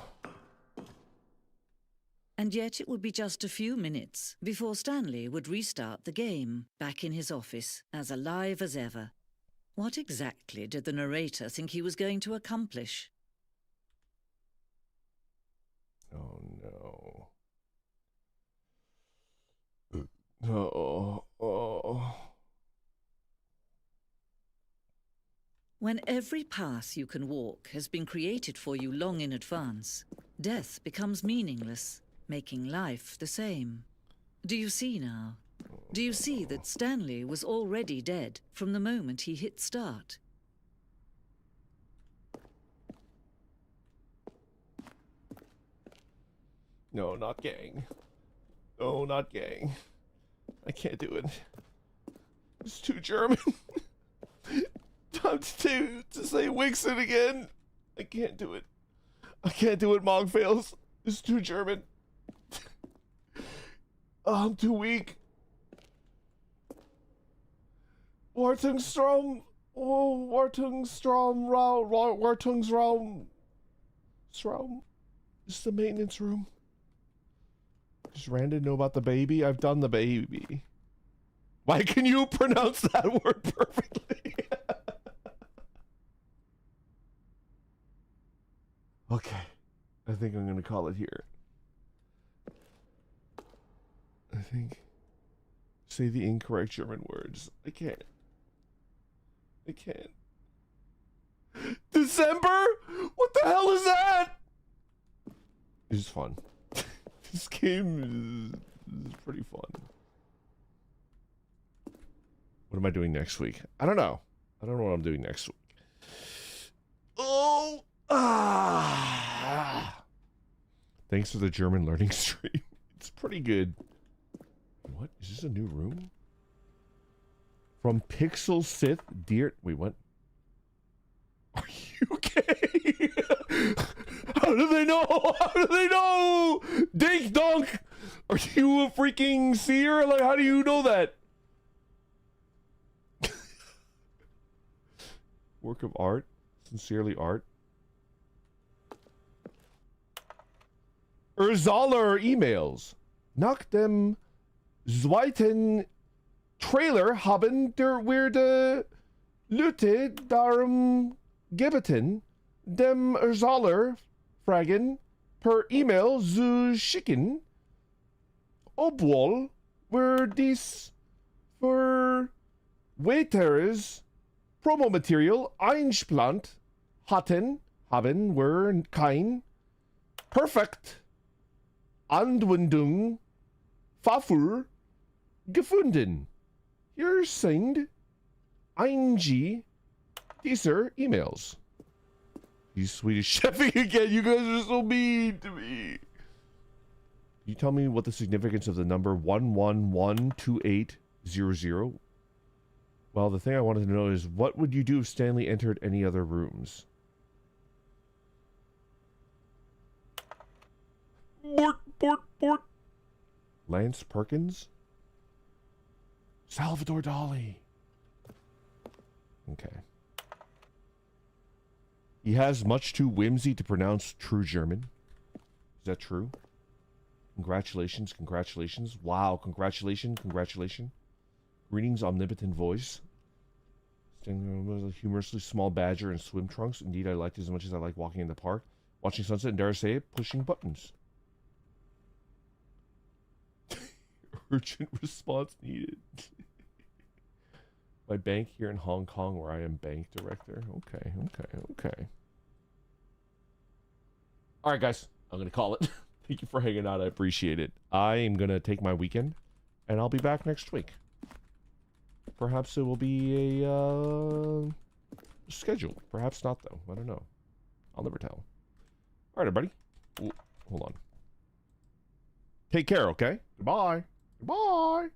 And yet it would be just a few minutes before Stanley would restart the game, back in his office, as alive as ever. What exactly did the narrator think he was going to accomplish? Oh, no. Oh. When every path you can walk has been created for you long in advance, death becomes meaningless, making life the same. Do you see now? Do you see that Stanley was already dead from the moment he hit start? No, not gang. No, not gang. I can't do it. It's too German. Time to say Wixen again. I can't do it. I can't do it, Mog fails. It's too German. Oh, I'm too weak. Wartungsstrom. Oh, Wartungsstrom. Wartungsraum. Strom. This is the maintenance room. Does Randon know about the baby? I've done the baby. Why can you pronounce that word perfectly? Okay. I think I'm going to call it here. I think. Say the incorrect German words. I can't. December? What the hell is that? It's fun. This game is pretty fun. What am I doing next week? I don't know. I don't know what I'm doing next week. Oh! Thanks for the German learning stream. It's pretty good. What? Is this a new room? From Pixel Sith Deer... Wait, what? Are you gay? How do they know? How do they know? Dink donk! Are you a freaking seer? Like, how do you know that? Work of art? Sincerely art? Urzaler emails. Nach dem zweiten Trailer haben der weirde Leute darum gebeten, dem Urzaler fragen per email zu schicken, obwohl wir dies für weiteres Promomaterial einsplant hatten, haben wir kein perfekt Anwendung dafür gefunden. Hier sind einige Dear emails. You Swedish chefing again. You guys are so mean to me. Can you tell me what the significance of the number 1112800? Well, the thing I wanted to know is, what would you do if Stanley entered any other rooms? Bort. Lance Perkins? Salvador Dali. Okay. He has much too whimsy to pronounce true German. Is that true? Congratulations. Wow, congratulations. Greetings, omnipotent voice. Standing a humorously small badger in swim trunks. Indeed, I liked it as much as I like walking in the park. Watching sunset, and dare I say it, pushing buttons. Urgent response needed. My bank here in Hong Kong, where I am bank director. Okay. All right, guys. I'm going to call it. Thank you for hanging out. I appreciate it. I am going to take my weekend, and I'll be back next week. Perhaps it will be a schedule. Perhaps not, though. I don't know. I'll never tell. All right, everybody. Ooh, hold on. Take care, okay? Goodbye. Goodbye.